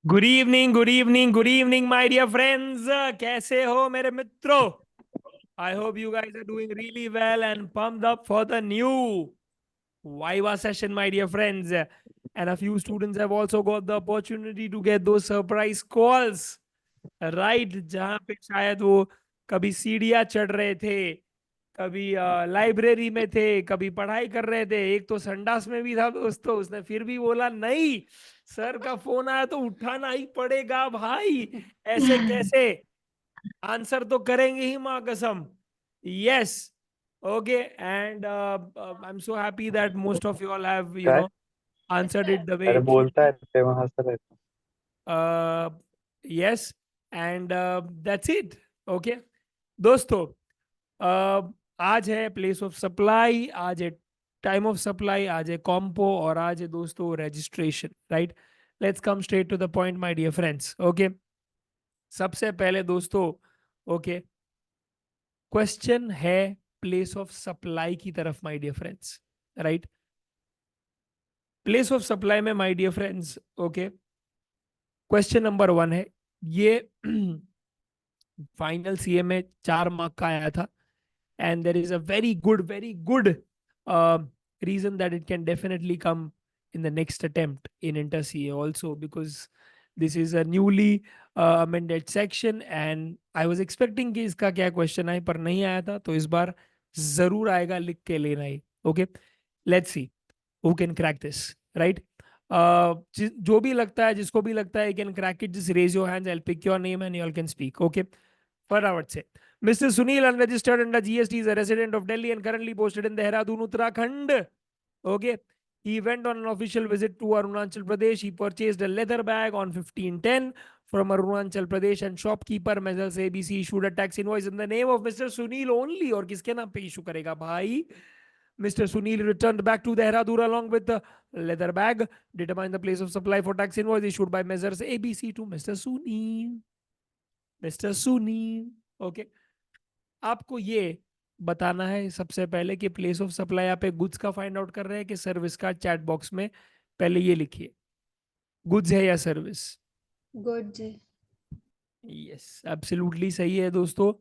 Good evening, good evening, good evening my dear friends. कैसे हो मेरे मित्रों? I hope you guys are doing really well and pumped up for the new Viva session, my dear friends. And a few students have also got the opportunity to get those surprise calls, right? जहां पे शायद वो कभी सीढ़ियां चढ़ रहे थे, कभी लाइब्रेरी में थे, कभी पढ़ाई कर रहे थे। एक तो संडास में भी था दोस्तों, उसने फिर भी बोला नहीं, सर का फोन आया तो उठाना ही पड़ेगा भाई। ऐसे कैसे? आंसर तो करेंगे ही माँ कसम। Yes. Okay, and I am so happy that most of you all have क्या है? answered it the way अरे it should बोलता be. है ते वहां से रहता uh, yes, and that's it. Okay दोस्तों, आज है प्लेस ऑफ सप्लाई, आज है टाइम ऑफ सप्लाई, आज है कॉम्पो, और आज है दोस्तों registration, right? Let's come straight to the point my dear friends. Okay, सबसे पहले दोस्तों, ओके, क्वेश्चन है प्लेस ऑफ सप्लाई की तरफ my dear friends, right? Place of supply में my dear friends, okay, question number 1 है ये। फाइनल सीए में 4 मार्क का आया था, and there is a very good reason that it can definitely come in the next attempt in inter CA also, because this is a newly amended section and I was expecting कि इसका क्या question आए, पर नहीं आया था, तो इस बार जरूर आएगा, लिख के लेना ही। Okay, let's see who can crack this, right? जो भी लगता है, जिसको भी लगता है can crack it, just raise your hands, I will pick your name and you all can speak. Okay, फटाफट से। Mr. Sunil, unregistered under GST, is a resident of Delhi and currently posted in Dehradun, Uttarakhand. Okay. He went on an official visit to Arunachal Pradesh. He purchased a leather bag on 1510 from Arunachal Pradesh, and shopkeeper Measures ABC issued a tax invoice in the name of Mr. Sunil only. और किसके नाम पे issue करेगा भाई? Mr. Sunil returned back to Dehradun along with the leather bag. Determine the place of supply for tax invoice issued by Measures ABC to Mr. Sunil. Mr. Sunil. Okay. आपको ये बताना है सबसे पहले कि प्लेस ऑफ सप्लाई आप एक goods का फाइंड आउट कर रहे हैं कि सर्विस का। चैट बॉक्स में पहले ये लिखिए, गुड्स है या सर्विस? गुड। यस, एब्सोल्युटली सही है दोस्तों,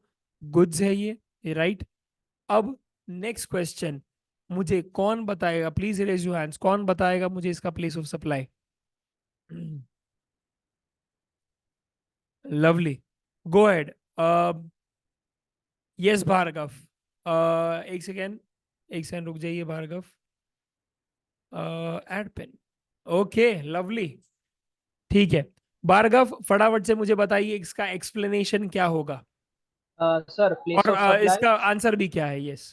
गुड्स है ये, राइट? अब नेक्स्ट क्वेश्चन, मुझे कौन बताएगा, प्लीज रेज योर हैंड्स, कौन बताएगा मुझे इसका place of supply? Lovely, go ahead. Yes Bhargav, एक सेकेंड, एक सेकेंड रुक जाइए Bhargav. Add pin, okay, lovely, ठीक है। भार्गव, फटाफट से मुझे बताइए इसका एक्सप्लेनेशन क्या होगा, सर प्लेस और ऑफ सप्लाई। इसका आंसर भी क्या है। यस।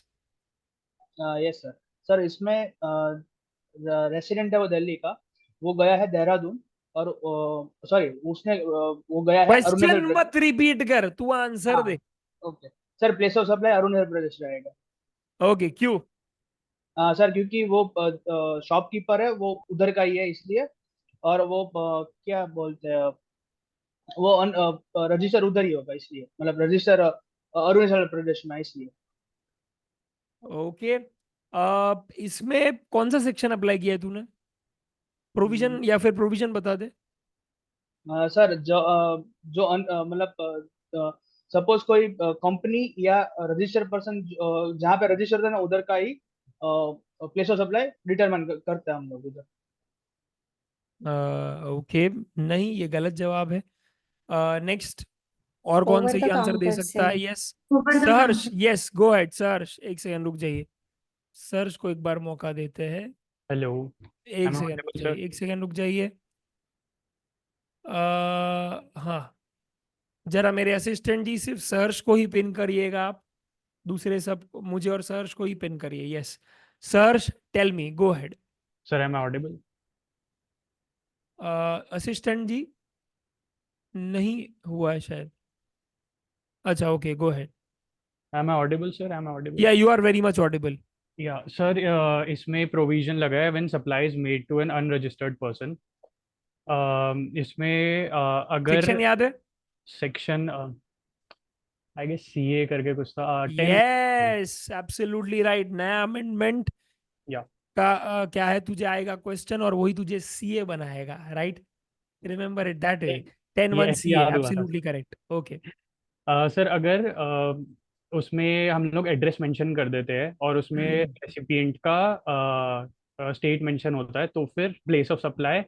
Yes sir. सर इसमें रेसिडेंट है वो दिल्ली का, वो गया है देहरादून, और सॉरी उसने वो गया है क्वेश्चन अरुणाचल प्रदेश। मत रिपीट कर, तू आंसर हाँ। दे। Okay sir, place of supply Arunachal Pradesh रहेगा। ओके, क्यों? सर क्योंकि वो शॉपकीपर है, वो उधर का ही है इसलिए। और वो क्या बोलते हैं, वो रजिस्टर उधर ही होगा इसलिए, मतलब रजिस्टर अरुणाचल प्रदेश में है इसलिए। ओके, इसमें कौन सा सेक्शन अप्लाई किया है तूने? प्रोविजन, या फिर प्रोविजन बता दे। सर मतलब सपोज कोई कंपनी या रजिस्टर्ड पर्सन जहाँ पे रजिस्टर्ड है ना, उधर का ही प्लेस ऑफ सप्लाई डिटरमाइन करते हैं हम लोग उधर। ओके, नहीं, ये गलत जवाब है। नेक्स्ट, और कौन ओवर सही द आंसर दे काउंटर सकता से। है? Yes, search. Yes, go ahead search. एक सेकंड रुक जाइए, सर्च को एक बार मौका देते हैं। हेलो। एक एम आई सेकंड रुक ऑडिबल जाइए, सर? एक सेकंड रुक जाइए। हाँ, जरा मेरे असिस्टेंट जी सिर्फ सर्च को ही पिन करिएगा आप, दूसरे सब मुझे और सर्च को ही पिन करिए। Yes, search, tell me, go ahead. Sir am I audible? Assistant ji, नहीं हुआ है शायद। अच्छा, okay, go ahead. Am I audible sir? Am I audible? Yeah you are very much audible. Yeah sir, इसमें provision लगा है when supply is made to an unregistered person. इसमें अगर सेक्शन याद है? सेक्शन आई गेस सीए करके कुछ था, 10। Yes, absolutely right. नया अमेंडमेंट या का क्या है, तुझे आएगा क्वेश्चन और वही तुझे सीए बनाएगा, right? Remember it that way. 10 ये 1 ऐसे CA. याद हुआ था। Absolutely correct. Okay. सर अगर उसमें हम लोग एड्रेस मेंशन कर देते हैं और उसमें रेसिपिएंट का स्टेट मेंशन होता है, तो फिर प्लेस ऑफ सप्लाई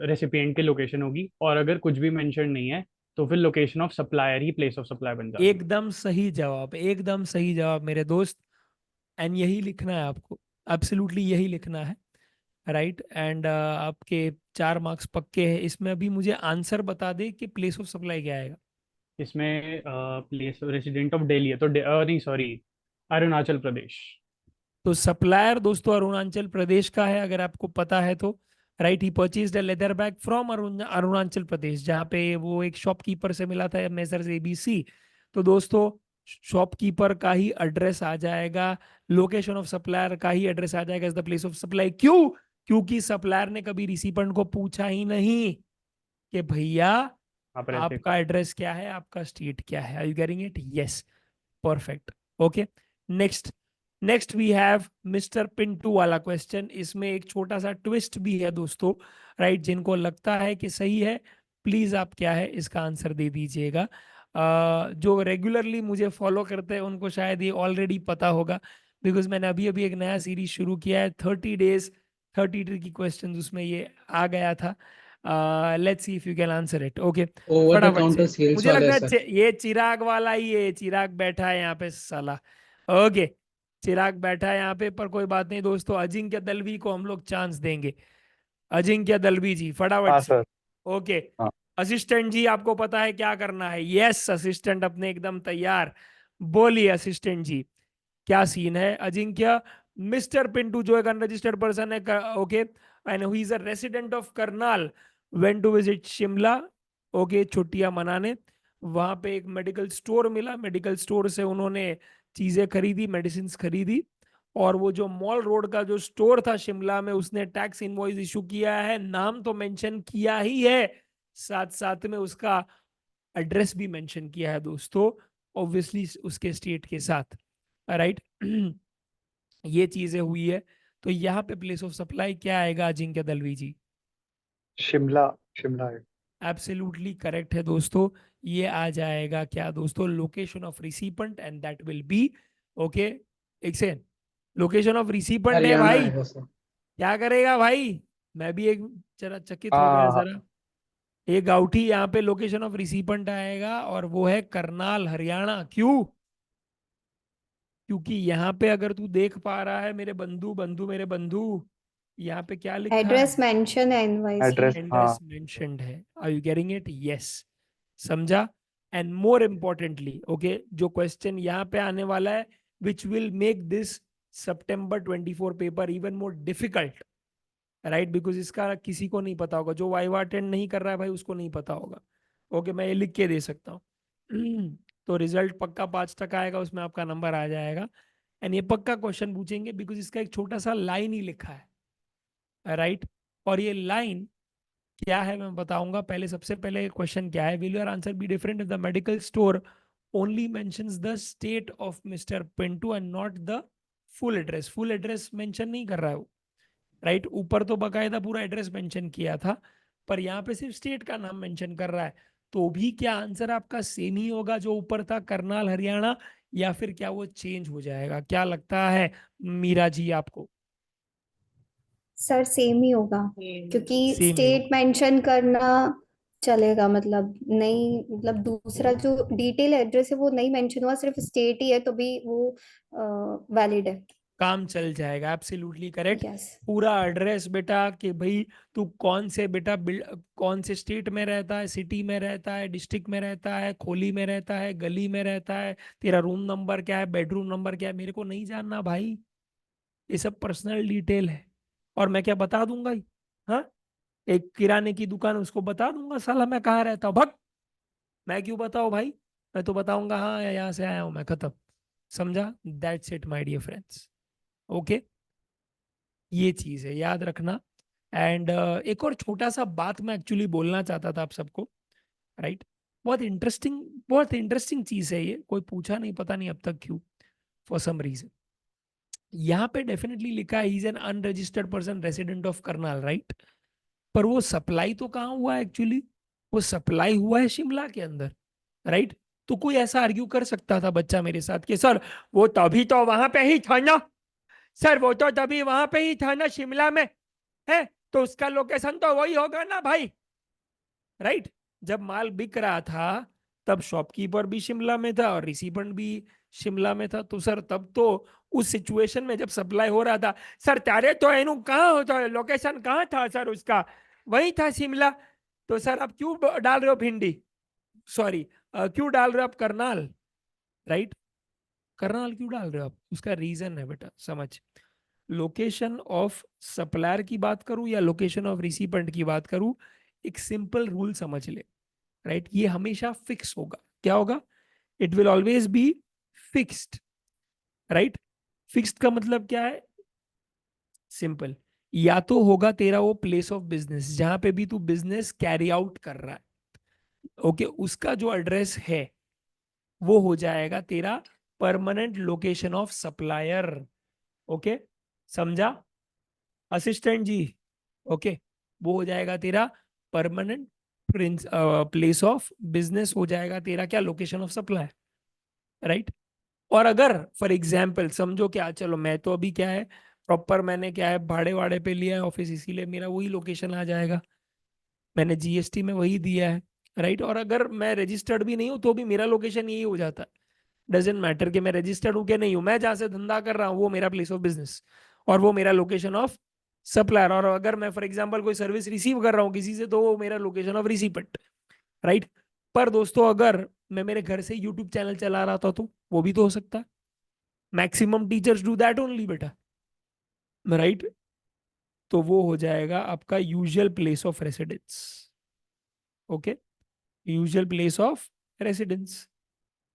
रेसिपिएंट की लोकेशन होगी, और अगर कुछ भी मेंशन नहीं है तो फिर location of supplier he place of supply बन जाती है। एकदम सही जवाब, एकदम सही जवाब मेरे दोस्त। एंड यही लिखना है आपको, एब्सोल्युटली यही लिखना है, राइट। एंड आपके 4 मार्क्स पक्के हैं इसमें। अभी मुझे आंसर बता दे कि प्लेस ऑफ सप्लाई क्या आएगा। इसमें प्लेस रेसिडेंट ऑफ दिल्ली है, तो नहीं सॉरी, अरुणाचल प्रदेश। तो सप्लायर दोस्तों अरुणाचल प्रदेश का है, अगर आपको पता है तो। Right, he purchased a leather bag from Arunachal Pradesh, जहाँ पे वो एक शॉपकीपर से मिला था, मेजर्स ABC। तो दोस्तों शॉपकीपर का ही एड्रेस आ जाएगा, लोकेशन ऑफ सप्लायर का ही एड्रेस आ जाएगा as the place of supply. क्यों? क्योंकि सप्लायर ने कभी रिसिपेंट को पूछा ही नहीं कि भैया आप रहते। आपका एड्रेस क्या है, आपका स्टेट क्या है। Are you getting it? Yes, perfect. Okay, next. Next we have mister Pintu वाला क्वेश्चन। इसमें एक छोटा सा ट्विस्ट भी है दोस्तों, राइट। जिनको लगता है कि सही है, प्लीज आप क्या है इसका आंसर दे दीजिएगा। जो रेगुलरली मुझे फॉलो करते हैं उनको शायद ये ऑलरेडी पता होगा, बिकॉज मैंने अभी अभी एक नया सीरीज शुरू किया है, 30 days 30 ट्रिकी क्वेश्चन, उसमें ये आ गया था। Let's see if you can answer it. Okay, over the फटाफट काउंटर से। सेल्स मुझे वाले लगता है सर। ये चिराग वाला ही है, चिराग बैठा है यहाँ पे साला। ओके, चिराग बैठा है यहाँ पे, पर कोई बात नहीं दोस्तों, अजिंक्य दलवी को हम लोग चांस देंगे। अजिंक्य दलवी जी फटाफट हाँ से। सर। ओके, हाँ। असिस्टेंट जी आपको पता है क्या करना है? यस, असिस्टेंट अपने एकदम तैयार। बोलिए असिस्टेंट जी, क्या सीन है? अजिंक्य, मिस्टर पिंटू जो एक अनरजिस्टर्ड पर्सन है, okay, and he is a resident of Karnal, went to visit Shimla, okay, छुट्टियां मनाने। वहां पे एक मेडिकल स्टोर मिला, मेडिकल स्टोर से उन्होंने चीजें खरीदी, मेडिसिन खरीदी, और वो जो मॉल रोड का जो स्टोर था शिमला में, उसने टैक्स इनवॉइस इशू किया है, नाम तो मेंशन किया ही है, साथ साथ में उसका एड्रेस भी मेंशन किया है दोस्तों, ऑब्वियसली उसके स्टेट के साथ, राइट। ये चीजें हुई है, तो यहाँ पे प्लेस ऑफ सप्लाई क्या आएगा अजिंक्य दलवी जी? शिमला, शिमला है। एब्सोल्युटली करेक्ट है दोस्तों। ये आ जाएगा क्या दोस्तों? Location of recipient, and that will be, okay, एक सेकंड, लोकेशन ऑफ रिसिपेंट है हरियाणा भाई। आएगा सर। क्या करेगा भाई? मैं भी एक जरा चकित हो गया हाँ जरा। एक गाउठी यहाँ पे लोकेशन ऑफ रिसिपेंट आएगा, और वो है करनाल हरियाणा। क्यों? क्योंकि यहाँ पे अगर तू देख पा रहा है मेरे बंधु, बंधु मेरे बंधु, यहाँ पे क्या लिखा है? एड्रेस मेंशन है इनवॉइस में। एड्रेस, हाँ। एड्रेस मेंशनड है। Are you getting it? Yes, समझा। एंड मोर इम्पोर्टेंटली, ओके, जो क्वेश्चन यहाँ पे आने वाला है, which will make this September 24 paper even more difficult, right, because इसका किसी को नहीं पता होगा, जो वाइवा अटेंड नहीं कर रहा है भाई उसको नहीं पता होगा। ओके, मैं ये लिख के दे सकता हूँ। तो रिजल्ट पक्का 5 तक आएगा, उसमें आपका नंबर आ जाएगा। एंड ये पक्का क्वेश्चन पूछेंगे, बिकॉज इसका एक छोटा सा लाइन ही लिखा है, राइट। और ये लाइन क्या है मैं बताऊंगा। पहले सबसे पहले क्वेश्चन क्या है? Will your answer be different if the medical store only mentions the state of mister Pintu and not the full address? Full address mention नहीं कर रहा है वो, राइट। ऊपर तो बकायदा पूरा एड्रेस मेंशन किया था, पर यहाँ पे सिर्फ स्टेट का नाम मेंशन कर रहा है। तो भी क्या आंसर आपका सेम ही होगा जो ऊपर था, करनाल हरियाणा, या फिर क्या वो चेंज हो जाएगा? क्या लगता है मीरा जी आपको? सर सेम ही होगा, क्योंकि सेम ही स्टेट मेंशन करना चलेगा, मतलब नहीं, मतलब दूसरा जो डिटेल एड्रेस है वो नहीं मेंशन हुआ, सिर्फ स्टेट ही है, तो भी वो वैलिड है। काम चल जाएगा, एब्सोल्युटली करेक्ट। यस। पूरा एड्रेस बेटा, कि भाई तू कौन से बेटा कौन से स्टेट में रहता है, सिटी में रहता है, डिस्ट्रिक्ट में रहता है, खोली में रहता है, गली में रहता है, तेरा रूम नंबर क्या है, बेडरूम नंबर क्या है, मेरे को नहीं जानना भाई। ये सब पर्सनल डिटेल है। और मैं क्या बता दूंगा? हाँ, एक किराने की दुकान, उसको बता दूंगा साला मैं कहाँ रहता हूँ? भग, मैं क्यों बताऊँ भाई? मैं तो बताऊंगा हाँ यहाँ से आया हूँ मैं, खत्म। समझा? That's it my dear friends. Okay, ये चीज है, याद रखना। एंड एक और छोटा सा बात मैं एक्चुअली बोलना चाहता था आप सबको, राइट। बहुत इंटरेस्टिंग चीज है ये, कोई पूछा नहीं, पता नहीं अब तक क्यों, फॉर सम रीजन। यहाँ पे डेफिनेटली लिखा है, he is an unregistered person resident of Karnal, right. पर वो सप्लाई तो कहाँ हुआ एक्चुअली? वो सप्लाई हुआ है शिमला के अंदर, राइट? तो कोई ऐसा आर्ग्यू कर सकता था बच्चा मेरे साथ कि सर वो तभी तो वहां पे ही था ना, सर वो तो तभी वहां पे ही था ना शिमला में, है तो उसका लोकेशन तो वही होगा ना भाई, राइट? जब माल बिक रहा था तब शॉपकीपर भी शिमला में था और रिसीवेंट भी शिमला में था, तो सर तब तो उस सिचुएशन में जब सप्लाई हो रहा था, सर तारे तो एनु कहाँ होता है, लोकेशन कहाँ था सर उसका, वही था शिमला। तो सर आप क्यों डाल रहे हो भिंडी, सॉरी क्यों डाल रहे हो आप करनाल, राइट? करनाल क्यों डाल रहे हो आप? उसका रीजन है बेटा, समझ। लोकेशन ऑफ सप्लायर की बात करूं या लोकेशन ऑफ रिसीवेंट की बात करूं, एक सिंपल रूल समझ ले, राइट? ये हमेशा फिक्स होगा। क्या होगा? It will always be fixed, right? Fixed का मतलब क्या है? सिंपल, या तो होगा तेरा वो प्लेस ऑफ बिजनेस जहां पे भी तू बिजनेस कैरी आउट कर रहा है, ओके, उसका जो एड्रेस है वो हो जाएगा तेरा permanent location of supplier, okay, समझा असिस्टेंट जी? ओके, वो हो जाएगा तेरा परमानेंट प्लेस ऑफ बिजनेस, हो जाएगा तेरा क्या, लोकेशन ऑफ सप्लाई, राइट? और अगर फॉर एग्जाम्पल समझो क्या, चलो मैं तो अभी क्या है, प्रॉपर मैंने क्या है भाड़े वाड़े पे लिया है ऑफिस, इसीलिए मेरा वही लोकेशन आ जाएगा, मैंने जीएसटी में वही दिया है, राइट? और अगर मैं रजिस्टर्ड भी नहीं हूं तो भी मेरा लोकेशन यही हो जाता है, डजेंट मैटर कि मैं रजिस्टर्ड हूं क्या नहीं हूं, मैं जहां से धंधा कर रहा हूं वो मेरा प्लेस ऑफ बिजनेस और वो मेरा लोकेशन ऑफ सप्लायर। और अगर मैं फॉर एग्जांपल कोई सर्विस रिसीव कर रहा हूं किसी से तो वो मेरा लोकेशन ऑफ रिसिपेंट, राइट? पर दोस्तों अगर मैं मेरे घर से यूट्यूब चैनल चला रहा था तो वो भी तो हो सकता है, maximum teachers do that only बेटा, राइट? तो वो हो जाएगा आपका usual place of residence, okay, usual place of residence.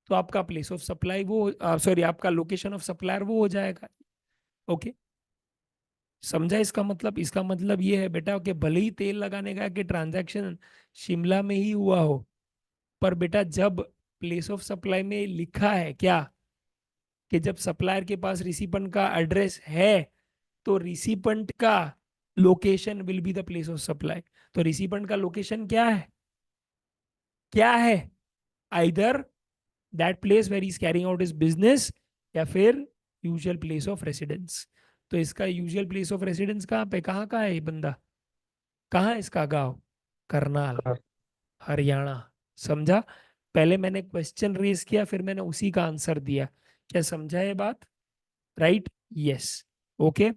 तो आपका प्लेस ऑफ सप्लाई वो, सॉरी आपका लोकेशन ऑफ सप्लायर वो हो जाएगा, ओके, समझा? इसका मतलब, इसका मतलब ये है बेटा कि भले ही तेल लगाने का कि ट्रांजैक्शन शिमला में ही हुआ हो, पर बेटा जब प्लेस ऑफ सप्लाई में लिखा है क्या, कि जब सप्लायर के पास रिसिपेंट का एड्रेस है तो रिसिपेंट का location will be the place of supply. तो रिसिपेंट का लोकेशन क्या है, क्या है? Either that place where is carrying out is business, या फिर यूजुअल प्लेस ऑफ रेसिडेंस। तो इसका यूजुअल प्लेस ऑफ रेसिडेंस कहाँ पे, कहाँ का है ये बंदा, कहाँ है इसका गांव? करनाल, कर हरियाणा, समझा? पहले मैंने क्वेश्चन रेज किया फिर मैंने उसी का आंसर दिया, क्या समझा ये बात? Right, yes, okay.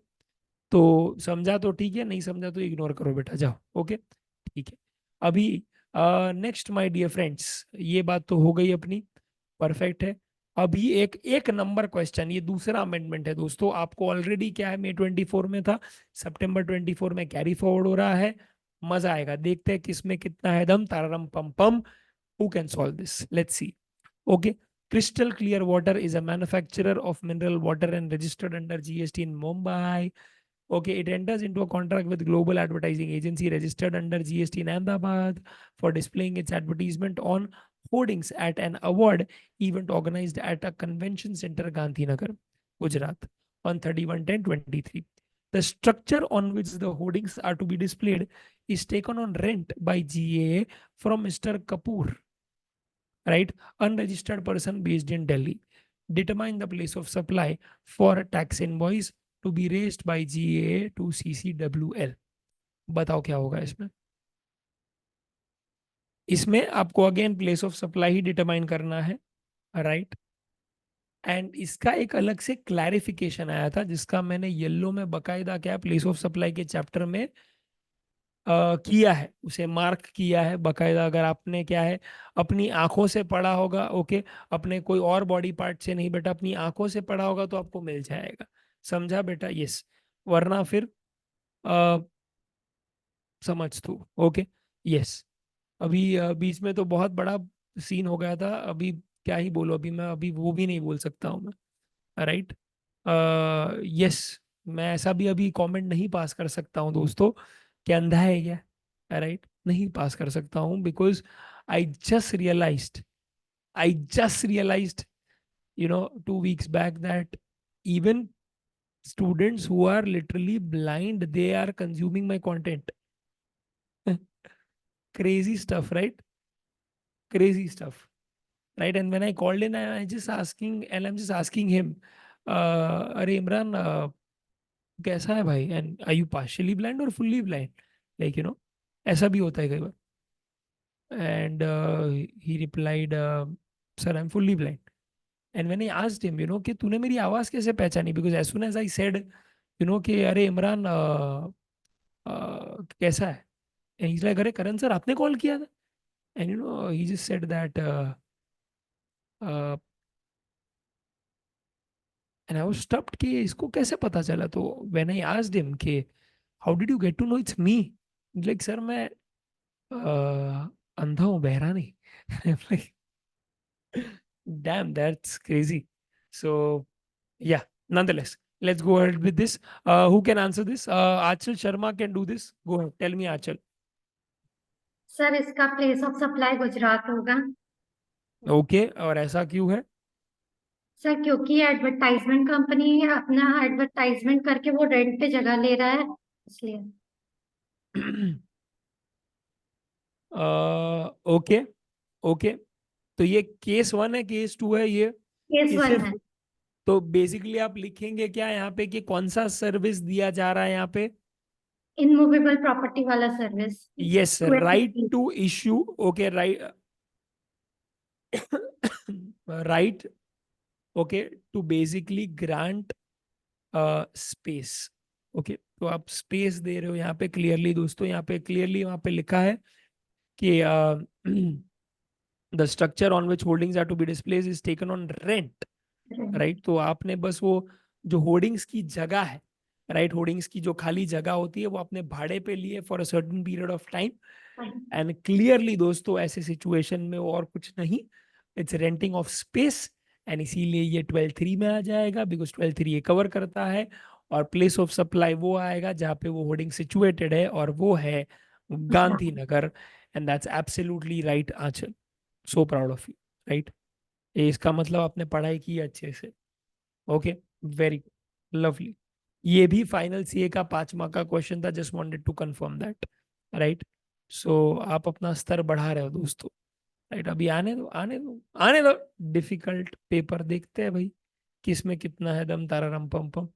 तो समझा तो ठीक है, नहीं समझा तो इग्नोर करो बेटा, जाओ, ओके, ठीक है। अभी नेक्स्ट माय डियर फ्रेंड्स, ये बात तो हो गई अपनी, परफेक्ट है। अभी एक एक नंबर क्वेश्चन, ये दूसरा अमेंडमेंट है दोस्तों, आपको ऑलरेडी क्या है, मई 24 में था, September 24 में कैरी फॉरवर्ड हो रहा है, मजा आएगा, देखते हैं किसमें कितना है दम, तारम पम पम, who can solve this, let's see, okay. Crystal Clear Water is a manufacturer of mineral water and registered under GST in Mumbai. Okay, it enters into a contract with Global Advertising Agency registered under GST in Ahmedabad for displaying its advertisement on hoardings at an award event organized at a convention center, Gandhinagar, Gujarat, on 31/10/23. The structure on which the hoardings are to be displayed is taken on rent by GAA from Mr. Kapoor, right? Unregistered person based in Delhi. Determine the place of supply for a tax invoice to be raised by GAA to CCWL. बताओ क्या होगा इसमें? इसमें आपको again place of supply he determine करना है, right? And इसका एक अलग से क्लैरिफिकेशन आया था जिसका मैंने येलो में बकायदा क्या प्लेस ऑफ सप्लाई के चैप्टर में किया है, उसे मार्क किया है बकायदा। अगर आपने क्या है अपनी आंखों से पढ़ा होगा, ओके, अपने कोई और बॉडी पार्ट से नहीं बेटा, अपनी आंखों से पढ़ा होगा तो आपको मिल जाएगा, समझा बेटा? यस, वरना फिर आ, समझ तू, ओके, यस। अभी बीच में तो बहुत बड़ा सीन हो गया था, अभी क्या ही बोलो, अभी मैं अभी वो भी नहीं बोल सकता हूँ मैं, राइट? यस, मैं ऐसा भी अभी कमेंट नहीं पास कर सकता हूँ दोस्तों कि अंधा है क्या, राइट? नहीं पास कर सकता हूँ because I just realised, I just realised 2 weeks back that even students who are literally blind, they are consuming my content, crazy stuff, right? Crazy stuff, right? And when I called in, I just asking, and I'm just asking him, अरे इमरान, कैसा है भाई, and are you partially blind or fully blind? Like, ऐसा भी होता है कई बार. And he replied, sir, I'm fully blind. And when I asked him, कि तूने मेरी आवाज कैसे पहचानी, because as soon as I said, कि अरे इमरान, कैसा है, and he's like, अरे करण सर आपने कॉल किया था. And he just said that, uh, and I was stumped कि इसको कैसे पता चला. तो when I asked him कि how did you get to know it's me, he's like, sir मैं अंधा हूँ, बहरा नहीं. I'm like, damn, that's crazy. So yeah, nonetheless, let's go ahead with this. Who can answer this? Achal Sharma can do this. Go ahead, tell me, Achal. Sir इसका place of supply Gujarat होगा. Okay, और ऐसा क्यों है? Sir क्योंकि advertisement company अपना advertisement करके वो रेंट पे जगह ले रहा है, इसलिए. ओके ओके, तो ये केस 1 है, केस 2 है ये? केस ये 1 सिर्फ, है. तो बेसिकली आप लिखेंगे क्या यहाँ पे कि कौन सा सर्विस दिया जा रहा है यहाँ पे? इनमूवेबल प्रॉपर्टी वाला service. Yes, right to issue. Okay, right, right, okay, to basically grant space. Okay, तो आप स्पेस दे रहे हो यहाँ पे क्लियरली दोस्तों, यहाँ पे क्लियरली वहाँ पे लिखा है कि the structure on which holdings are to be displace is taken on rent, right? तो आपने बस वो जो होर्डिंग्स की जगह है, राइट, होर्डिंग्स की जो खाली जगह होती है वो आपने भाड़े पे लिए for a certain period of time. And clearly दोस्तों ऐसे सिचुएशन में और कुछ नहीं, it's renting of space. And इसीलिए ये 12(3) में आ जाएगा, बिकॉज 12(3) ये कवर करता है. और प्लेस ऑफ सप्लाई वो आएगा जहाँ पे वो होर्डिंग सिचुएटेड है, और वो है Gandhinagar. And that's absolutely right Aanchal, so proud of you, right? इसका मतलब आपने पढ़ाई की है अच्छे से. Okay, very lovely. ये भी फाइनल सीए का 5 मार्क का क्वेश्चन था, just wanted to confirm that, right? So आप अपना स्तर बढ़ा रहे हो दोस्तों, राइट? अभी आने दो, आने दो, आने दो. डिफिकल्ट पेपर देखते हैं भाई, किसमें कितना है दम, तारा रम पम पम,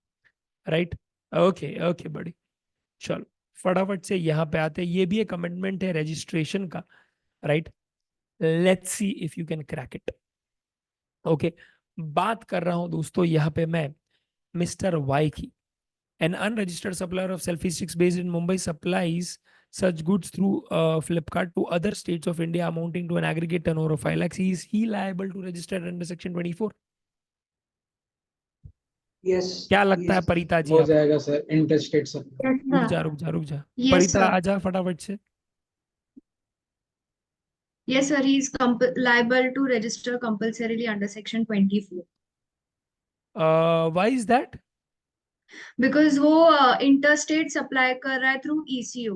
राइट? ओके ओके बड़ी, चलो फटाफट से यहाँ पे आते हैं. ये भी एक अमेंडमेंट है रजिस्ट्रेशन का, right? Let's see if you can crack it. Okay, बात कर रहा हूं दोस्तों यहाँ पे मैं मिस्टर वाई की. An unregistered supplier of selfie sticks based in Mumbai supplies such goods through Flipkart to other states of India amounting to an aggregate turnover of 5 lakhs. Is he liable to register under section 24? Yes. क्या लगता है परिता जी हो आपको? जाएगा sir, interstate supply. Yes, रुक sir. जा रुक जा रुक जा, Yes, परिता sir. आजा फटाफट से. Yes, sir. He is liable to register compulsorily under section 24 Why is that? because वो interstate supply कर रहा है through ECO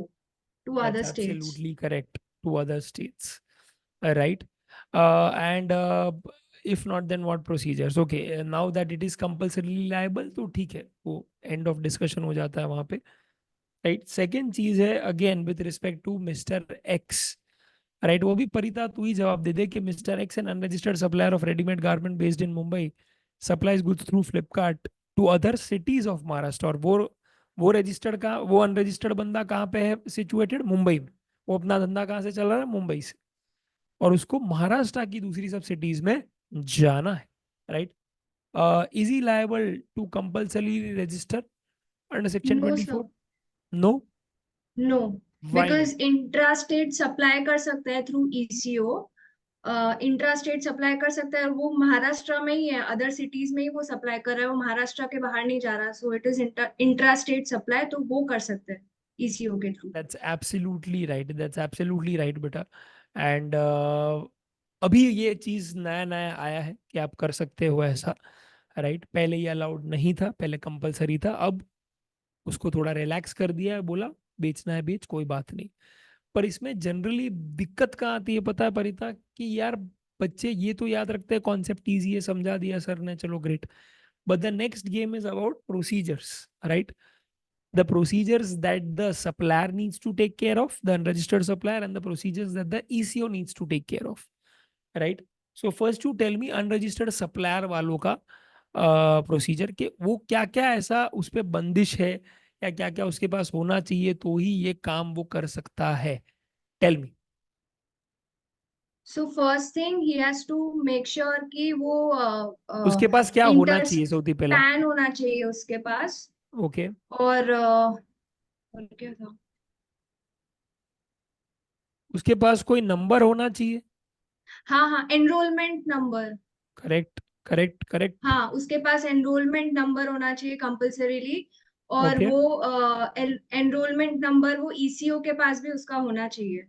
to other That's states. absolutely correct, to other states, right? And if not, then what procedures? Okay, now that it is compulsorily liable, तो ठीक है, वो end of discussion हो जाता है वहाँ पे, right? Second चीज है again with respect to Mr. X, right? वो भी परिता तू ही जवाब दे दे कि Mr. X, an unregistered supplier of ready-made garment based in Mumbai, supplies goods through Flipkart to other cities of Maharashtra. और वो रजिस्टर्ड का, वो अनरजिस्टर्ड बंदा कहाँ पे है सिचुएटेड? मुंबई में. वो अपना धंधा कहाँ से चल रहा है? मुंबई से. और उसको महाराष्ट्र की दूसरी सब सिटीज में जाना है, right? Is he liable to compulsory register under section No, 24? sir. No. No, Why because intrastate supply कर सकता है through ECO. इंट्रास्टेट सप्लाई कर सकता है और वो महाराष्ट्र में ही है, अदर सिटीज में ही वो सप्लाई कर रहा है, वो महाराष्ट्र के बाहर नहीं जा रहा. So it is intrastate supply, तो वो कर सकते हैं ECO के through. That's absolutely right. That's absolutely right, बेटा. And अभी ये चीज नया नया आया है कि आप कर सकते हो ऐसा, राइट? पहले ये अलाउड नहीं था, पहले कंपलसरी था, अब उसको थोड़ा रिलैक्स कर दिया है, बोला बेचना है बेच, कोई बात नहीं. पर इसमें जनरली दिक्कत कहाँ आती है पता है परिता? कि यार बच्चे ये तो याद रखते हैं, कॉन्सेप्ट इजी है, समझा दिया सर ने, चलो great. But the next game is about procedures, right? the procedures that the supplier needs to take care of, the unregistered supplier, and the procedures that the ECO needs to take care of, right? So first you tell me unregistered supplier वालों का procedure के वो क्या क्या ऐसा उस पे बंदिश है या क्या क्या उसके पास होना चाहिए तो ही ये काम वो कर सकता है, tell me. So first thing he has to make sure कि वो उसके पास क्या होना इंटर चाहिए सौથી पहला? पैन होना चाहिए उसके पास। ओके, और क्या था? उसके पास कोई नंबर होना चाहिए। हाँ हाँ, enrolment number. Correct correct correct. हाँ, उसके पास एनरोलमेंट नंबर होना चाहिए कंपल्सरीली। और ओके, वो एनरोलमेंट नंबर वो ईसीओ के पास भी उसका होना चाहिए।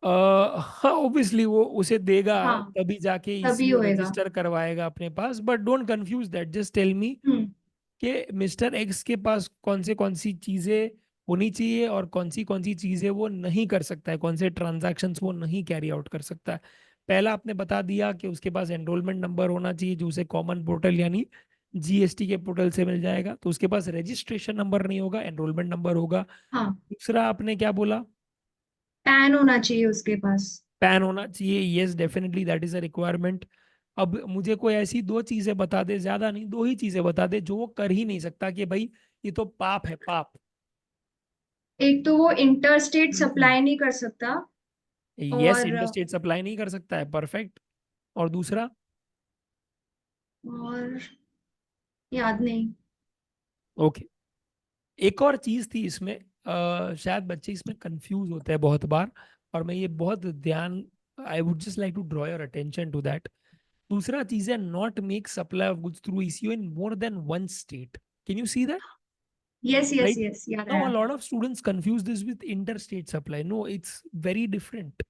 हाँ ऑब्वियसली वो उसे देगा हाँ, तभी जाके तभी ECO होएगा। रजिस्टर करवाएगा अपने पास, but don't confuse that, just tell me hmm. कि मिस्टर एक्स के पास कौन सी चीजें होनी चाहिए और कौन सी चीजें वो नहीं कर सकता है, कौन से ट्रांजैक्शंस वो नहीं कैरी आउट कर सकता है। पहला आपने बता दिया कि उसके पास एनरोलमेंट नंबर होना चाहिए जो उसे कॉमन पोर्टल यानी GST के पोर्टल से मिल जाएगा, तो उसके पास रजिस्ट्रेशन नंबर नहीं होगा, एनरोलमेंट नंबर होगा। हाँ, दूसरा आपने क्या बोला? पैन होना चाहिए उसके पास। पैन होना चाहिए, yes definitely that is a requirement. अब मुझे कोई ऐसी दो चीजें बता दे, ज्यादा नहीं, दो ही चीजें बता दे जो वो कर ही नहीं सकता कि भाई ये तो पाप है, पाप। एक तो वो इंटर स्टेट सप्लाई नहीं कर सकता। यस, और इंटरस्टेट सप्लाई नहीं कर सकता है, परफेक्ट। और दूसरा? और याद नहीं। ओके, एक और चीज थी इसमें, शायद बच्चे इसमें कंफ्यूज होते हैं बहुत बार, और मैं ये बहुत ध्यान, I would just like to draw your attention to that. दूसरा चीज है not make supply of goods through ECO in more than one state. Can you see that? Yes yes Right? Yes, याद Now, a आया। lot of students confuse this with interstate supply. No, it's very different.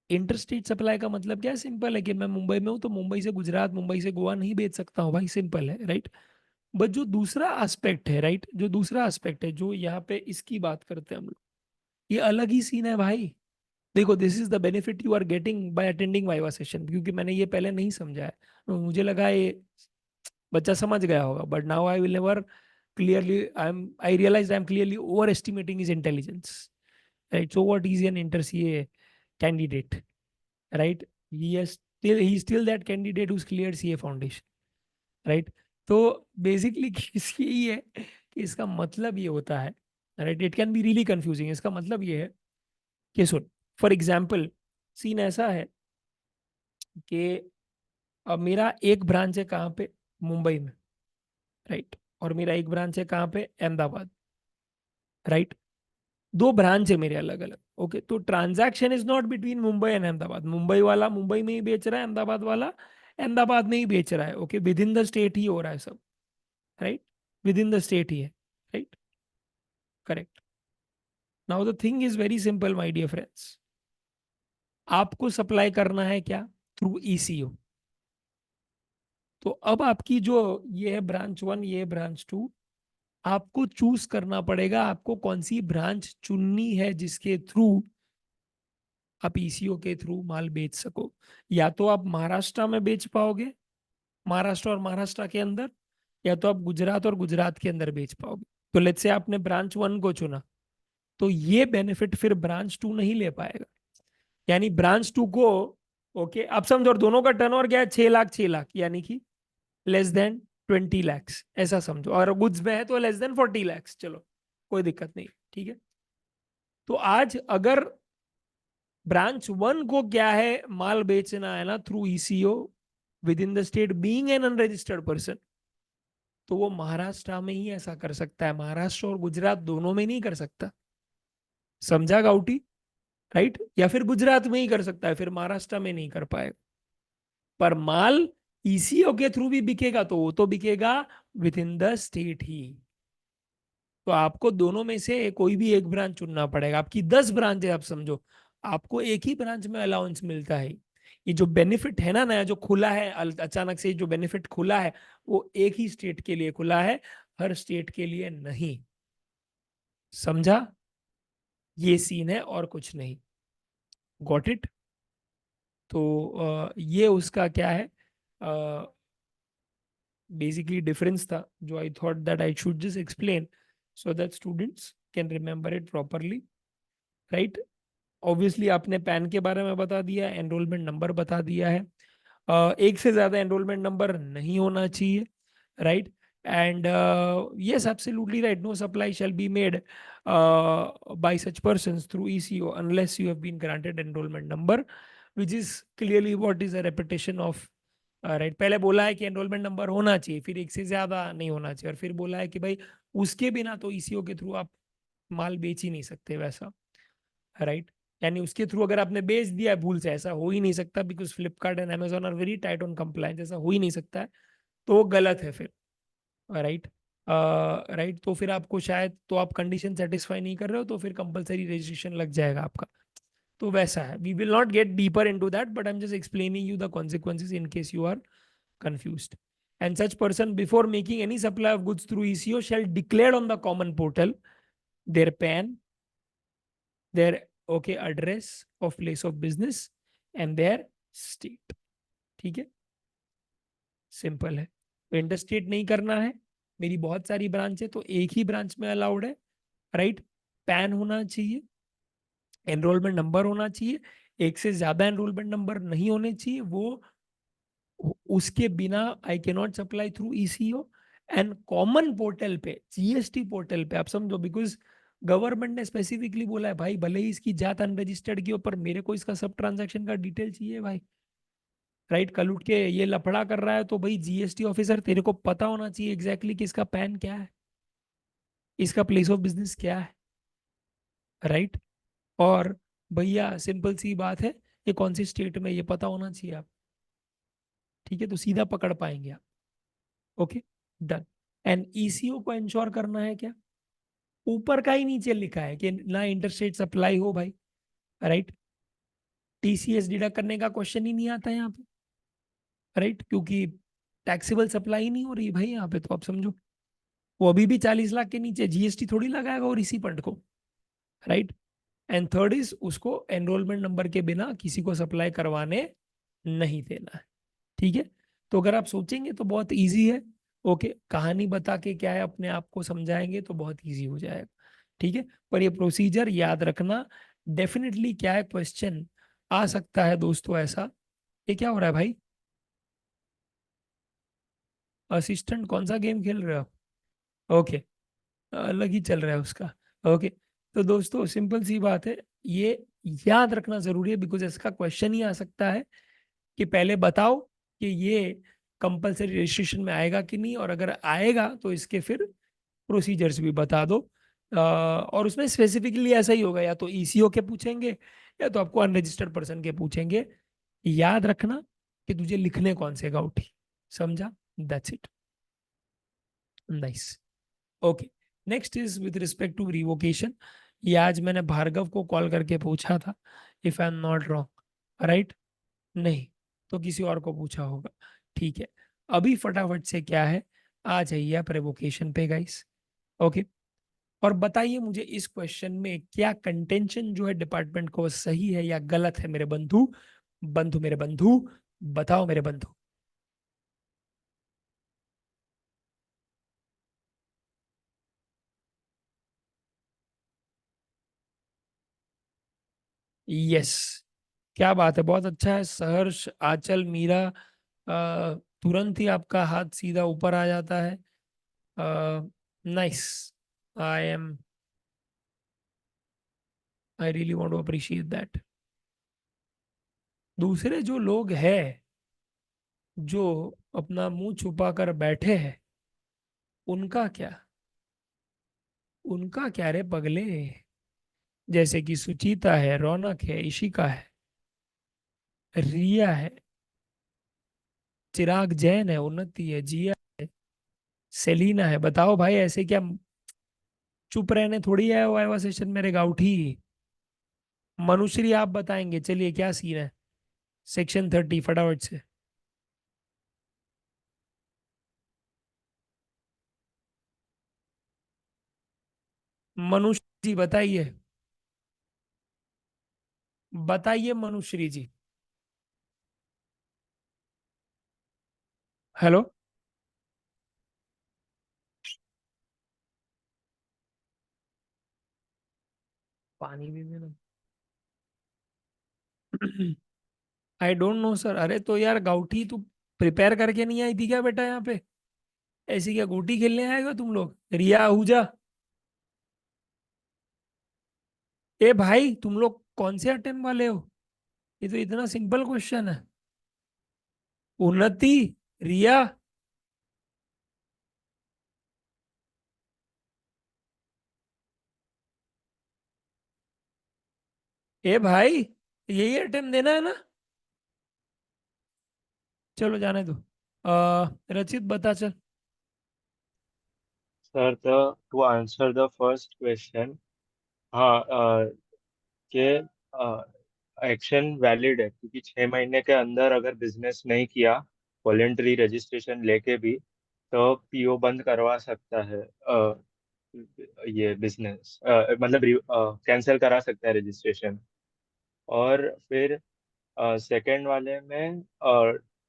Interstate supply का मतलब क्या है? Simple है कि मैं मुंबई में हूं तो मुंबई से गुजरात, मुंबई से गोवा नहीं बेच सकता हूँ भाई, सिंपल है, राइट? बट जो दूसरा एस्पेक्ट है, राइट, जो दूसरा एस्पेक्ट है जो यहाँ पे इसकी बात करते हैं हम लोग, ये अलग ही सीन है भाई। देखो, this is the benefit you are getting by attending viva session, क्योंकि मैंने ये पहले नहीं समझा है, मुझे लगा ये बच्चा समझ गया होगा, but now I will never clearly I realized I'm clearly overestimating his intelligence, right? So what is an inter CA candidate, right? He's still that candidate who's cleared CA foundation, right? तो basically यही है कि इसका मतलब ये होता है, right, it can be really confusing. इसका मतलब ये है कि सुन, फॉर एग्जाम्पल सीन ऐसा है कि अब मेरा एक ब्रांच है कहाँ पे? मुंबई में, राइट, और मेरा एक ब्रांच है कहाँ पे? अहमदाबाद, राइट। दो ब्रांच है मेरे अलग अलग, ओके। तो transaction is not between Mumbai and Ahmedabad, Mumbai वाला मुंबई में ही बेच रहा है, अहमदाबाद वाला अहमदाबाद में ही बेच रहा है, okay, within the state ही हो रहा है सब, right, within the state ही है, right, correct. Now the thing is very simple my dear friends, आपको सप्लाई करना है क्या? Through ECO। तो अब आपकी जो ये है ब्रांच 1, ये है ब्रांच 2, आपको चूज करना पड़ेगा आपको कौन सी ब्रांच चुननी है जिसके थ्रू आप ECO के थ्रू माल बेच सको। या तो आप महाराष्ट्र में बेच पाओगे, महाराष्ट्र और महाराष्ट्र के अंदर, या तो आप गुजरात और गुजरात के अंदर बेच पाओगे। तो लेट्स से आपने ब्रांच 1 को चुना, तो ये बेनिफिट फिर ब्रांच 2 नहीं ले पाएगा। यानी ब्रांच 2 को, ओके, अब समझो, और दोनों का टर्नओवर क्या है? 6 लाख 6 लाख, यानी कि लेस देन 20 lakhs, ऐसा समझो। और गुड्स में है तो लेस देन 40 lakhs, चलो कोई दिक्कत नहीं, ठीक है। तो आज अगर ब्रांच 1 को क्या है, माल बेचना है ना through ECO with in the state being an unregistered person, तो वो महाराष्ट्र में ही ऐसा कर सकता है, महाराष्ट्र और गुजरात दोनों में नहीं कर सकता। समझा गाउटी? राइट? या फिर गुजरात में ही कर सकता है, फिर महाराष्ट्र में नहीं कर पाएगा। पर माल ECO के थ्रू भी बिकेगा तो वो तो बिकेगा विद इन द स्टेट ही। तो आपको दोनों में से कोई भी एक ब्रांच चुनना पड़ेगा। आपकी 10 ब्रांच है, आप समझो, आपको एक ही ब्रांच में अलाउंस मिलता है। ये जो बेनिफिट है ना नया जो खुला है, अचानक से जो बेनिफिट खुला है वो एक ही स्टेट के लिए खुला है, हर स्टेट के लिए नहीं। समझा? ये सीन है और कुछ नहीं। Got it? तो ये उसका क्या है, बेसिकली डिफरेंस था जो I thought that I should just explain, so that students can remember it properly, right? Obviously आपने पैन के बारे में बता दिया, एनरोलमेंट नंबर बता दिया है। एक से ज्यादा एनरोलमेंट नंबर नहीं होना चाहिए, right? And yes, absolutely right, no supply shall be made by such persons through ECO unless you have been granted enrollment number, which is clearly what is a repetition of right. पहले बोला है कि enrolment number होना चाहिए, फिर एक से ज्यादा नहीं होना चाहिए, और फिर बोला है कि भाई उसके बिना तो ECO के थ्रू आप माल बेच ही नहीं सकते वैसा, राइट? यानी उसके थ्रू अगर आपने बेच दिया है भूल से, ऐसा हो ही नहीं सकता, because Flipkart and Amazon are very tight on compliance, ऐसा हो ही नहीं सकता है, तो वो गलत है फिर, राइट? राइट, तो फिर आपको शायद, तो आप कंडीशन सेटिस्फाई नहीं कर रहे हो तो फिर कंपलसरी रजिस्ट्रेशन लग जाएगा आपका, तो वैसा है। We will not get deeper into that, but I am just explaining you the consequences in case you are confused. And such person before making any supply of goods through ECO shall declare on the common portal their PAN, their okay address of place of business and their state. ठीक है, simple है। तो interstate नहीं करना है, मेरी बहुत सारी ब्रांच है तो एक ही ब्रांच में अलाउड है, राइट? पैन होना चाहिए, एनरोलमेंट नंबर होना चाहिए, एक से ज्यादा एनरोलमेंट नंबर नहीं होने चाहिए, वो उसके बिना आई के not supply through ECO। And common portal पे, GST पोर्टल पे, आप समझो, बिकॉज गवर्नमेंट ने स्पेसिफिकली बोला है भाई भले ही इसकी जात अनरजिस्टर्ड की हो पर मेरे को इसका सब ट्रांजैक्शन का डिटेल चाहिए भाई, राइट? कल उठ के ये लफड़ा कर रहा है तो भाई GST ऑफिसर तेरे को पता होना चाहिए एग्जैक्टली कि इसका पैन क्या है, इसका प्लेस ऑफ बिजनेस क्या है, राइट? और भैया सिंपल सी बात है, ये कौन सी स्टेट में, ये पता होना चाहिए आप, ठीक है? तो सीधा पकड़ पाएंगे आप। Okay, done. एंड ECO को इंश्योर करना है क्या? ऊपर का ही नीचे लिखा है कि ना इंटरस्टेट सप्लाई हो भाई, राइट? TCS डिडक्ट करने का क्वेश्चन ही नहीं आता यहाँ पे, राइट? क्योंकि टैक्सेबल सप्लाई नहीं हो रही भाई यहाँ पे, तो आप समझो वो अभी भी 40 लाख के नीचे, GST थोड़ी लगाएगा और इसी फंड को, राइट? एंड थर्ड इज, उसको एनरोलमेंट नंबर के बिना किसी को सप्लाई करवाने नहीं देना है, ठीक है? तो अगर आप सोचेंगे तो बहुत इजी है, ओके? कहानी बता के क्या है, अपने आप को समझाएंगे तो बहुत इजी हो जाएगा, ठीक है? पर ये प्रोसीजर याद रखना डेफिनेटली, क्या है क्वेश्चन आ सकता है दोस्तों ऐसा। ये क्या हो रहा है भाई? असिस्टेंट कौन सा गेम खेल रहे हो? ओके, अलग ही चल रहा है उसका। ओके, तो दोस्तों सिंपल सी बात है, ये याद रखना जरूरी है, बिकॉज इसका क्वेश्चन ही आ सकता है कि पहले बताओ कि ये कंपलसरी रजिस्ट्रेशन में आएगा कि नहीं, और अगर आएगा तो इसके फिर प्रोसीजर्स भी बता दो। और उसमें स्पेसिफिकली ऐसा ही होगा, या तो ECO के पूछेंगे या तो आपको अनरजिस्टर्ड पर्सन के पूछेंगे। याद रखना कि तुझे लिखने कौन से गाउठी, समझा? That's it, nice. Okay, next is with respect to revocation. ये आज मैंने भार्गव को कॉल करके पूछा था, if I am not wrong, right? नहीं तो किसी और को पूछा होगा, ठीक है? अभी फटाफट से क्या है, आ जाइए आप रिवोकेशन पे गाइस, ओके? और बताइए मुझे इस क्वेश्चन में क्या कंटेंशन जो है डिपार्टमेंट को सही है या गलत है, मेरे बंधु, बंधु मेरे बंधु, बताओ मेरे बंधु। यस, क्या बात है, बहुत अच्छा है सहर्ष, आंचल, मीरा, तुरंत ही आपका हाथ सीधा ऊपर आ जाता है। Nice, I am, I really want to appreciate that. दूसरे जो लोग हैं जो अपना मुंह छुपा कर बैठे हैं, उनका क्या, उनका क्या रे पगले? जैसे कि सुचिता है, रौनक है, इशिका है, रिया है, चिराग जैन है, उन्नति है, जिया है, सेलिना है। बताओ भाई ऐसे क्या चुप रहने थोड़ी आया हुआ है वाइवा सेशन मेरे गाउठी। मनुश्री आप बताएंगे, चलिए क्या सीन है, सेक्शन 30 फटाफट से। मनुश्री जी बताइए, बताइए मनुश्री जी। हेलो, पानी भी देना। आई डोंट नो सर। अरे तो यार गाउठी तू प्रिपेयर करके नहीं आई थी क्या बेटा यहाँ पे? ऐसी क्या गोटी खेलने आए हो तुम लोग? रिया आहूजा, ए भाई तुम लोग कौन से अटेम्प्ट वाले हो? ये तो इतना सिंपल क्वेश्चन है। उन्नति, रिया, ए भाई यही अटेम्प्ट देना है ना? चलो जाने दो। रचित बता चल। Sir, to answer the first question, हाँ के एक्शन वैलिड है, क्योंकि 6 महीने के अंदर अगर बिजनेस नहीं किया वॉलेंटरी रजिस्ट्रेशन लेके भी, तो पीओ बंद करवा सकता है। ये बिजनेस मतलब कैंसिल करा सकता है रजिस्ट्रेशन। और फिर सेकंड वाले में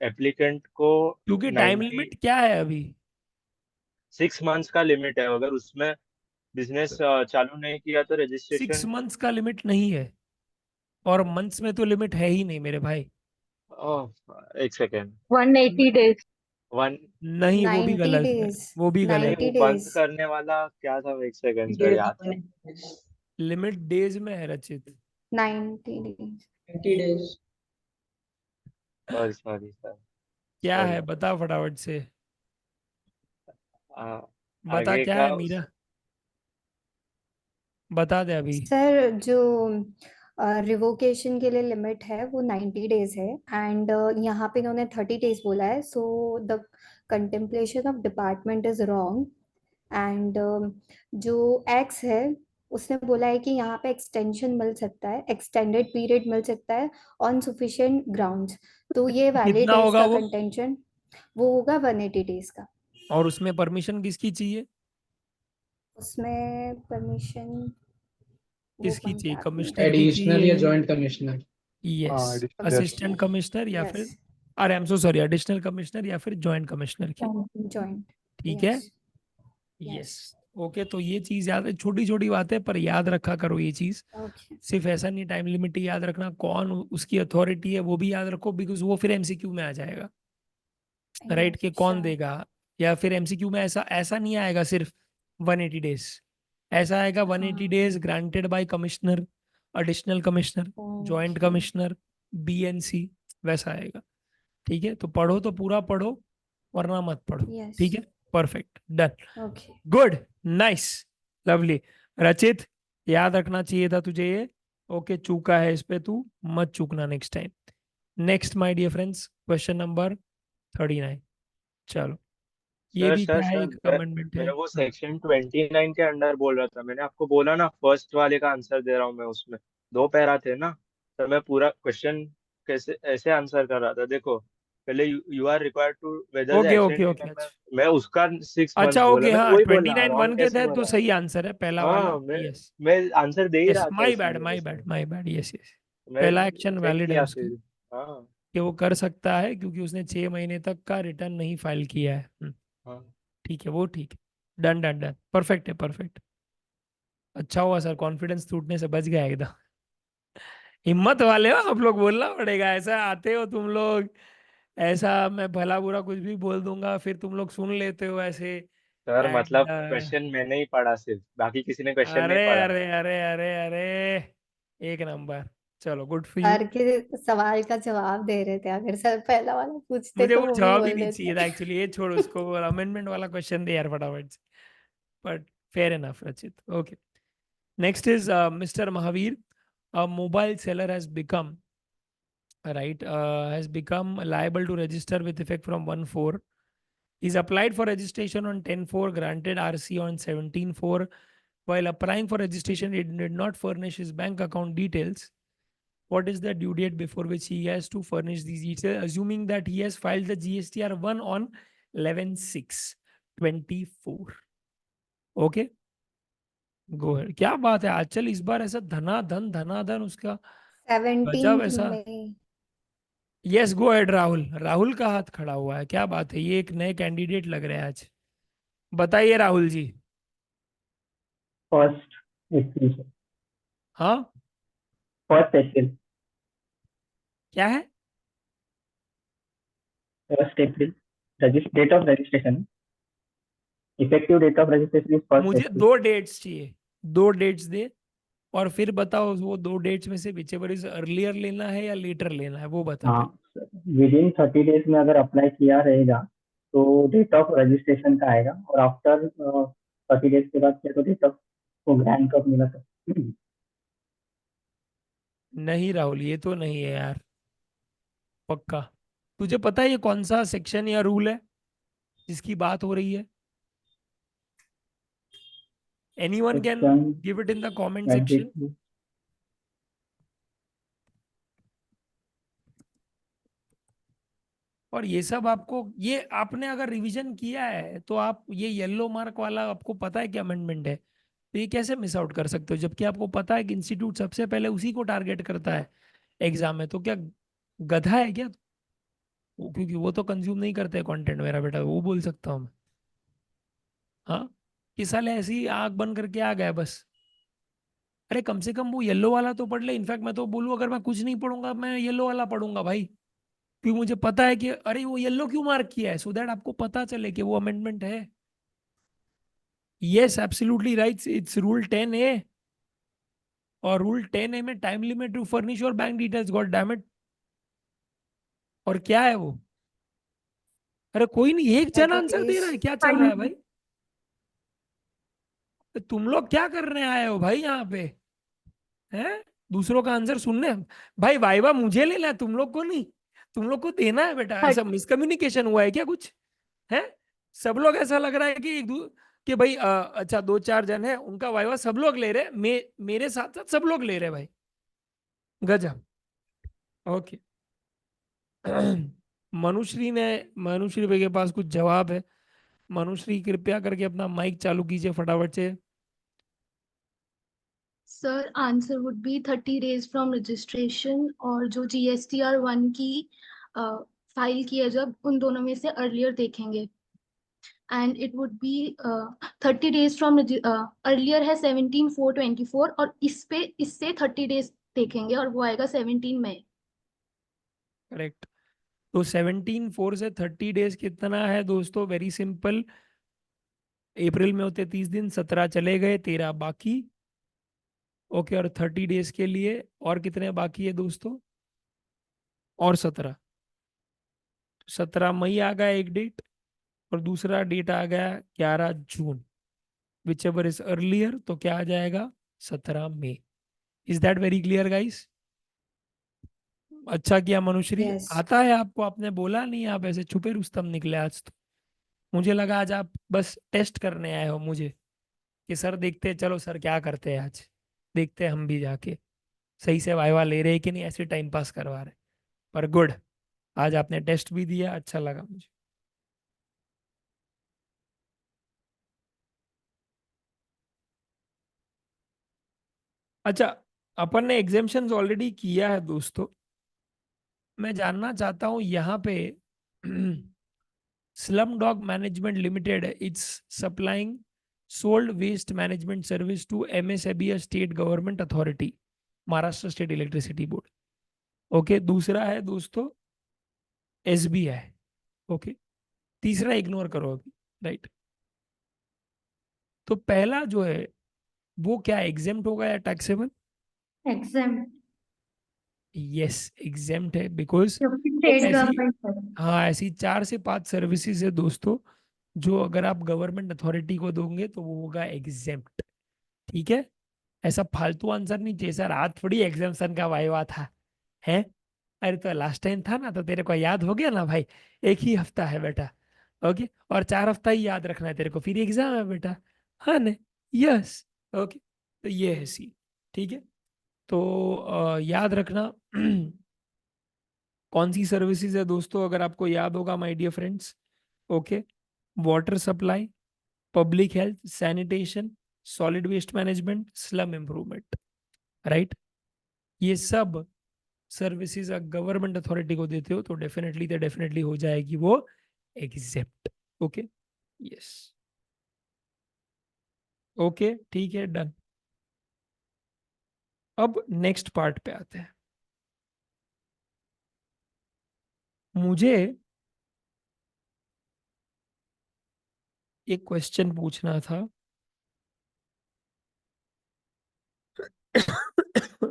एप्लीकेंट को क्योंकि टाइम 96 लिमिट क्या है अभी? मंथ्स का लिमिट है। अगर उसमें बिजनेस चालू नहीं किया तो 6 रजिस्ट्रेशन। मंथ्स का लिमिट नहीं है, और मंथ्स में तो लिमिट है ही नहीं मेरे भाई। एक सेकेंड, 180 days. वन नहीं वो भी 90 गलत है, days. वो भी नहीं, गलत 90 वो है। बंद days. करने वाला क्या था? एक सेकेंड सर, डेज याद था। लिमिट डेज में है रचित। 90 days. 20 days. Sorry sorry sir, क्या सॉरी। है बता फटाफट से, बता आगे क्या का है मीरा, बता दे अभी। सर जो रिवोकेशन के लिए लिमिट है वो 90 डेज है, एंड यहाँ पे इन्होंने 30 डेज बोला है, so the contemplation of department is wrong. And जो एक्स है उसने बोला है कि यहाँ पे एक्सटेंशन मिल सकता है, एक्सटेंडेड पीरियड मिल सकता है ऑन सफिशिएंट ग्राउंड्स। तो ये वैलिड कितना है होगा इसका वो? कंटेंशन। वो होगा 180 डेज का। और उसमें परमिशन किसकी चाहिए? उसमें परमिशन वो किसकी कौन चाहिए? सा कमिश्नर की एडिशनल या चाहिए? Joint commissioner. यस, हाँ एडिशनल असिस्टेंट कमिश्नर या फिर, यस, अरे I am so sorry, additional commissioner या फिर जॉइंट कमिश्नर की। जॉइंट। ठीक है, यस, यस। यस। ओके, तो ये चीज याद है, छोटी छोटी बातें पर याद रखा करो ये चीज। ओके। सिर्फ ऐसा नहीं टाइम लिमिट ही याद रखना, कौन उसकी अथॉरिटी है वो भी याद रखो, बिकॉज वो फिर एमसीक्यू में आ जाएगा, राइट? कि कौन अच्छा। देगा। या फिर एमसीक्यू में ऐसा ऐसा नहीं आएगा सिर्फ 180 डेज, ऐसा आएगा 180 days granted by commissioner, additional commissioner, joint okay. Commissioner, BNC, वैसा आएगा। ठीक है, तो पढ़ो तो पूरा पढ़ो, वरना मत पढ़ो। यस। ठीक है, perfect, done, okay. Good, nice, lovely. रचित, याद रखना चाहिए था तुझे ये। ओके, चूका है इस पे तू, मत चूकना next time. Next my dear friends, question number 39। चलो, ये सर भी सर क्या है, सर, एक कमेंटमेंट है। मैं वो सेक्शन 29 के अंडर बोल रहा था। मैंने आपको बोला ना, फर्स्ट वाले का आंसर दे रहा हूँ मैं। उसमें 2 पैरा थे ना, तो मैं पूरा क्वेश्चन कैसे ऐसे आंसर कर रहा था। देखो, पहले you are required to whether the okay action okay okay, taken. अच्छा मैं उसका 6 मंथ्स अच्छा, बोला, ओके, मैंने हाँ, वही बोला, 29 वन रॉन्ग के कैसे तहत तो बोला? सही आंसर है पहला वाला। हाँ, यस, मैं आंसर दे ही यस, रहा था माय बैड, इसलिए माय उसमें। Bad, my bad, yes yes. मैं पहला एक्शन चेक वैलिड है किया उसका, फिर। हाँ कि वो कर सकता है क्योंकि उसने 6 महीने तक का रिटर्न नहीं फाइल किया है। हाँ ठीक है, वो ठीक है, डन डन डन, परफेक्ट है, परफेक्ट। अच्छा हुआ सर, कॉन्फिडेंस टूटने से बच गया एकदम। हिम्मत वाले हो आप लोग, बोलना पड़ेगा, ऐसा आते हो तुम लोग, ऐसा मैं भला बुरा कुछ भी बोल दूंगा फिर तुम लोग सुन लेते हो ऐसे। सर, एंड मतलब क्वेश्चन मैंने ही पढ़ा, सिर्फ बाकी किसी ने क्वेश्चन नहीं अरे पढ़ा। अरे अरे अरे अरे, एक नंबर। चलो, गुड फॉर यू। सर के सवाल का जवाब दे रहे थे, अगर सर पहला वाला पूछते मुझे तो वो वो भी जवाब ही बोल नहीं चाहिए था देते। एक्चुअली, ये छोड़ उसको, अमेंडमेंट वाला क्वेश्चन दे यार फटाफट से। बट फेयर इनफ रचित। Okay, next is mister Mahavir. A mobile seller has become, has become liable to register with effect from 1/4. He's applied for registration on 10/4, granted RC on 17/4. While applying for registration, he did not furnish his bank account details. What is the due date before which he has to furnish these details, assuming that he has filed the GSTR 1 on 11/6/24? Okay, go ahead. क्या बात है आजकल, इस बार ऐसा धनाधन उसका, गजब 17th ऐसा। में। Yes, go ahead Rahul. Rahul का हाथ खड़ा हुआ है, क्या बात है, ये एक नए कैंडिडेट लग रहे हैं आज। बताइए राहुल जी। फर्स्ट 1 से। हाँ, 1 अप्रैल, क्या है? 1 April, date of registration, effective date of registration is 1 मुझे अप्रैल। 2 डेट्स चाहिए, 2 डेट्स दे, और फिर बताओ वो 2 डेट्स में से विचेवर इज अर्लियर लेना है या लेटर लेना है, वो बता हाँ, पहले। विद इन 30 डेज में अगर अप्लाई किया रहेगा तो डेट ऑफ रजिस्ट्रेशन का आएगा, और आफ्टर 30 डेज के बाद फिर तो डेट ऑफ को ग्रांट कब मिला था। नहीं राहुल, ये तो नहीं है यार, पक्का। तुझे पता है ये कौन सा सेक्शन या रूल है जिसकी बात हो रही है? Anyone can section give it in the comment section. और ये सब आपको, ये आपने अगर रिवीजन किया है तो आप ये येलो मार्क वाला आपको पता है कि अमेंडमेंट है, तो ये कैसे मिस आउट कर सकते हो जबकि आपको पता है कि इंस्टीट्यूट सबसे पहले उसी को टारगेट करता है एग्जाम में? तो क्या गधा है क्या? क्योंकि वो तो कंज्यूम नहीं करते कंटेंट, मेरा बेटा, वो बोल सकता हूँ मैं। हाँ, कि साले ऐसी ही आंख बंद करके आ गया बस। अरे कम से कम वो येलो वाला तो पढ़ ले। इनफैक्ट मैं तो बोलूँ, अगर मैं कुछ नहीं पढ़ूंगा मैं येलो वाला पढ़ूंगा भाई, क्योंकि मुझे पता है कि अरे वो येलो क्यों मार्क किया है, सो दैट आपको पता चले कि वो अमेंडमेंट है। Yes, absolutely right, it's rule 10A। और रूल 10A में time limit to furnish your bank details, god damn it. और क्या है वो? अरे कोई नहीं, एक जन That आंसर दे रहा है, is क्या चल रहा है भाई? तुम लोग क्या करने आए हो भाई यहाँ पे? हैं? दूसरों का आंसर सुनने? भाई वाइवा मुझे लेना है, तुम लोग को नहीं। तुम लोग को देना है बेटा, ऐसा मिसकम्युनिकेशन हुआ है क्या कुछ? है? सब लोग ऐसा लग रहा है कि कि भाई अच्छा 2-4 जन है उनका वाइवा सब लोग ले रहे, मेरे साथ साथ सब लोग ले रहे भाई। गजब। ओके। मनुश्री भाई के पास कुछ जवाब है। मनुश्री कृपया करके अपना माइक चालू कीजिए फटाफट से। Sir answer would be 30 days from registration, और जो GSTR 1 की फाइल की है जब, उन दोनों में से अर्लियर देखेंगे। And it would be 30 days from earlier है 17/4/24, और इससे 30 days देखेंगे और वो आएगा 17 मई। करेक्ट। तो 17/4 से 30 डेज कितना है दोस्तों? Very simple. अप्रैल में होते 30 दिन, 17 चले गए, 13 बाकी। ओके, और 30 डेज के लिए और कितने बाकी है दोस्तों? और 17। 17 मई आ गया एक डेट, और दूसरा डेट आ गया 11 June. Whichever is earlier, तो क्या आ जाएगा? 17 मई। Is that very clear guys? अच्छा किया मनुश्री, yes. आता है आपको, आपने बोला नहीं, आप ऐसे छुपे रुस्तम निकले आज तो। मुझे लगा आज आप बस टेस्ट करने आए हो मुझे, कि सर देखते हैं, चलो सर क्या करते हैं आज, देखते हैं हम भी जाके सही से वाइवा ले रहे हैं कि नहीं, ऐसे टाइम पास करवा रहे। पर गुड, आज आपने टेस्ट भी दिया, अच्छा लगा मुझे। अच्छा, अपन ने एग्जेम्पशंस ऑलरेडी किया है दोस्तों। मैं जानना चाहता हूं यहाँ पे slum dog management limited it's supplying solid waste management service to MSAB state government authority, Maharashtra state electricity board. Okay, दूसरा है दोस्तों SBI। ओके, तीसरा इग्नोर करो अभी, राइट? तो पहला जो है वो क्या एग्जेम्प्ट होगा या टैक्सेबल? एग्जाम, यस, एग्जेम्प्ट है, बिकॉज क्योंकि स्टेट ऐसी, गवर्नमेंट है। हाँ, ऐसी 4 से 5 सर्विसेज है दोस्तों जो अगर आप गवर्नमेंट अथॉरिटी को दोगे तो वो होगा एग्जेम्प्ट। ठीक है? ऐसा फालतू आंसर नहीं चाहिए सर, आज थोड़ी एग्जाम्शन का वाइवा था है। अरे तो लास्ट टाइम था ना, तो तेरे को याद हो गया ना भाई, एक ही हफ्ता है बेटा। ओके, और 4 हफ्ता ही याद रखना है तेरे को, फिर एग्जाम है बेटा। हाँ ने? यस। ओके, तो ये है सी। ठीक है, तो याद रखना कौन सी सर्विसेज है दोस्तों, अगर आपको याद होगा my dear friends. Okay, water supply, public health, sanitation, solid waste management, slum improvement, right? ये सब सर्विसेज गवर्नमेंट अथॉरिटी को देते हो तो डेफिनेटली हो जाएगी वो एग्जेप्ट। ओके, यस, ओके, ठीक है, डन। अब नेक्स्ट पार्ट पे आते हैं। मुझे एक क्वेश्चन पूछना था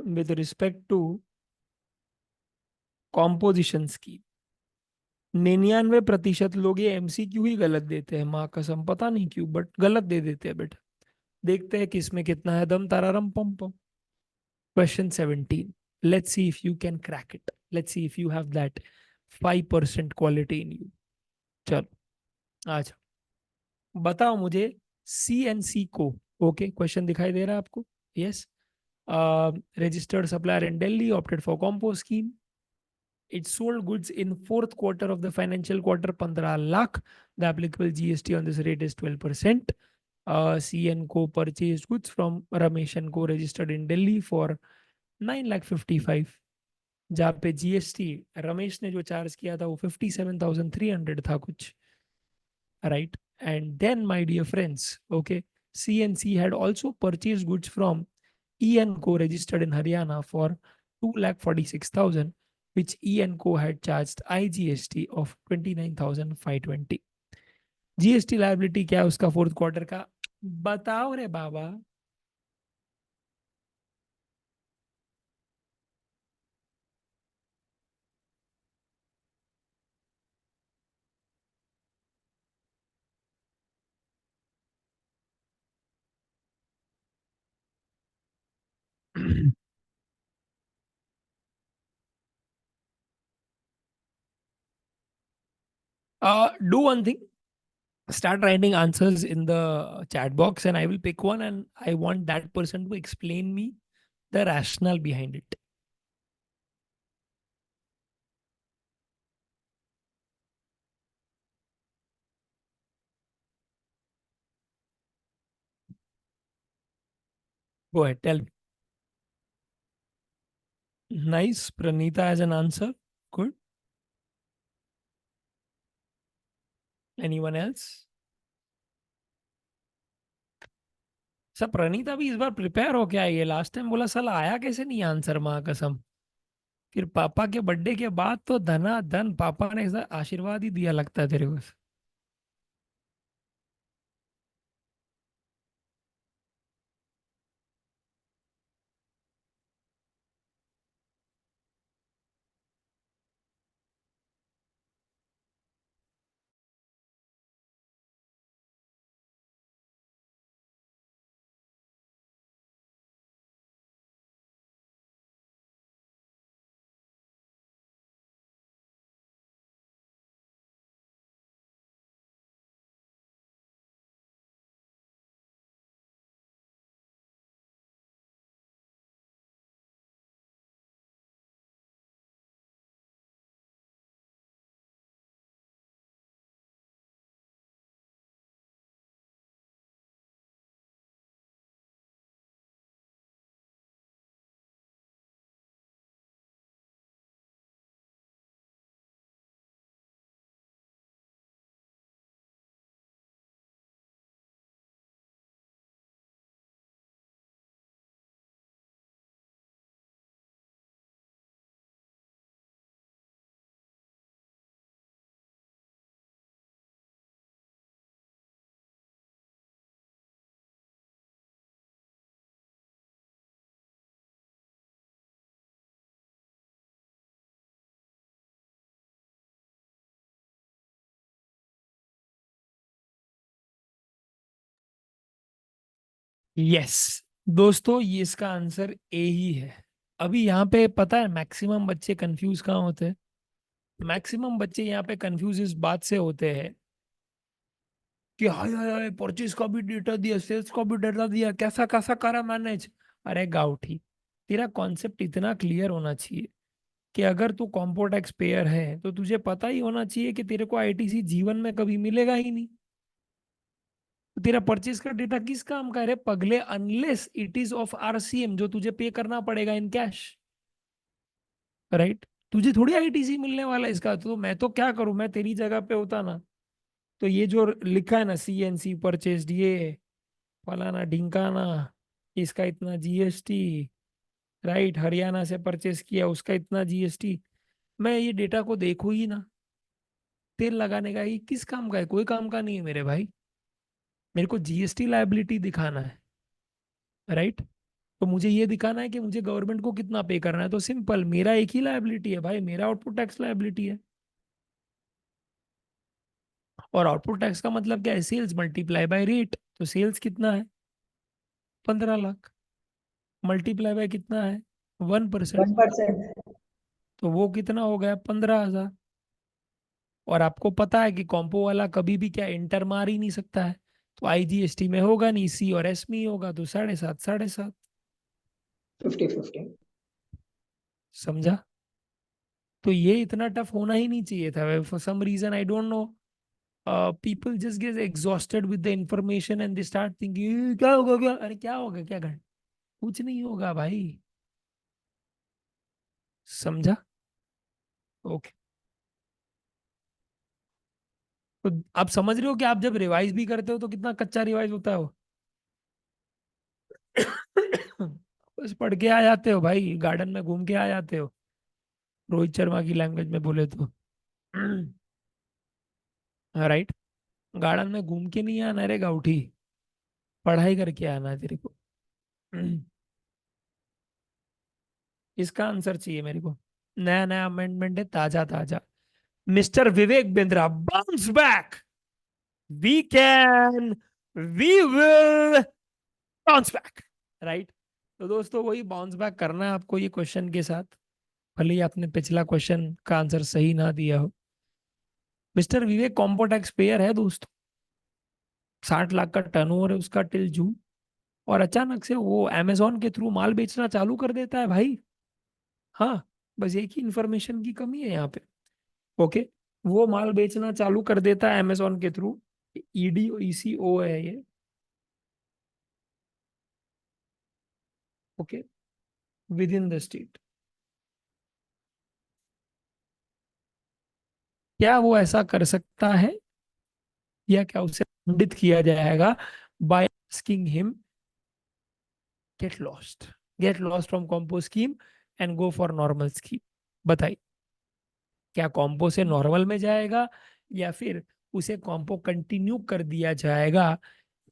with respect to composition scheme. 99% लोग ये एमसीक्यू ही गलत देते हैं, माँ कसम, पता नहीं क्यों, बट गलत दे देते हैं बेटा। देखते हैं किसमें कितना है दम, तारारम पम पम। Question 17, let's see if you can crack it, let's see if you have that 5% quality in you. चलो आज बताओ मुझे CNC को, ओके क्वेश्चन दिखाई दे रहा है आपको? Yes. Registered supplier in Delhi opted for compo scheme. It sold goods in fourth quarter of the financial quarter 15 lakh. The applicable GST on this rate is 12%. CN Co purchased goods from Ramesh and Co registered in Delhi for 9,55,000, जहाँ पे GST Ramesh ने जो charge किया था वो 57,300 था कुछ, right? And then, my dear friends, okay, CNC had also purchased goods from EN Co registered in Haryana for 2,46,000, which EN Co had charged IGST of 29,520. GST liability क्या है उसका फोर्थ क्वार्टर का? बताओ रे बाबा। Do one thing, start writing answers in the chat box and I will pick one and I want that person to explain me the rationale behind it. Go ahead, tell me. Nice. Pranita has an answer. Good. Anyone else? सब प्रणीता भी इस बार prepare हो क्या? ये last time बोला साला आया कैसे नहीं आंसर, माँ कसम। फिर पापा के बर्थडे के बाद तो धना धन पापा ने ऐसा आशीर्वाद ही दिया लगता है तेरे को। यस दोस्तों, ये इसका आंसर ए ही है। अभी यहाँ पे पता है मैक्सिमम बच्चे कंफ्यूज कहाँ होते हैं? मैक्सिमम बच्चे यहाँ पे कंफ्यूज इस बात से होते हैं कि हाय हाय हाय परचेज का भी डेटा दिया, सेल्स का भी डेटा दिया, कैसा कैसा करा मैनेज। अरे गाउठी, तेरा कॉन्सेप्ट इतना क्लियर होना चाहिए कि अगर तू कॉम्पो टैक्स पेयर है तो तुझे पता ही होना चाहिए कि तेरे को आईटीसी जीवन में कभी मिलेगा ही नहीं। तो तेरा परचेज का डेटा किस काम का है रे पगले, unless it is of RCM जो तुझे पे करना पड़ेगा इन कैश, राइट? तुझे थोड़ी आईटीसी मिलने वाला है इसका। तो मैं तो क्या करूं, मैं तेरी जगह पे होता ना तो ये जो लिखा है ना CNC परचेज, ये फलाना ढिंकाना, इसका इतना GST, राइट, हरियाणा से परचेस किया उसका इतना जीएसटी। मैं ये डेटा को देखूं ही ना, तेल लगाने का ये किस काम का है? कोई काम का नहीं है मेरे भाई। मेरे को जीएसटी लायबिलिटी दिखाना है, राइट। तो मुझे ये दिखाना है कि मुझे गवर्नमेंट को कितना पे करना है। तो सिंपल, मेरा एक ही लायबिलिटी है भाई, मेरा आउटपुट टैक्स लायबिलिटी है। और आउटपुट टैक्स का मतलब क्या है? Sales multiply by rate. तो सेल्स कितना है? 15 लाख, मल्टीप्लाई बाय कितना है? 1%। 1%। तो वो कितना हो गया? 15,000। और आपको पता है कि कॉम्पो वाला कभी भी क्या इंटर मार ही नहीं सकता है। तो आईजीएसटी में होगा नहीं, सी और एस में ही होगा। तो 7.5 7.5। 50-50। समझा? तो ये इतना टफ होना ही नहीं चाहिए था। For some reason I don't know, people just get exhausted with the information and they start thinking क्या होगा क्या, अरे क्या होगा क्या कर, कुछ नहीं होगा भाई। समझा? ओके। तो आप समझ रहे हो कि आप जब रिवाइज भी करते हो तो कितना कच्चा रिवाइज होता है वो। बस पढ़ के आ जाते हो भाई, गार्डन में घूम के आ जाते हो, रोहित शर्मा की लैंग्वेज में बोले तो। राइट, गार्डन में घूम के नहीं आना रे गाउठी, पढ़ाई करके आना है तेरे को। इसका आंसर चाहिए मेरे को। नया नया अमेंडमेंट है, ताजा ताजा। Mister Vivek Bindra, bounce back, we can, we will bounce back. Right. तो दोस्तों वही बाउंस बैक करना है आपको ये क्वेश्चन के साथ, भले ही आपने पिछला क्वेश्चन का आंसर सही ना दिया हो। मिस्टर विवेक कॉम्पो टैक्स पेयर है दोस्तों, 60 लाख का टर्नओवर है उसका टिल जून। और अचानक से वो अमेजोन के थ्रू माल बेचना चालू कर देता है भाई। हाँ, बस एक ही इंफॉर्मेशन की कमी है यहाँ पे। ओके, वो माल बेचना चालू कर देता है अमेजोन के थ्रू। ईडी ईसीओ है ये। Okay, within the state. क्या वो ऐसा कर सकता है, या क्या उसे दंडित किया जाएगा by asking him get lost from compo scheme and go for normal scheme? बताइए, क्या कॉम्पो से नॉर्मल में जाएगा, या फिर उसे कॉम्पो कंटिन्यू कर दिया जाएगा?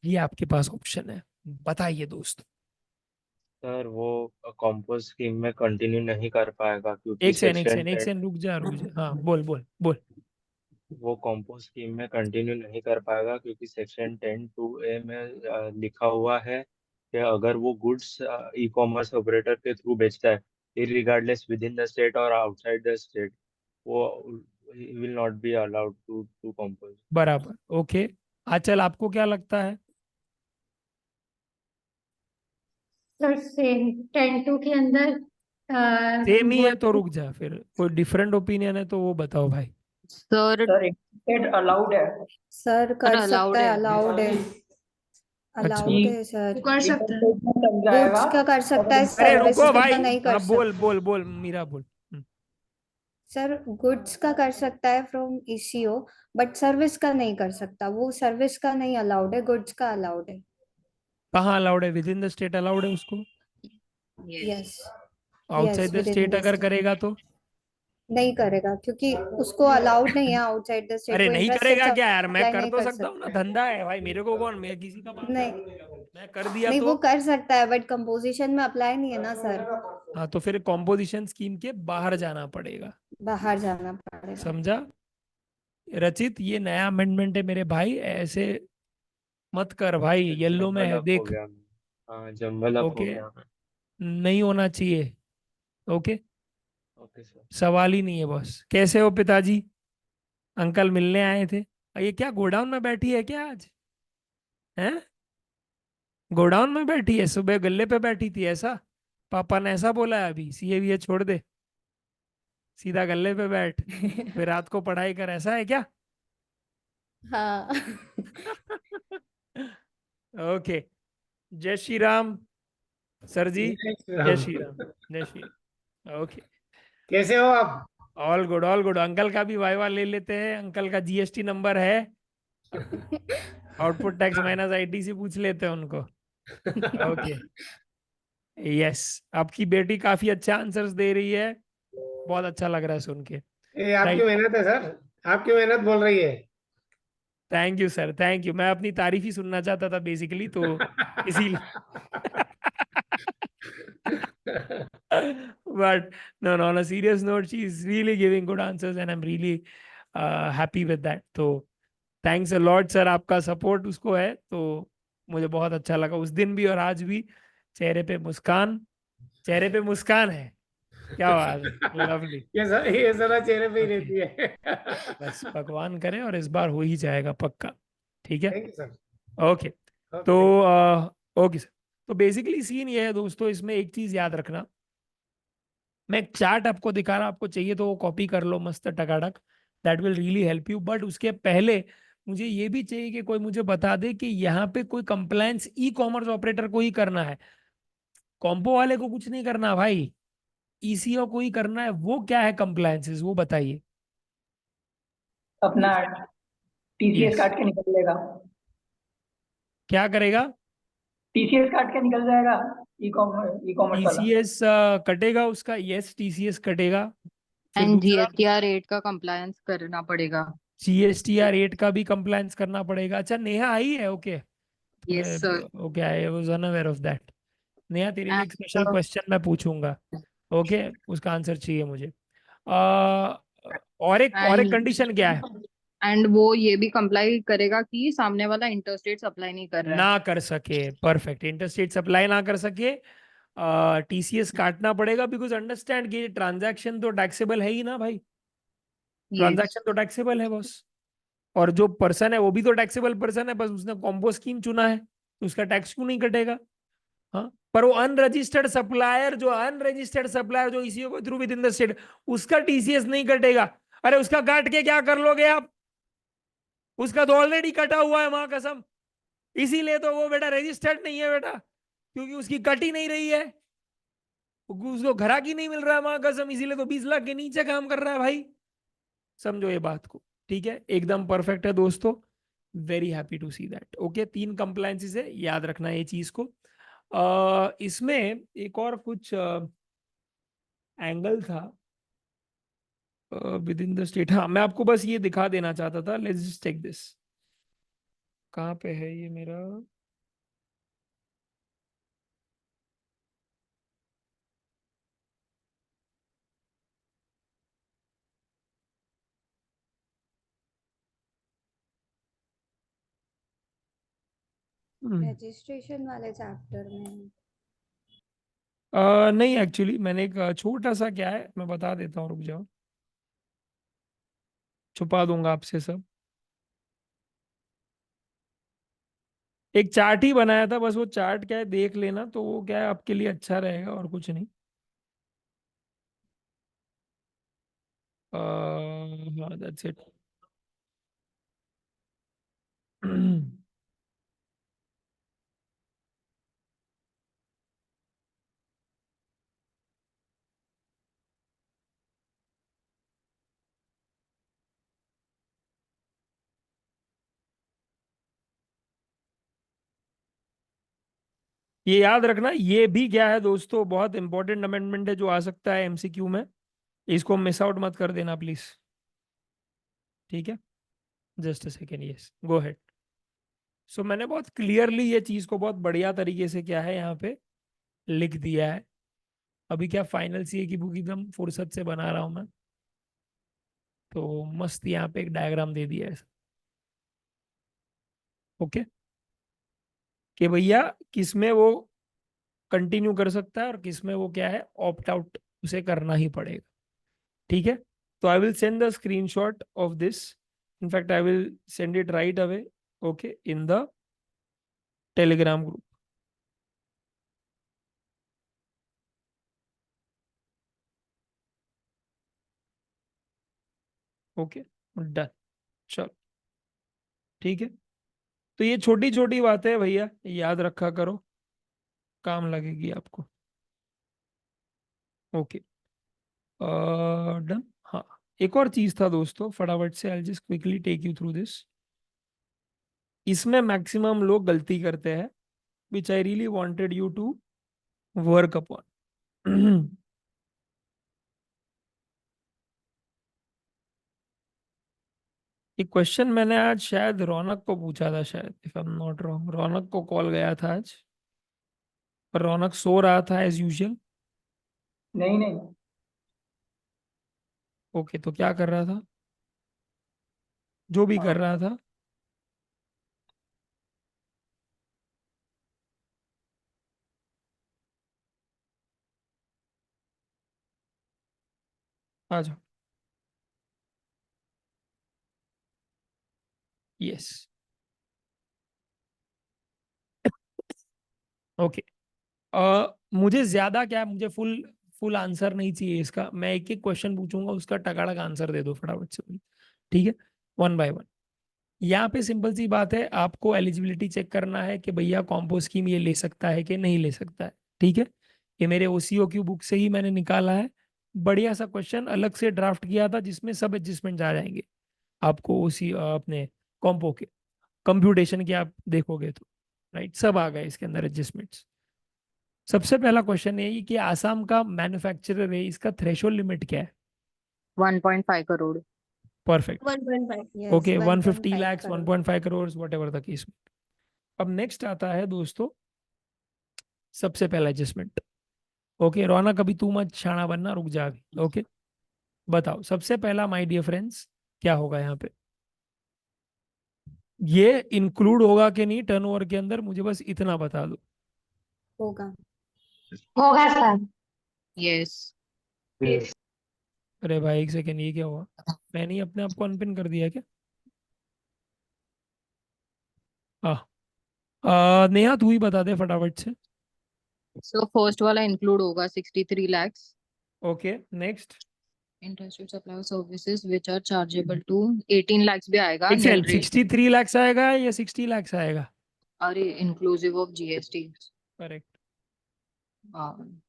ये आपके पास ऑप्शन है, बताइए दोस्त। सर वो कॉम्पोस्ट स्कीम में कंटिन्यू नहीं कर पाएगा क्योंकि सेक्शन एक 10, सेकंड रुक जा, हाँ बोल बोल बोल। वो कॉम्पोस्ट स्कीम में कंटिन्यू नहीं कर पाएगा क्योंकि सेक्शन 10(2)(a) में लिखा हुआ है कि अगर वो गुड्स ई कॉमर्स ऑपरेटर के थ्रू बेचता है, irregardless within the state और आउटसाइड द स्टेट, वो will not be allowed to compose. बराबर, ओके। आचल, आपको क्या लगता है? सर सेम 10(2) के अंदर सेम ही है तो गुड। रुक जा, फिर कोई डिफरेंट ओपिनियन है तो वो बताओ भाई। सर सर इंटेंट अलाउड है। सर कर अलाउड सकता है, है। अलाउड है, अच्छा, अलाउड है सर। वो कर सकता है। इंटेंट बन जाएगा। गुड्स का कर सकता है, अरे सर्विस रुको का भाई, नहीं कर हाँ बोल सकता। बोल बोल मीरा बोल। सर गुड्स का कर सकता है फ्रॉम ईसीओ, बट सर्विस का नहीं कर सकता। वो सर्विस का नहीं अलाउड है, गुड्स का अलाउड है। कहाँ अलाउड है? With in the state allowed है उसको। Yes, outside yes the with in state the अगर स्टेट करेगा तो? नहीं करेगा, क्योंकि उसको अलाउड नहीं है आउटसाइड द स्टेट। अरे वो नहीं इंटरेस्टेड करेगा क्या यार, मैं सप्लाई कर नहीं तो कर सकता हूँ ना, सकता। धंधा है भाई मेरे को, कौन, मैं किसी का बात नहीं, मैं कर दिया नहीं तो? वो कर सकता है, बट कंपोजिशन में अप्लाई नहीं है ना सर। हाँ, तो फिर कॉम्पोजिशन स्कीम के बाहर जाना पड़ेगा। बाहर जाना पड़ेगा। समझा? रचित, ये नया अमेंडमेंट है मेरे भाई, ऐसे मत कर भाई, येलो में जंबल है अप हो देख। गया। हाँ, जंबल अप हो ओके, गया। नहीं होना चाहिए। Okay, okay sir. सवाल ही नहीं है बॉस। कैसे हो पिताजी? अंकल मिलने आए थे। ये क्या गोडाउन में बैठी है क्या आज? हैं? गोडाउन में बैठी है? सुबह गल्ले पे बैठी थी ऐसा? पापा ने ऐसा बोला है अभी सीए वीए छोड़ दे, सीधा गल्ले पे बैठ, फिर रात को पढ़ाई कर, ऐसा है क्या? हाँ। ओके, जय श्री राम सर जी, जय श्री राम, जय श्री राम। ओके, कैसे हो आप? All good all good. Uncle का भी वाइवा ले लेते हैं, अंकल का जीएसटी नंबर है, आउटपुट टैक्स माइनस आईटीसी पूछ लेते हैं उनको। ओके, यस, आपकी बेटी काफी अच्छा आंसर्स दे रही है, बहुत अच्छा लग रहा है सुन के। ये आपकी राइट, मेहनत है सर, आपकी मेहनत बोल रही है। Thank you sir, thank you. मैं अपनी तारीफ ही सुनना चाहता था बेसिकली, तो इसीलिए but no, on a serious note, she is really giving good answers and I'm really happy with that. तो थैंक्स अ लॉट सर, आपका सपोर्ट उसको है तो मुझे बहुत अच्छा लगा उस दिन भी और आज भी। चेहरे पे मुस्कान, चेहरे पे मुस्कान है, क्या बात है, लवली। ये सदा चेहरे पे ही ओके, रहती है। बस भगवान करे और इस बार हो ही जाएगा पक्का। ठीक है, थैंक यू सर। ओके। तो ओके सर, तो बेसिकली सीन ये है दोस्तों, इसमें एक चीज याद रखना, मैं एक चार्ट आपको दिखा रहा, आपको चाहिए तो वो कॉपी कर लो मस्त टकाटक, that will really help you. But उसके पहले मुझे ये भी चाहिए कि कोई मुझे बता दे कि यहाँ पे कोई कंप्लायंस ई कॉमर्स ऑपरेटर को ही करना है, कॉम्पो वाले को कुछ नहीं करना भाई, ईसीओ को ही करना है। वो क्या है कंप्लायंसेस, वो बताइए। अपना टीसीएस यस, काट के निकल लेगा, क्या करेगा? टीसीएस काट के निकल जाएगा, ई कॉमर्स वाला। टीसीएस कटेगा उसका, यस टीसीएस कटेगा। फिर एंड दूसरा, जीएसटीआर रेट का कंप्लायंस करना पड़ेगा। जीएसटीआर रेट का भी कंप्लायंस करना पड़ेगा। अच्छा नेहा आई है, okay. Yes sir. Okay, I was unaware of that. Neha तेरे लिए एक स्पेशल एंड क्वेश्चन मैं पूछूंगा, ओके, उसका आंसर चाहिए मुझे। और एक कंडीशन क्या है? एंड वो ये भी कंप्लाई करेगा कि सामने वाला इंटरस्टेट सप्लाई नहीं कर रहा है। ना कर सके, परफेक्ट, इंटरस्टेट सप्लाई ना कर सके, टीसीएस काटना पड़ेगा, बिकॉज अंडरस्टैंड कि ट्रांजैक्शन तो टैक्सेबल है ही ना भाई, यस। ट्रांजैक्शन तो टैक्सेबल है बॉस। और जो पर्सन है वो भी तो टैक्सेबल पर्सन है, बस उसने कॉम्बो स्कीम चुना है, तो उसका टैक्स क्यों नहीं कटेगा? हाँ, पर वो अनरजिस्टर्ड सप्लायर, जो इसी को through with in the state, उसका टीसीएस नहीं कटेगा। अरे उसका काट के क्या कर लोगे आप, उसका तो ऑलरेडी कटा हुआ है मां कसम। इसीलिए तो वो बेटा रजिस्टर्ड नहीं है बेटा, क्योंकि उसकी कट ही नहीं रही है, उसको ग्राहक ही नहीं मिल रहा है मां कसम, इसीलिए तो 20 लाख के नीचे काम कर रहा है भाई। समझो ये बात को, ठीक है, एकदम परफेक्ट है दोस्तों, very happy to see that. Okay, 3 compliances है, याद रखना ये चीज को। इसमें एक और कुछ एंगल था विद इन द स्टेट। हाँ, मैं आपको बस ये दिखा देना चाहता था, लेट्स जस्ट टेक दिस, कहाँ पे है ये मेरा? रजिस्ट्रेशन वाले चैप्टर में नहीं, एक्चुअली मैंने एक छोटा सा, क्या है मैं बता देता हूँ, रुक जाओ, छुपा दूंगा आपसे सब। एक चार्ट ही बनाया था, बस वो चार्ट क्या है देख लेना, तो वो क्या है आपके लिए अच्छा रहेगा और कुछ नहीं। हाँ, दैट्स इट। ये याद रखना, ये भी क्या है दोस्तों, बहुत इंपॉर्टेंट अमेंडमेंट है जो आ सकता है एमसीक्यू में, इसको मिस आउट मत कर देना प्लीज, ठीक है। Just a second, yes go ahead. So मैंने बहुत क्लियरली ये चीज को बहुत बढ़िया तरीके से क्या है यहाँ पे लिख दिया है। अभी क्या फाइनल सीए की बुक एकदम फुर्सत से बना रहा हूं मैं, तो मस्त यहाँ पे एक डायग्राम दे दिया है, ओके, कि भैया किसमें वो कंटिन्यू कर सकता है और किसमें वो क्या है ऑप्ट आउट उसे करना ही पड़ेगा, ठीक है। तो I will send the screenshot of this, in fact I will send it right away, okay, in the Telegram group. Okay, done, चलो, ठीक है। तो ये छोटी छोटी बातें हैं भैया, याद रखा करो, काम लगेगी आपको, ओके, डन। हाँ, एक और चीज था दोस्तों, फटाफट से I just quickly take you through this. इसमें मैक्सिमम लोग गलती करते हैं, which I really wanted you to work upon. ये क्वेश्चन मैंने आज शायद रौनक को पूछा था, शायद if I am not wrong, Raunak को कॉल गया था आज, पर रौनक सो रहा था एज यूजुअल। नहीं नहीं, ओके, तो क्या कर रहा था, जो भी कर रहा था। आ जाओ। Yes, okay. मुझे ज्यादा क्या, मुझे फुल फुल आंसर नहीं चाहिए इसका, मैं एक एक क्वेश्चन पूछूंगा, उसका टकाटक आंसर दे दो फटाफट से, ठीक है, वन बाय वन। यहाँ पे सिंपल सी बात है, आपको एलिजिबिलिटी चेक करना है कि भैया कॉम्पो स्कीम ये ले सकता है कि नहीं ले सकता है, ठीक है। ये मेरे ओसीओ की बुक से ही मैंने निकाला है, बढ़िया सा क्वेश्चन अलग से ड्राफ्ट किया था जिसमें सब एडजस्टमेंट आ जाएंगे आपको, उसी अपने कॉम्पो के कंप्यूटेशन के आप देखोगे तो, राइट, सब आ गए इसके अंदर एडजस्टमेंट्स। सबसे पहला क्वेश्चन है कि आसाम का मैन्युफैक्चरर है, इसका थ्रेशोल्ड लिमिट क्या है? 1.5 crore. Perfect, 1.5। Yes, okay, 150 1.5 lakhs, crore. 1.5 crore, what ever the case. अब नेक्स्ट आता है दोस्तों सबसे पहला एडजस्टमेंट। ओके रौनक, अभी तू मत शाना बनना, रुक जा अभी, ओके। बताओ सबसे पहला माय डियर फ्रेंड्स क्या होगा यहाँ पे, ये इंक्लूड होगा कि नहीं टर्नओवर के अंदर, मुझे बस इतना बता दो। होगा। होगा सर। यस। अरे भाई एक सेकेंड, ये क्या हुआ, मैंने ही अपने आप को अनपिन कर दिया क्या? हाँ, नेहा तू ही बता दे फटाफट से। सो फर्स्ट वाला इंक्लूड होगा 63 lakhs। Okay next. Interested supply services which are chargeable to 18 lakhs भी आएगा। एक Nil सेकेंड, rate। 63 lakhs आएगा या 60 lakhs आएगा? अरे इंक्लूसिव ऑफ जीएसटी। करेक्ट, हाँ।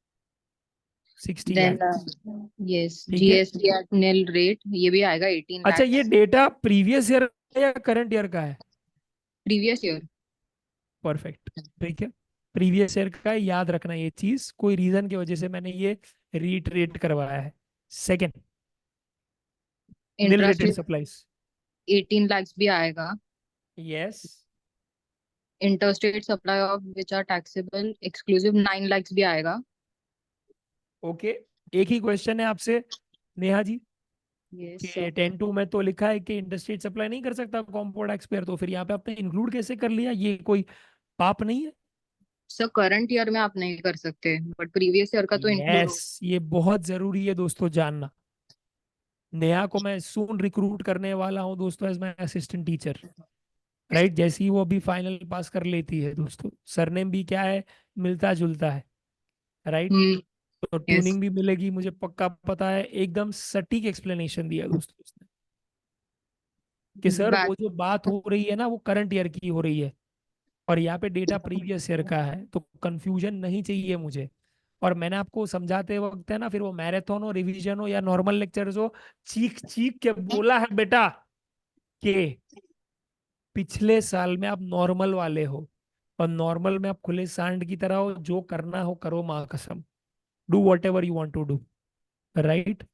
60 देन lakhs, यस, ठीक है। जीएसटी एट निल रेट ये भी आएगा 18 अच्छा, ये lakhs। डेटा प्रीवियस ईयर या करंट ईयर का है? Previous year. परफेक्ट, ठीक है, प्रीवियस ईयर का है, याद रखना ये चीज, कोई रीजन की वजह से मैंने ये रीट्रेट करवाया है। Second, nil rated interest supplies. 18 lakhs भी आएगा। Yes, interstate supply of which are taxable exclusive 9 lakhs भी आएगा। ओके। एक ही क्वेश्चन है आपसे नेहा जी, यस कि 10(2) में तो लिखा है कि इंडस्ट्री सप्लाई नहीं कर सकता कॉम्पोर्ट एक्सपेयर, तो फिर यहाँ पे आपने इंक्लूड कैसे कर लिया, ये कोई पाप नहीं है? सर करंट ईयर में आप नहीं कर सकते, बट प्रीवियस ईयर का तो इंक्लूड हो। यस, ये बहुत जरूरी है दोस्तों जानना। नेहा को मैं सून रिक्रूट करने वाला हूँ दोस्तों as my assistant teacher, right. जैसे ही वो अभी फाइनल पास कर लेती है दोस्तों, सरनेम भी क्या है, मिलता जुलता है, राइट, तो यस। ट्यूनिंग भी मिलेगी, मुझे पक्का पता है। एकदम सटीक एक्सप्लेनेशन दिया दोस्तों उसने, कि सर वो जो बात हो रही है ना वो करंट ईयर की हो रही है, और यहाँ पे डेटा प्रीवियस ईयर का है, तो कंफ्यूजन नहीं चाहिए मुझे। और मैंने आपको समझाते वक्त है ना, फिर वो मैराथन हो, रिवीजन हो या नॉर्मल लेक्चर्स हो, चीख चीख के बोला है बेटा कि पिछले साल में आप नॉर्मल वाले हो, और नॉर्मल में आप खुले सांड की तरह हो, जो करना हो करो माँ कसम, do what ever you want to do, right.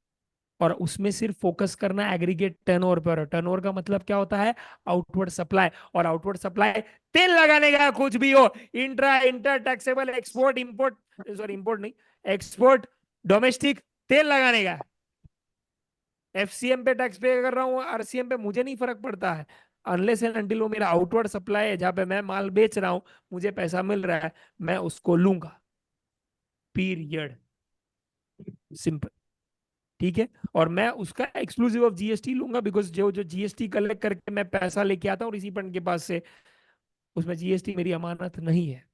और उसमें सिर्फ फोकस करना एग्रीगेट टर्नओवर पर। टर्नओवर का मतलब क्या होता है, आउटवर्ड सप्लाई, और आउटवर्ड सप्लाई तेल लगाने का, कुछ भी हो, intra inter taxable, export import, sorry import नहीं, एक्सपोर्ट डोमेस्टिक, तेल लगाने का। एफसीएम पे टैक्स पे कर रहा हूँ, आरसीएम पे मुझे नहीं फर्क पड़ता है, अनलेस एंड अनटिल वो मेरा आउटवर्ड सप्लाई है, जहां पे मैं माल बेच रहा हूं, मुझे पैसा मिल रहा है, मैं उसको लूंगा, पीरियड, सिंपल, ठीक है। और मैं उसका एक्सक्लूसिव ऑफ जीएसटी लूंगा, बिकॉज जो जो जीएसटी कलेक्ट करके मैं पैसा लेके आता हूँ रिसिपेंट के पास से, उसमें जीएसटी मेरी अमानत नहीं है,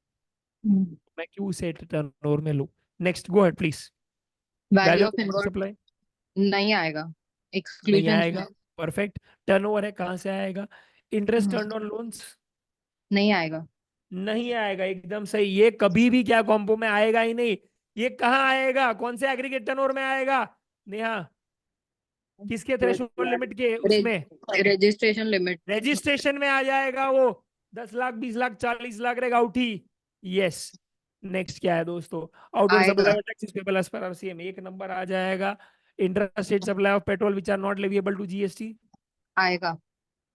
मैं क्यों उसे टर्नओवर में लूं। Next, go ahead please. Value value of of inward supply नहीं आएगा, नहीं एक्सक्लूजन आएगा, परफेक्ट। टर्नओवर है, कहां से आएगा? इंटरेस्ट अर्न्ड ऑन लोन्स नहीं आएगा। नहीं आएगा, एकदम सही, ये कभी भी क्या कॉम्पो में आएगा ही नहीं। ये कहाँ आएगा, कौन से एग्रीगेट टर्नओवर में आएगा नेहा, किसके थ्रेशोल्ड लिमिट के उसमें? Registration limit. रजिस्ट्रेशन में आ जाएगा वो, 10 लाख 20 लाख 40 लाख रे गाउठी। यस, नेक्स्ट क्या है दोस्तों? आउटवर्ड आएगा supply of taxes payable as पर आरसीएम, एक नंबर आ जाएगा। Intrastate supply of petrol which are not leviable to GST, आएगा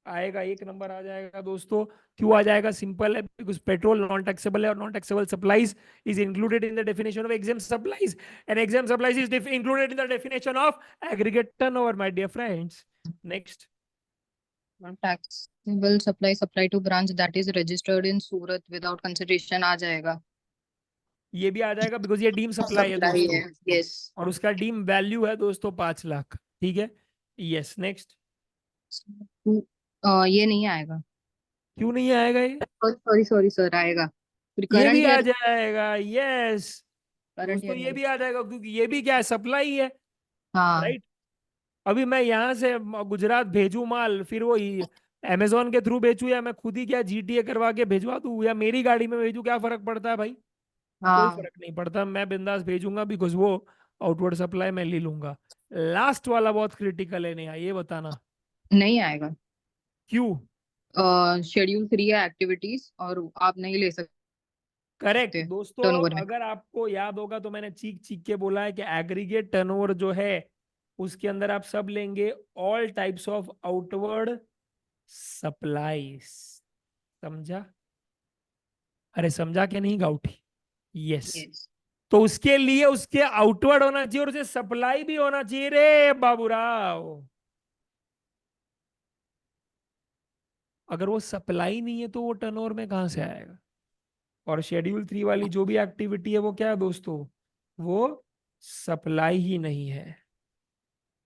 आएगा, एक नंबर आ जाएगा दोस्तों। क्यों आ जाएगा? सिंपल है, बिकॉज पेट्रोल नॉन टैक्सेबल है और non taxable supplies is included in the definition of exempt supplies, and exempt supplies is included in the definition of aggregate turnover, my dear friends. Next, taxable supply to branch that is registered in Surat without consideration आ जाएगा। ये भी आ जाएगा because ये deem supply है supply दोस्तों, है, yes. और उसका डीम वैल्यू है दोस्तों 5 लाख। ठीक है, यस। नेक्स्ट, ये नहीं आएगा। क्यों नहीं आएगा ये? सॉरी सॉरी सर, आएगा फिर ये भी करंट आ ईयर। जाएगा, यस करंट दोस्तों, ईयर ये नहीं। भी आ जाएगा क्योंकि ये भी क्या है? सप्लाई है, हाँ राइट। अभी मैं यहाँ से गुजरात भेजूं माल, फिर वो अमेजोन के थ्रू बेचूं, या मैं खुद ही क्या जीटीए करवा के भेजवा दूं, या मेरी गाड़ी में भेजूं, क्या फर्क पड़ता है भाई? कोई हाँ, फर्क नहीं पड़ता, मैं बिंदास भेजूंगा बिकॉज वो आउटवर्ड सप्लाई मैं ले लूंगा। लास्ट वाला बहुत क्रिटिकल है, नेहा, ये बताना नहीं आएगा। क्यों? शेड्यूल 3 है एक्टिविटीज, और आप नहीं ले करेक्ट सकते दोस्तों, टर्नओवर में। अगर आपको याद होगा तो मैंने चीख चीख के बोला है कि एग्रीगेट टर्नओवर जो है उसके अंदर आप सब लेंगे all types of outward supplies. समझा? अरे समझा क्या नहीं गाउठी? यस। यस। तो उसके लिए उसके आउटवर्ड होना चाहिए और उसे सप्लाई भी होना चाहिए रे बाबूराव। अगर वो सप्लाई नहीं है तो वो टर्नओवर में कहां से आएगा? और शेड्यूल 3 वाली जो भी एक्टिविटी है वो क्या है दोस्तों? वो सप्लाई ही नहीं है।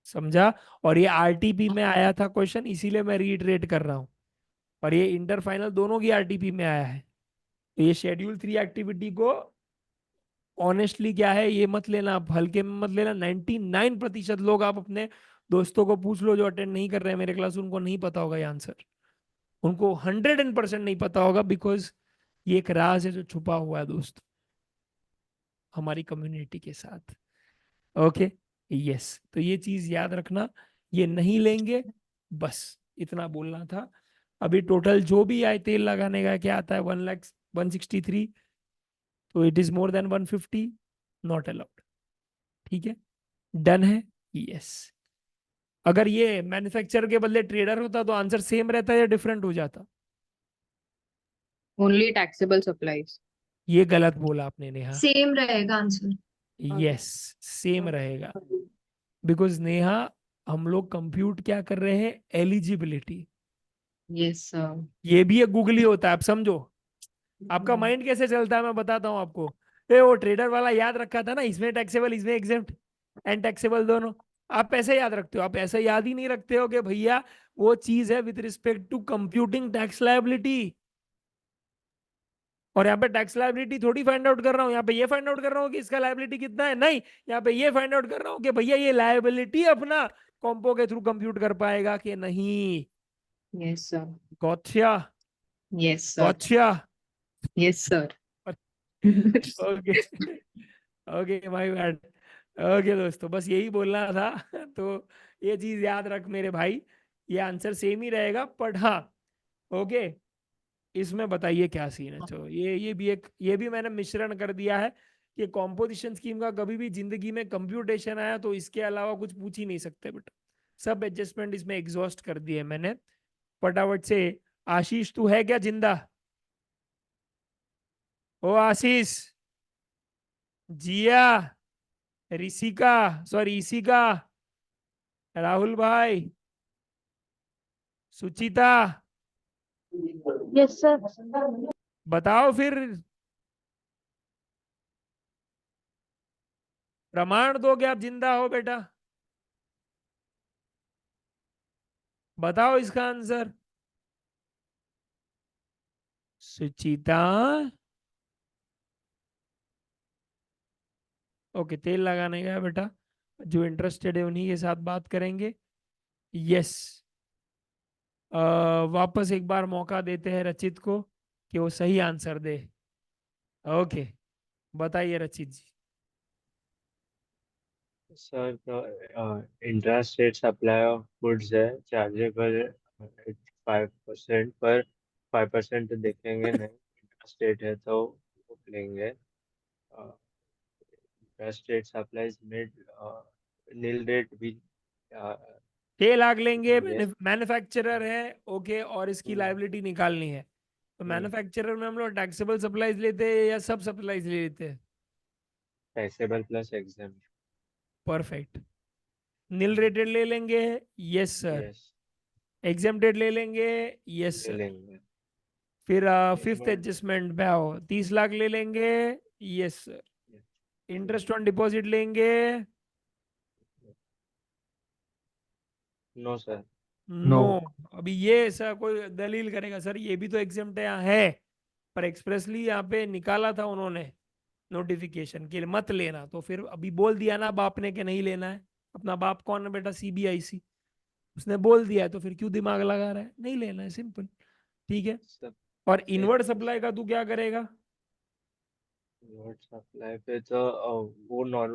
समझा? और ये आरटीपी में आया था क्वेश्चन, इसीलिए मैं रीइटरेट कर रहा हूं, और ये इंटर फाइनल दोनों की आरटीपी में आया है। तो ये शेड्यूल 3 एक्टिविटी को ऑनेस्टली क्या है, ये मत लेना, आप हल्के में मत लेना। 99% लोग, आप अपने दोस्तों को पूछ लो जो अटेंड नहीं कर रहे हैं मेरे क्लास, उनको नहीं पता होगा ये आंसर, उनको 100% नहीं पता होगा, बिकॉज ये एक राज है जो छुपा हुआ है दोस्त हमारी कम्युनिटी के साथ। ओके, यस, तो ये चीज याद रखना, ये नहीं लेंगे, बस इतना बोलना था। अभी टोटल जो भी आए तेल लगाने का क्या आता है, 1,163, तो it is more than 150, not allowed. ठीक है, डन है, यस। अगर ये मैन्युफैक्चरर के बदले ट्रेडर होता तो आंसर सेम रहता या डिफरेंट हो जाता? Only taxable supplies. ये गलत बोला आपने नेहा। सेम रहेगा आंसर। यस, सेम रहेगा, बिकॉज नेहा हम लोग कंप्यूट क्या कर रहे हैं? एलिजिबिलिटी। Yes sir. ये भी एक गूगली होता है, आप समझो। आपका माइंड कैसे चलता है मैं बताता हूँ आपको। वो ट्रेडर वाला याद रखा था ना, इसमें टैक्सेबल इसमें एग्जेम्प्ट, एंड टैक्सेबल दोनों। आप ऐसे याद रखते हो? आप ऐसे याद ही नहीं रखते हो कि भैया वो चीज है with respect to computing tax liability, और यहाँ पे टैक्स लायबिलिटी थोड़ी फाइंड आउट कर रहा हूँ, यहाँ पे ये फाइंड आउट कर रहा हूँ कि इसका लायबिलिटी कितना है, नहीं, यहाँ पे ये फाइंड आउट कर रहा हूँ कि भैया ये लायबिलिटी अपना कॉम्पो के थ्रू कंप्यूट कर पाएगा कि नहीं। Yes sir. गॉटचा, yes sir. गॉटचा। Yes sir. Okay, okay, my bad. Okay दोस्तों, बस यही बोलना था। तो ये चीज याद रख मेरे भाई, ये आंसर सेम ही रहेगा, बट हाँ, ओके, इसमें बताइए क्या सीन है। तो ये भी मैंने मिश्रण कर दिया है कि कॉम्पोजिशन स्कीम का कभी भी जिंदगी में कंप्यूटेशन आया तो इसके अलावा कुछ पूछ ही नहीं सकते बेटा, सब एडजस्टमेंट इसमें एग्जॉस्ट कर दिए मैंने। फटाफट से, आशीष तू है क्या जिंदा? ओ आशीष, जिया, ऋषिका, सॉरी ईशिका, राहुल भाई, सुचिता, यस सर। बताओ फिर, प्रमाण दो कि आप जिंदा हो बेटा, बताओ इसका आंसर। सुचिता, ओके, तेल लगाने का है बेटा, जो इंटरेस्टेड है उन्हीं के साथ बात करेंगे। यस, वापस एक बार मौका देते हैं रचित को कि वो सही आंसर दे। ओके, बताइए Rachit ji. Sir, intrastate supply of goods है, चार्जेबल 5%, पर 5% देखेंगे नहीं, इंट्रास्टेट है तो वो लेंगे। Interstate supplies mid nil rate will 6 lakh लेंगे, yes मैन्युफैक्चरर है, ओके, और इसकी लाइबिलिटी निकालनी है, तो मैन्युफैक्चरर में हम लोग टैक्सेबल सप्लाईज लेते हैं या सब सप्लाईज ले लेते हैं? taxable plus exempt perfect. Nil rated ले लेंगे, यस सर। yes एग्जेम्प्टेड ले लेंगे, यस ले सर। लेंगे फिर एक फिफ्थ बार एडजस्टमेंट पे आओ, 30 लाख ले लेंगे, yes sir. Interest on deposit लेंगे, नो सर नो। अभी ये सर कोई दलील करेगा सर ये भी तो एग्जेम्प्ट है, पर एक्सप्रेसली यहाँ पे निकाला था उन्होंने नोटिफिकेशन के लिए मत लेना, तो फिर अभी बोल दिया ना बाप ने कि नहीं लेना है। अपना बाप कौन है बेटा? CBIC, उसने बोल दिया है, तो फिर क्यों दिमाग लगा रहा है? नहीं लेना है, सिंपल, ठीक है। सब और इनवर्ड सप्लाई का तू क्या करेगा? इनवर्ट सप्लाई पे तो वो वो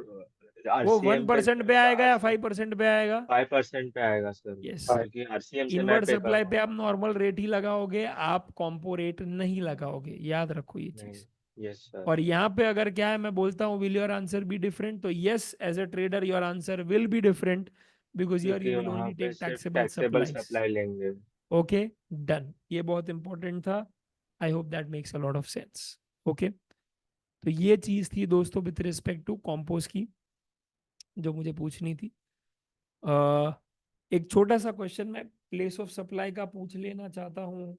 आरसीएम पे 1% पे आएगा या 5% पे आएगा? 5% पे आएगा सर यस। क्योंकि आरसीएम से मैं इनवर्ड पे कर सप्लाई रहा पे हूँ आप नॉर्मल रेट ही लगाओगे, आप कॉम्पो रेट नहीं लगाओगे, याद रखो ये नहीं चीज। यस सर और यहाँ पे अगर क्या है, मैं बोलता हूँ will your answer be different, तो yes as a trader your answer will be different because your क्योंकि यू विल वहां ओनली पे टेक सिर्फ टैक्सेबल टैक्सेबल सप्लाईज। सप्लाई लेंगे ओके, डन, ये बहुत इंपॉर्टेंट था। I hope that makes a lot of sense. Okay, तो ये चीज थी दोस्तों विथ रिस्पेक्ट टू कॉम्पोज की, जो मुझे पूछनी थी। एक छोटा सा क्वेश्चन मैं प्लेस ऑफ सप्लाई का पूछ लेना चाहता हूँ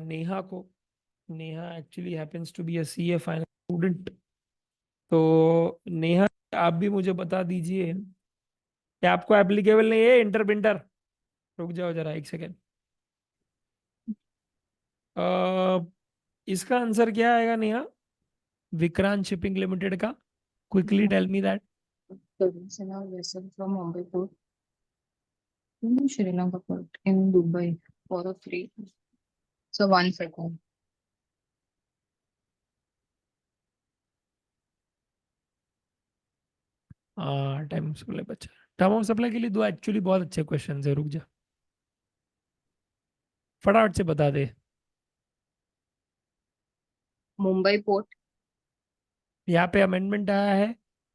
नेहा को। Neha actually happens to be a CA final student. तो नेहा, आप भी मुझे बता दीजिए कि आपको एप्लीकेबल नहीं है इंटर विंटर? रुक जाओ जरा एक सेकेंड। इसका आंसर क्या आएगा नेहा, विक्रांत शिपिंग लिमिटेड का? Quickly tell me that. Conventional vessel from Mumbai port to Sri Lanka port in Dubai for a free. So 1 second. हाँ, टाइम ऑफ सप्लाई बचा। टाइम ऑफ सप्लाई के लिए दो एक्चुअली बहुत अच्छे क्वेश्चन है, रुक जा फटाफट से बता दे। Mumbai port. यहाँ पे अमेंडमेंट आया है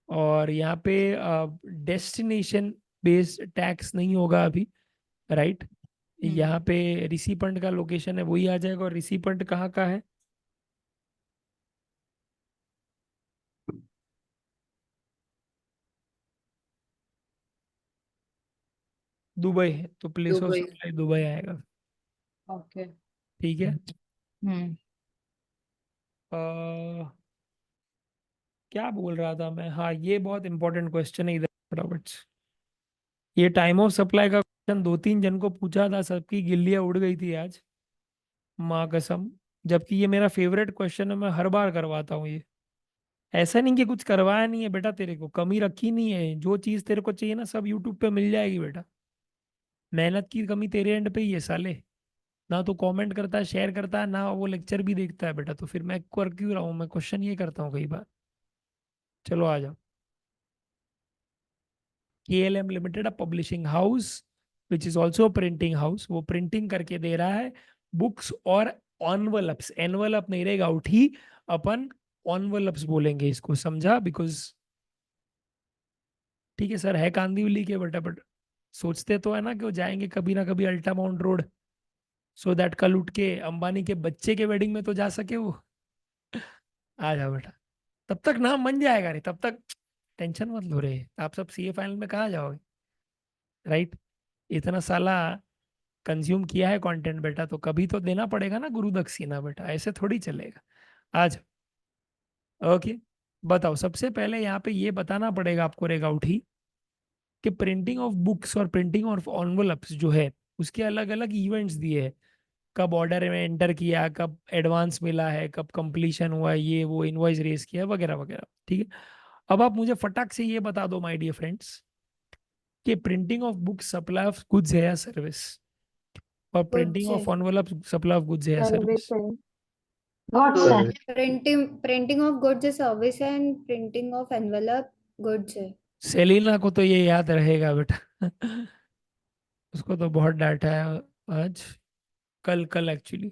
और यहाँ पे डेस्टिनेशन बेस्ड टैक्स नहीं होगा अभी, राइट? यहाँ पे रिसीपंट का लोकेशन है वही आ जाएगा, और रिसीपंट कहाँ का है? दुबई है, तो place of Dubai. Supply Dubai आएगा, Okay. ठीक है। Hmm. क्या बोल रहा था मैं? हाँ, ये बहुत इंपॉर्टेंट क्वेश्चन है, इधर फटाफट से। ये टाइम ऑफ सप्लाई का क्वेश्चन 2-3 जन को पूछा था, सबकी गिल्लियां उड़ गई थी आज, माँ कसम। जबकि ये मेरा फेवरेट क्वेश्चन है, मैं हर बार करवाता हूँ ये। ऐसा नहीं कि कुछ करवाया नहीं है बेटा, तेरे को कमी रखी नहीं है, जो चीज तेरे को चाहिए ना सब यूट्यूब पे मिल जाएगी बेटा। मेहनत की कमी तेरे एंड पे ही है साले, ना तो कमेंट करता है, शेयर करता है, ना वो लेक्चर भी देखता है बेटा, तो फिर मैं कर क्यों रहा हूँ? मैं क्वेश्चन ये करता हूँ कई बार। चलो आ जाओ। KLM limited, a publishing house which is also printing house, वो प्रिंटिंग करके दे रहा है बुक्स और ऑनवलप्स। एनवलप नहीं रहेगा उठी, अपन ऑनवलप्स बोलेंगे इसको, समझा? बिकॉज ठीक है सर, है कांदिवली के बेटा, बट सोचते तो है ना कि वो जाएंगे कभी ना कभी अल्टा माउंट रोड, सो दैट कल उठ के अंबानी के बच्चे के वेडिंग में तो जा सके वो। आ जाओ बेटा, तब तक नाम बन जाएगा, नहीं तब तक टेंशन मत लो रे। आप सब CA फाइनल में कहाँ जाओगे, राइट? इतना साला कंज्यूम किया है कंटेंट बेटा, तो कभी तो देना पड़ेगा ना गुरु दक्षिणा बेटा, ऐसे थोड़ी चलेगा। आज ओके, बताओ। सबसे पहले यहाँ पे ये बताना पड़ेगा आपको रेगा उठी कि प्रिंटिंग ऑफ बुक्स और प्रिंटिंग ऑफ एनवलप्स जो है उसके अलग अलग इवेंट्स दिए हैं। कब ऑर्डर में एंटर किया, कब एडवांस मिला है, कब कंप्लीशन हुआ है, ये वो इनवॉइस रेस किया वगैरह वगैरह, ठीक है। अब आप मुझे फटाक से ये बता दो माय डियर फ्रेंड्स कि printing of book supply of goods है या सर्विस, और printing of envelope supply of goods है या सर्विस? गुड्स है। प्रिंटिंग ऑफ गुड्स है सर्विस है, and printing of envelope goods है। सेलिना को तो ये याद रहेगा बेटा उसको तो बहुत डांटा है आज, कल एक्चुअली।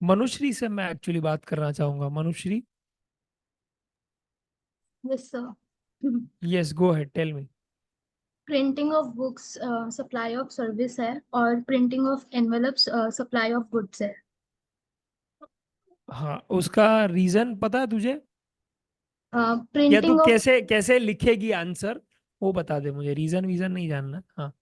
मनुश्री से मैं एक्चुअली बात करना चाहूंगा। Manushree, yes sir. Yes go ahead, tell me. Printing of books supply of service है, और printing of envelopes supply of goods है। हाँ, उसका रीजन पता है तुझे, या तू प्रिंटिंग ऑफ कैसे कैसे लिखेगी आंसर वो बता दे मुझे, रीजन वीजन नहीं जानना। हाँ,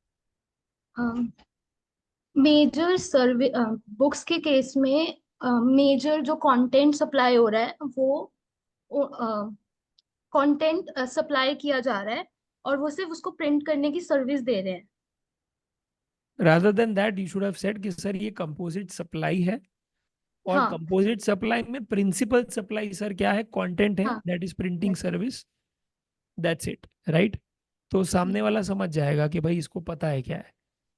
मेजर सर्वे बुक्स के केस में मेजर जो कंटेंट सप्लाई हो रहा है वो कंटेंट सप्लाई किया जा रहा है, और वो सिर्फ उसको प्रिंट करने की सर्विस दे रहे हैं। Rather than that you should have said कि सर ये कंपोजिट सप्लाई है, और हाँ कंपोजिट सप्लाई में प्रिंसिपल सप्लाई सर क्या है, कंटेंट है, हाँ that is printing yes, service, that's it, right. तो सामने वाला समझ जाएगा कि भाई इसको पता है क्या है,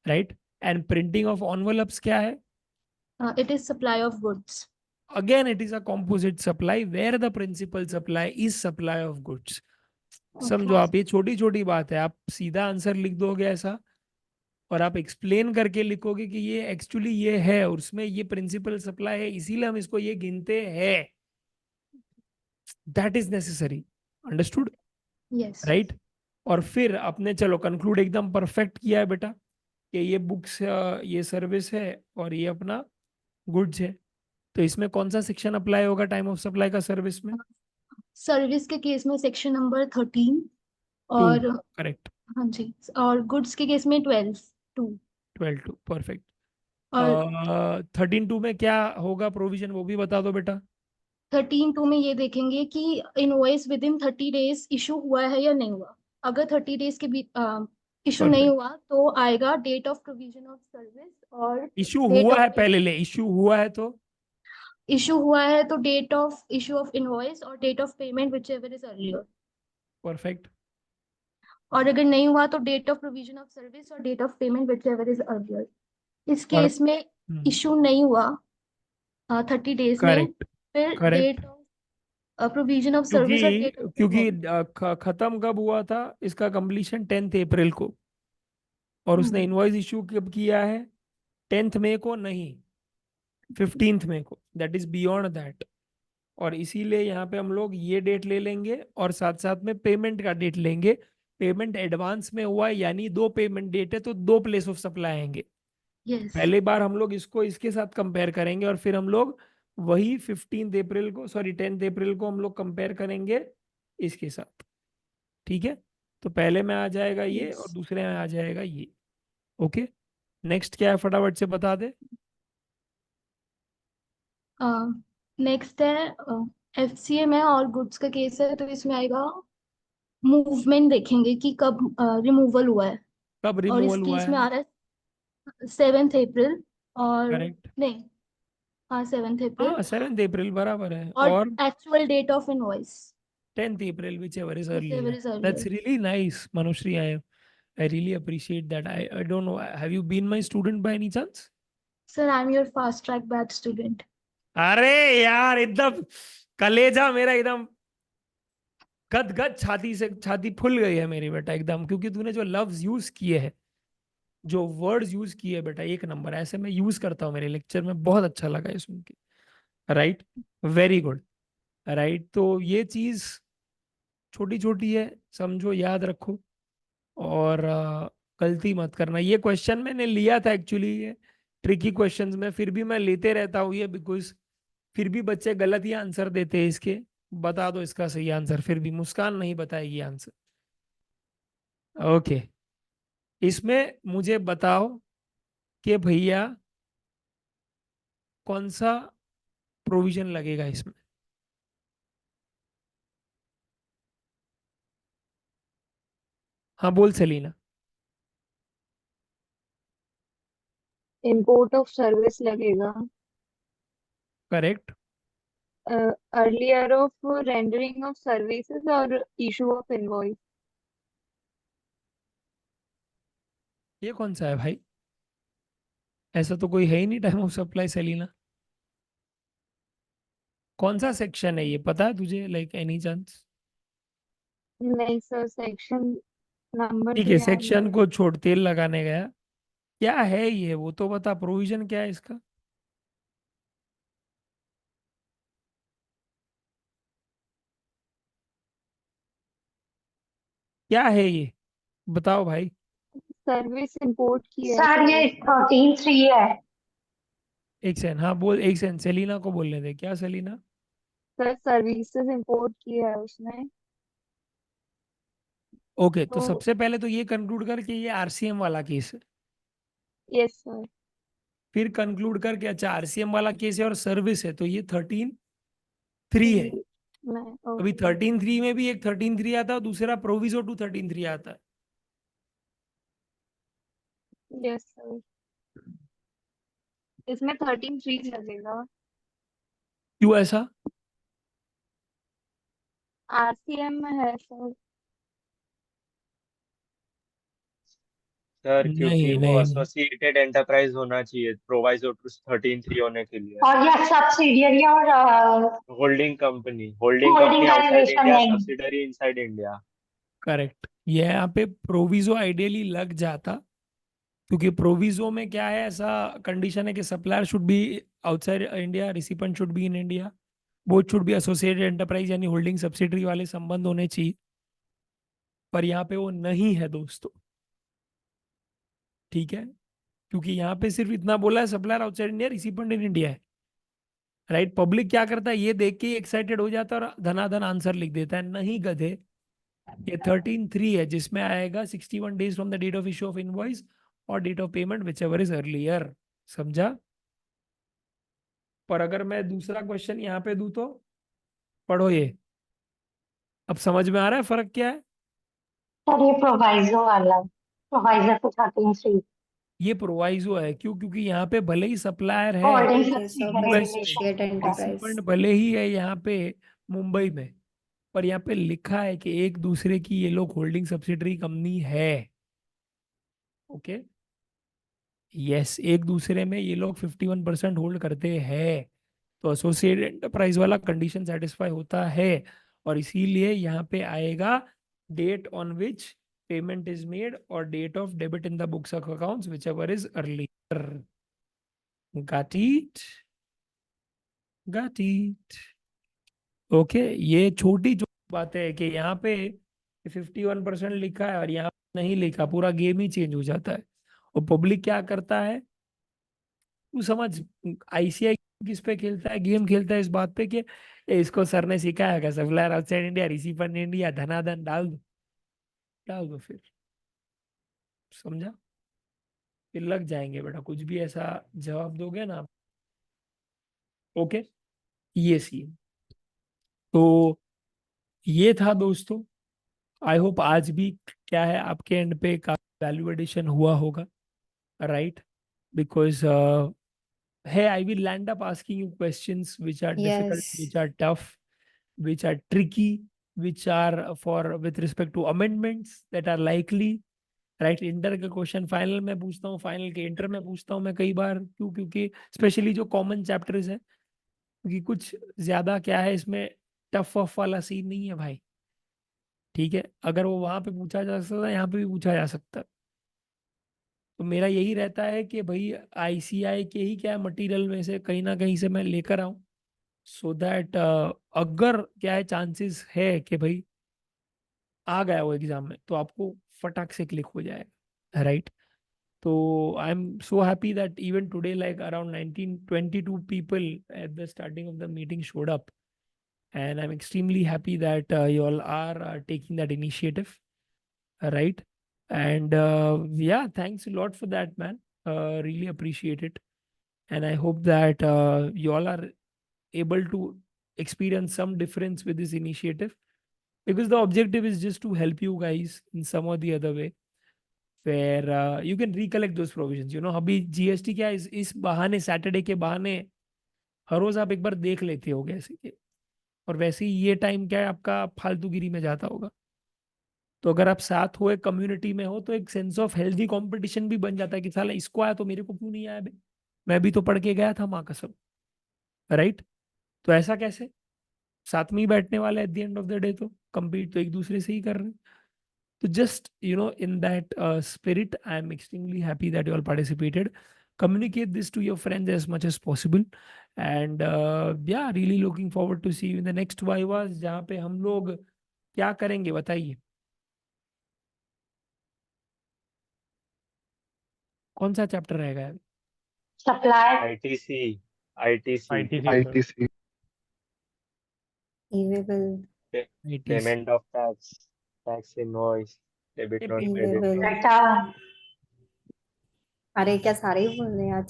right. And printing of envelopes क्या है, it is supply of goods. again it is a composite supply where the principal supply is supply of goods। समझो Okay. आप, ये छोटी छोटी बात है, आप सीधा आंसर लिख दोगे ऐसा, और आप एक्सप्लेन करके लिखोगे कि ये एक्चुअली ये है और उसमें ये प्रिंसिपल सप्लाई है, इसीलिए हम इसको ये गिनते हैं, that is necessary, understood, Yes. Right. और फिर आपने चलो कंक्लूड एकदम परफेक्ट किया है बेटा, कि ये बुक्स ये सर्विस है और ये अपना गुड्स है। तो इसमें कौन सा सेक्शन अप्लाई होगा टाइम ऑफ सप्लाई का सर्विस में? सर्विस के केस में सेक्शन नंबर 13, 2, और करेक्ट, हाँ जी, और गुड्स के केस में 12(2). 12(2), परफेक्ट। और 13(2) में क्या होगा प्रोविजन, वो भी बता दो बेटा। 13(2) में ये देखेंगे कि invoice with in 30 days issue हुआ है या नहीं हुआ। अगर 30 डेज के बीच इशू नहीं परफेक्ट, हुआ तो आएगा date of provision of service, और इशू डेट हुआ है, ऑफ पहले ले, इशू हुआ है तो इशू हुआ है तो date of issue of invoice और date of payment whichever is earlier. Perfect, और अगर नहीं हुआ तो date of provision of service और date of payment whichever is earlier. इस और केस में इशू नहीं हुआ 30 डेज में, करेक्ट, फिर correct, date of provision of service और डेट ऑफ क्योंकि खत्म कब हुआ था इसका कंप्लीशन, 10th अप्रैल को, और उसने इनवॉइस इशू कब किया है, 10th मई को नहीं, 15th मई को, दैट इज बियॉन्ड दैट। और इसीलिए यहाँ पे हम लोग ये डेट ले लेंगे और साथ साथ में पेमेंट का डेट लेंगे। पेमेंट एडवांस में हुआ है, यानी 2 पेमेंट डेट है, तो 2 प्लेस ऑफ सप्लाई आएंगे। यस पहले बार हम लोग इसको इसके साथ कंपेयर करेंगे, और फिर हम लोग वही 15th अप्रैल को, सॉरी 10th अप्रैल को हम लोग कंपेयर करेंगे इसके साथ, ठीक है। तो पहले में आ जाएगा ये और दूसरे में आ जाएगा ये, ओके। नेक्स्ट क्या है, फटाफट से बता दे। नेक्स्ट है FCA में, और गुड्स का केस है तो इसमें आएगा मूवमेंट, देखेंगे कि कब रिमूवल हुआ है। कब और इस रिमूवल हुआ केस में है? आ रहा है 7th अप्रैल, और करेक्ट, नहीं, हाँ 7th अप्रैल, हाँ 7th अप्रैल बराबर है, और और actual date of invoice 10th April, whichever is whichever earlier. is earlier. That's really nice, Manushri. I really appreciate that. I don't know. Have you been my student by any chance? Sir, I'm your fast track batch student. अरे यार, एकदम कलेजा मेरा एकदम गद गद, छाती से छाती फुल गई है मेरी बेटा एकदम, क्योंकि तूने जो लफ्ज यूज किए हैं, जो वर्ड्स यूज किए बेटा, एक नंबर। ऐसे मैं यूज करता हूँ मेरे लेक्चर में, बहुत अच्छा लगा ये सुन के, राइट, वेरी गुड, राइट। तो ये चीज छोटी छोटी है, समझो, याद रखो, और गलती मत करना। ये क्वेश्चन मैंने लिया था एक्चुअली, ये ट्रिकी क्वेश्चंस में, फिर भी मैं लेते रहता हूँ ये, बिकॉज फिर भी बच्चे गलत ही आंसर देते हैं इसके। बता दो इसका सही आंसर, फिर भी मुस्कान नहीं बताएगी आंसर, ओके। इसमें मुझे बताओ कि भैया कौन सा प्रोविजन लगेगा इसमें? हाँ बोल सेलिना। इम्पोर्ट ऑफ सर्विस लगेगा, correct, earlier of rendering of services और इशू ऑफ इनवॉइस। ये कौन सा है भाई? ऐसा तो कोई है ही नहीं टाइम ऑफ सप्लाई, सेलिना। कौन सा सेक्शन है ये, पता है तुझे, लाइक एनी चांस? नहीं सर, सेक्शन नंबर ठीक है, ध्यान सेक्शन नहीं। को छोड़, तेल लगाने गया। क्या है ये, वो तो बता, प्रोविजन क्या है इसका? क्या है ये, बताओ भाई। सर्विस इंपोर्ट की है सर ये सर। 13(3) है। एक सेकंड, हाँ बोल, एक सेकंड, सेलिना को बोलने दे। क्या सेलिना? सर सर्विसेज इंपोर्ट की है उसने। ओके, तो तो सबसे पहले तो ये कंक्लूड कर कि ये आरसीएम वाला केस है। Yes sir. फिर कंक्लूड कर कि अच्छा आरसीएम वाला केस है और सर्विस है, तो ये 13(3) है। मैं अभी ओके। 13(3) में भी एक 13(3) आता है और दूसरा प्रोविजो टू 13(3) आता है। यस सर, इसमें 13(3) लगेगा। क्यों ऐसा? आरसीएम में है सर। सर क्योंकि नहीं वो नहीं, एसोसिएटेड एंटरप्राइज होना चाहिए प्रोवाइजो टू 13(3) होने के लिए। और ये सब्सिडियरी और होल्डिंग होल्डिंग कंपनी का आउटसाइड रिलेशन इंडिया, नहीं। Subsidiary inside India. करेक्ट। ये यहाँ पे प्रोविजो आइडियली लग जाता, क्योंकि प्रोविजो में क्या है, ऐसा कंडीशन है कि supplier should be outside India, recipient should be in India, both should be associated enterprise यानी होल्डिंग सब्सिडरी वाले संबंध होने चाहिए। पर यहाँ पे वो नहीं है दोस्तों, ठीक है, क्योंकि यहाँ पे सिर्फ इतना बोला है supplier outside India, recipient in India है। राइट, पब्लिक क्या करता है, ये देख के एक्साइटेड हो जाता है और धनाधन आंसर लिख देता है। नहीं गधे, ये 13(3) है, जिसमें आएगा 61 days from the date of issue of invoice और date of payment whichever is earlier. समझा? पर अगर मैं दूसरा क्वेश्चन यहाँ पे दूं तो पढ़ो ये, अब समझ में आ रहा है फर्क क्या है? सर ये प्रोवाइजो वाला, प्रोवाइजर तो 13(3) ये प्रोवाइजो है, क्यों? क्योंकि यहाँ पे भले ही सप्लायर है holding in case of subsidiary US में, रिलेशन एसोसिएट एंटरप्राइज। रिसिपेंट भले ही है यहाँ पे मुंबई में, पर यहाँ पे लिखा है कि एक दूसरे की ये लोग होल्डिंग सब्सिडरी कंपनी है। ओके, यस, एक दूसरे में ये लोग 51% होल्ड करते हैं, तो एसोसिएट एंटरप्राइज वाला कंडीशन सेटिस्फाई होता है। और इसीलिए यहाँ पे आएगा date on which payment is made और date of debit in the books of accounts whichever is earlier. Got it? Got it? Okay, ये छोटी जो बात है कि यहाँ पे 51% लिखा है और यहाँ पे नहीं लिखा, पूरा गेम ही चेंज हो जाता है। और पब्लिक क्या करता है, तू समझ, आईसीआई किस पे खेलता है, गेम खेलता है इस बात पे कि "ए, इसको सर ने सिखाया क्या, supplier outside India, receiver India, धनाधन डाल दो, डाल दो फिर। समझा? फिर लग जाएंगे बेटा, कुछ भी ऐसा जवाब दोगे ना आप। ओके, ये सीन। तो ये था दोस्तों, आई होप आज भी क्या है आपके एंड पे काफी वैल्यू एडिशन हुआ होगा, right? Because hey, I will land up asking you questions which are difficult, yes, which are tough, which are tricky, which are for with respect to amendments that are likely, right? Inter के question final में पूछता हूँ, final के inter में पूछता हूँ मैं कई बार। क्यों? क्योंकि स्पेशली जो कॉमन चैप्टर्स है, क्योंकि कुछ ज्यादा क्या है इसमें, टफ वफ वाला सीन नहीं है भाई, ठीक है? अगर वो वहां पे पूछा जा सकता है, यहाँ पे भी पूछा जा सकता है। तो मेरा यही रहता है कि भाई आईसीआई के ही क्या मटेरियल में से कहीं ना कहीं से मैं लेकर आऊं, सो दैट अगर क्या है चांसेस है कि भाई आ गया वो एग्जाम में, तो आपको फटाक से क्लिक हो जाएगा, राइट? तो I am so happy that even today like around 19-22 people at the starting of the meeting showed up, and I'm extremely happy that you all are taking that initiative, right? And yeah, thanks a lot for that, man. Really appreciate it, and I hope that you all are able to experience some difference with this initiative, because the objective is just to help you guys in some or the other way, where you can recollect those provisions. अभी GST क्या है, इस बहाने, Saturday के बहाने हर रोज आप एक बार देख लेते हो ऐसे के, और वैसे ही ये टाइम क्या है आपका फालतूगिरी में जाता होगा। तो अगर आप साथ हो, एक कम्युनिटी में हो, तो एक सेंस ऑफ हेल्दी कंपटीशन भी बन जाता है कि साला इसको आया तो मेरे को क्यों नहीं आया बे, मैं भी तो पढ़ के गया था माँ कसम, राइट? तो ऐसा कैसे, साथ में ही बैठने वाले at the end of the day, तो compete तो एक दूसरे से ही कर रहे हैं। तो just in that spirit, I am extremely happy that you all participated. Communicate this to your friends as much as possible, and yeah, really looking forward to see you in the next Vivas, जहाँ पे हम लोग क्या करेंगे बताइए? कौन सा chapter रहेगा यार? Supply ITC ITC ITC sir. ITC E-way ITC payment of tax tax invoice debit note E-way credit bill. Note data अरे क्या सारे ही बोल रहे हैं यार?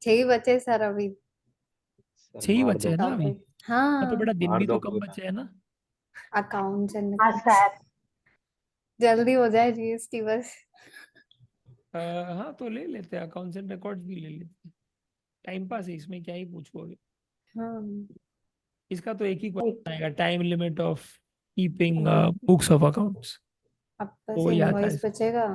6 ही बचे सर अभी सर 6 ही मार बचे दो हैं ना अभी? टॉपिक। हाँ, तो बेटा दिन मार भी दो तो कम पूरा बचे हैं ना। अकाउंट्स एंड हाँ सर जल्दी हो जाए जीएसटी बस। हाँ तो ले लेते हैं, अकाउंट्स एंड रिकॉर्ड्स भी ले लेते हैं। टाइम पास है इसमें, क्या ही पूछोगे। हाँ, इसका तो एक ही क्वेश्चन आएगा, time limit of keeping books of accounts. अब बस वो याद था इनवॉइस बचेगा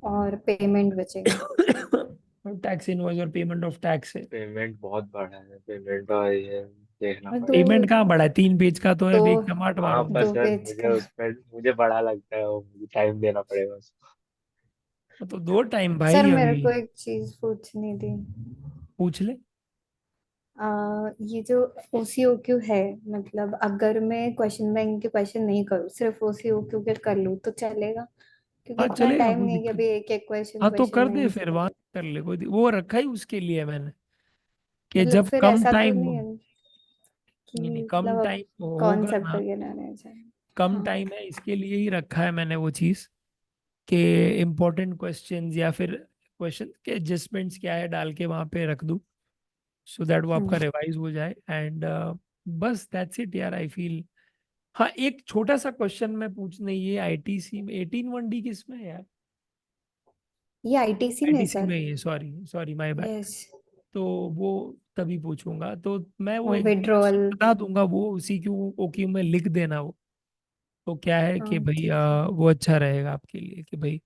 और पेमेंट बचेगा। टैक्स इनवॉइस और पेमेंट ऑफ टैक्स है। पेमेंट बहुत बड़ा है पेमेंट और ये देखना और पड़ेगा पेमेंट कहाँ बड़ा है, 3 पेज का तो है, दो एक टमाट हाँ मारो पर बस। 2 सर पेज मुझे का। उसमें मुझे बड़ा लगता है और मुझे टाइम देना पड़ेगा उसको। तो दो टाइम सर भाई मेरे अभी। को एक चीज पूछनी थी। पूछ ले। ये जो OCOQ है, मतलब अगर मैं क्वेश्चन बैंक के क्वेश्चन नहीं करूँ, सिर्फ OCOQ के कर लूँ तो चलेगा? क्योंकि हाँ इतना चलेगा, टाइम कोई नहीं है कि दिक्कत। अभी एक एक क्वेश्चन हाँ तो क्वेश्चन कर दे बैंक से फिर, वहां करूँ। कर ले, वो रखा ही उसके लिए मैंने, कि मतलब जब फिर कम ऐसा तो टाइम नहीं हो। है कि नहीं कम मतलब अब टाइम होगा कॉन्सेप्ट ना, वगैरह रहना चाहिए। कम हाँ। टाइम है इसके लिए ही रखा है मैंने वो चीज़, कि इम्पोर्टेंट क्वेश्चंस या फिर क्वेश्चन के एडजस्टमेंट्स क्या है डाल के वहां पे रख दूं, सो दैट वो आपका हम्म। रिवाइज हो जाए। एंड बस दैट्स इट यार, आई फील। हाँ एक छोटा सा क्वेश्चन मैं पूछने, ये आईटीसी में 18(1)D किस में है यार? ये आईटीसी में आईटीसी सर। में ही है, sorry sorry my bad. Yes. तो वो तभी पूछूंगा, तो मैं वो वो एग्जाम्पल विड्रॉल। बता दूंगा, वो उसी क्यू ओक्यू में लिख देना वो। तो क्या है कि हाँ भाई ठीक है। वो अच्छा रहेगा आपके लिए कि भाई,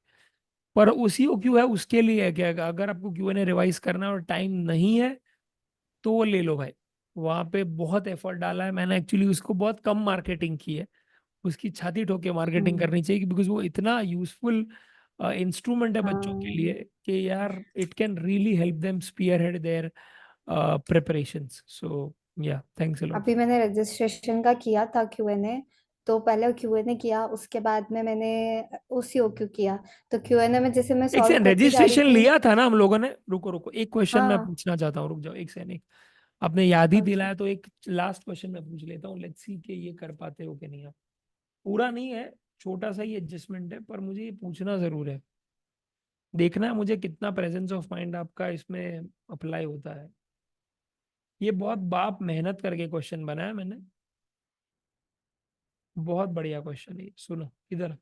पर उसी ओक्यू है उसके लिए है कि अगर आपको क्यूएनए रिवाइज करना है और टाइम नहीं है तो वो ले लो भाई। वहाँ पे बहुत एफर्ट डाला है मैंने, एक्चुअली उसको बहुत कम मार्केटिंग की है, उसकी छाती ठोक के मार्केटिंग हम्म। करनी चाहिए, बिकॉज वो इतना यूजफुल इंस्ट्रूमेंट है बच्चों के हाँ, लिए कि यार it can really help them spearhead their preparations. So yeah, thanks a lot. अभी मैंने रजिस्ट्रेशन का किया था क्यूएनए। तो पहले क्यूएनए किया, उसके बाद में मैंने OCOQ किया। तो क्यूएनए में जैसे मैं एक सॉल्व सेकंड, करती जा रही रजिस्ट्रेशन थी। लिया था ना हम लोगों ने? रुको रुको, एक क्वेश्चन मैं हाँ। पूछना चाहता हूँ, रुक जाओ एक सेकंड। आपने याद ही ओके। दिलाया तो एक लास्ट क्वेश्चन मैं पूछ लेता हूँ, लेट्स सी कि ये कर पाते हो कि नहीं आप। पूरा नहीं है, छोटा सा ही एडजस्टमेंट है, पर मुझे ये पूछना जरूर है। देखना है मुझे कितना प्रेजेंस ऑफ माइंड आपका इसमें अप्लाई होता है। ये बहुत बाप मेहनत करके क्वेश्चन बनाया मैंने, बहुत बढ़िया क्वेश्चन है ये। सुनो इधर,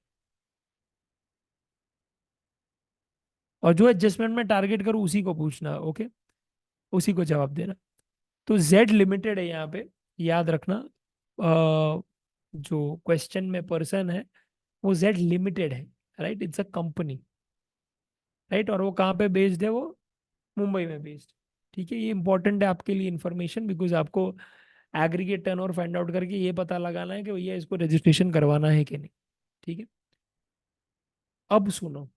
और जो एडजस्टमेंट में टारगेट करूँ उसी को पूछना, ओके? उसी को जवाब देना। तो जेड लिमिटेड है यहाँ पे, याद रखना। जो क्वेश्चन में पर्सन है वो जेड लिमिटेड है, right? It's a company, right? और वो कहाँ पे बेस्ड है? वो मुंबई में बेस्ड। ठीक है, ये इंपॉर्टेंट है आपके लिए इंफॉर्मेशन, बिकॉज आपको एग्रीगेट टर्नओवर फाइंड आउट करके ये पता लगाना है कि भैया इसको रजिस्ट्रेशन करवाना है कि नहीं। ठीक है, अब सुनो,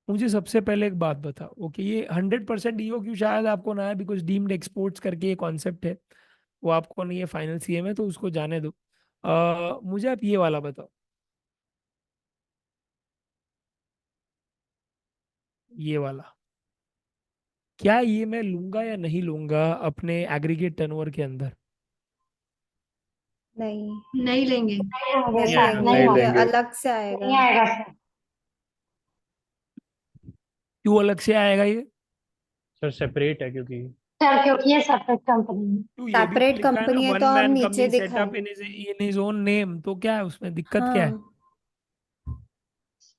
मुझे सबसे पहले एक बात बताओ, ओके? ये 100% ईओक्यू शायद आपको ना है, बिकॉज डीम्ड एक्सपोर्ट्स करके ये कॉन्सेप्ट है, वो आपको नहीं है, फाइनल सीए में, तो उसको जाने दो। मुझे आप ये वाला बताओ, ये वाला, क्या ये मैं लूंगा या नहीं लूंगा अपने एग्रीगेट टर्नओवर के अंदर? नहीं, नहीं लेंगे। नहीं होंगे नहीं सर लेंगे, नहीं नहीं होंगे ये लेंगे। अलग से आएगा। नहीं आएगा सर क्यों अलग से आएगा ये? सर सेपरेट है क्योंकि सर क्योंकि ये सेपरेट कंपनी है क्यों, ये भी तो सेपरेट लिखा है ना, कंपनी है वन तो हम मैन नीचे कंपनी दिखाए। Setup in his own name, तो क्या है उसमें दिक्कत क्या है? हाँ।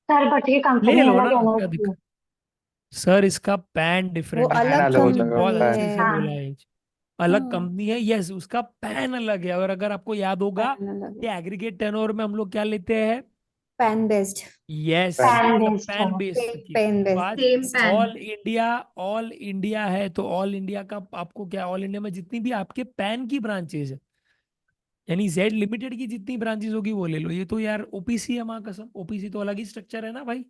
सर बट ये ले कंपनी लो ना, अलग है ना क्या इसलिए। दिक्कत? सर इसका पैन वो डिफरेंट है, पैन अलग अलग हो मुझे जाएगा बहुत कंपनी पैन। अच्छे है। से बोला हाँ है। अलग हाँ, कंपनी है, यस, उसका पैन अलग है। और अगर आपको याद होगा पैन अलग कि है। एग्रीगेट टर्नओवर में हम लोग क्या लेते हैं? Pan based. Yes, pan pan based pan है बेस्ड सेम की। पैन तो आज सेम पैन। ऑल इंडिया है, तो ऑल इंडिया का आपको क्या, ऑल इंडिया में जितनी भी आपके पैन की ब्रांचेज है, यानी जेड लिमिटेड की जितनी ब्रांचेज होगी वो ले लो। ये तो यार ओपीसी है, माँ कसम, ओपीसी तो अलग ही स्ट्रक्चर है ना भाई,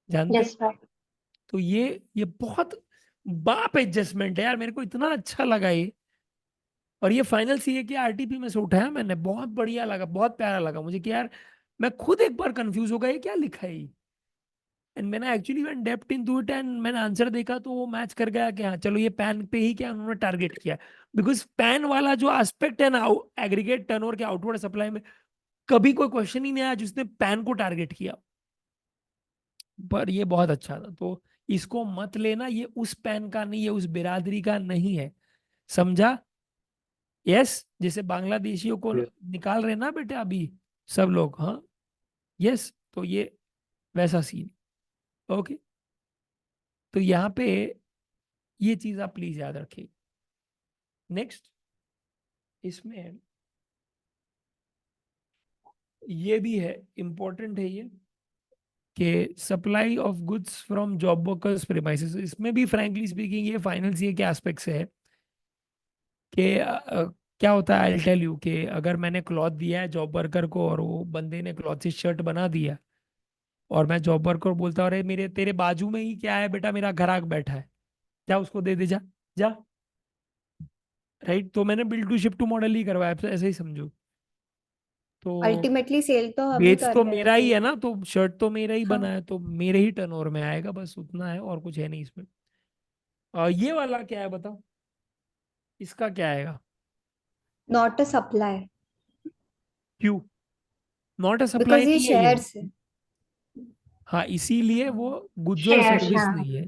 जानते हो? यस सर तो ये बहुत बाप एडजस्टमेंट है यार, मेरे को इतना अच्छा लगा ये। और ये फाइनल सीए के आरटीपी में से उठाया मैंने, बहुत बढ़िया लगा, बहुत प्यारा लगा मुझे कि यार मैं खुद एक बार कंफ्यूज हो गया ये क्या लिखा है ये। एंड मैंने actually went depth into it and मैंने आंसर देखा तो वो मैच कर गया कि हाँ चलो ये पैन पे ही क्या उन्होंने टारगेट किया, बिकॉज पैन वाला जो एस्पेक्ट है ना एग्रीगेट टर्नओवर के आउटवर्ड सप्लाई में, कभी कोई क्वेश्चन ही नहीं आया जिसने पैन को टारगेट किया। पर ये बहुत अच्छा था, तो इसको मत लेना, ये उस पैन का नहीं है, उस बिरादरी का नहीं है, समझा? यस, जैसे बांग्लादेशियों को Yes. निकाल रहे ना बेटे अभी सब लोग, हाँ यस, तो ये वैसा सीन। ओके, तो यहाँ पे ये चीज आप प्लीज याद रखिए। नेक्स्ट, इसमें ये भी है, इंपॉर्टेंट है ये, कि supply of goods from job workers premises. इसमें भी फ्रैंकली स्पीकिंग ये फाइनल सीए के एस्पेक्ट से है कि क्या होता है, आई टेल यू, कि अगर मैंने क्लॉथ दिया है जॉब वर्कर को और वो बंदे ने क्लॉथ से शर्ट बना दिया और मैं जॉब वर्कर को बोलता हूँ अरे मेरे तेरे बाजू में ही क्या है बेटा, मेरा ग्राहक बैठा है, जा उसको दे दे, जा जा, राइट? तो मैंने bill to ship to model ही करवाया, ऐसे ही समझो। तो अल्टीमेटली सेल तो हम ही बेच कर तो रहे हैं, मेरा ही तो है ना, तो शर्ट तो मेरा ही बना हाँ। है, तो मेरे ही टर्नओवर में आएगा, बस उतना है और कुछ है नहीं इसमें। ये वाला क्या है बताओ, इसका क्या आएगा? नॉट अ सप्लाई, क्यों नॉट अ सप्लाई बिकॉज ये नहीं है ये? शेयर्स है। हाँ, इसीलिए वो गुड्स और शेयर्स, सर्विस हाँ। नहीं है,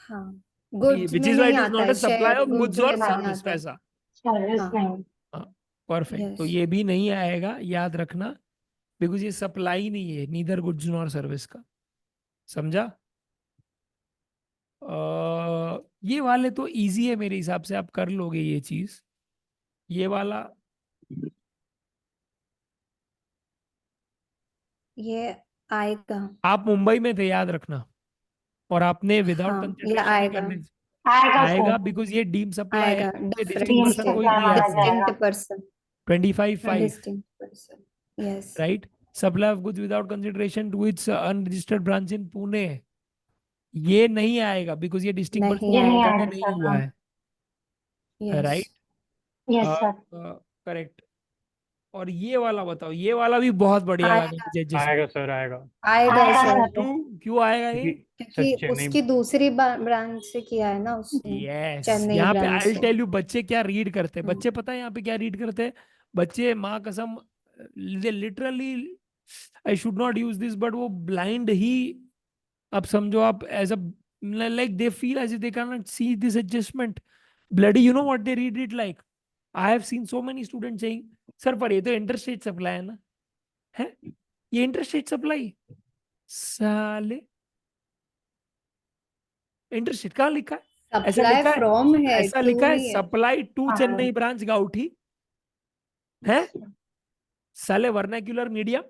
हाँ, गुड्स विच में इज वाई नहीं इट इज आता नॉट अ है, supply share of goods goods में और नहीं सर्विस, आता है। वैसा। सर्विस हाँ, नहीं। हाँ, परफेक्ट, तो यस। ये भी नहीं आएगा, याद रखना, बिकॉज ये सप्लाई नहीं है, नीदर गुड्स नॉर सर्विस का, समझा? ये वाले तो इजी है मेरे हिसाब से, आप कर लोगे ये चीज। ये वाला ये आएगा। आप मुंबई में थे, याद रखना, और आपने विदाउट हाँ, ये कंसिडरेशन ही आएगा, करने आएगा आएगा, सर। बिकॉज ये डीम सप्लाई है, आएगा, डिस्टिंक्ट डीम पर्सन कोई सप्लाई दिया माना आपने, जाएगा। Distinct person, 25/5, distinct person, yes. Right? Supply of goods without consideration to its unregistered branch in Pune, ये नहीं आएगा बिकॉज ये डिस्टिंक्ट पर्सन नहीं ये नहीं आएगा, में आएगा नहीं सर, हुआ हाँ। है, yes. Right? Yes sir. Correct. और ये वाला बताओ, ये वाला भी बहुत बढ़िया लगा आएगा, मुझे, जस्ट आएगा सर, आएगा। आएगा आएगा सर, सर। क्यों क्यों आएगा ये? क्योंकि सर क्योंकि चेन्नई उसकी दूसरी ब्रांच से किया है ना उसने, यस, चेन्नई यहाँ पे ब्रांच आई से। टेल यू बच्चे क्या रीड करते हैं, हाँ, बच्चे पता है यहाँ पे क्या रीड करते हैं? बच्चे माँ कसम, literally I should not use this, but वो ब्लाइंड ही, अब समझो आप, as a like they feel as if they can not see this adjustment, bloody you know what they read it like. I have seen so many student saying sir पर ये तो interstate supply है ना, है ये interstate supply, साले interstate कहाँ लिखा है? ऐसा सप्लाई लिखा है, फ्रॉम है, ऐसा टू लिखा है नहीं है। सप्लाई टू हाँ। चेन्नई ब्रांच गाउठी है, साले वर्नाक्यूलर मीडियम,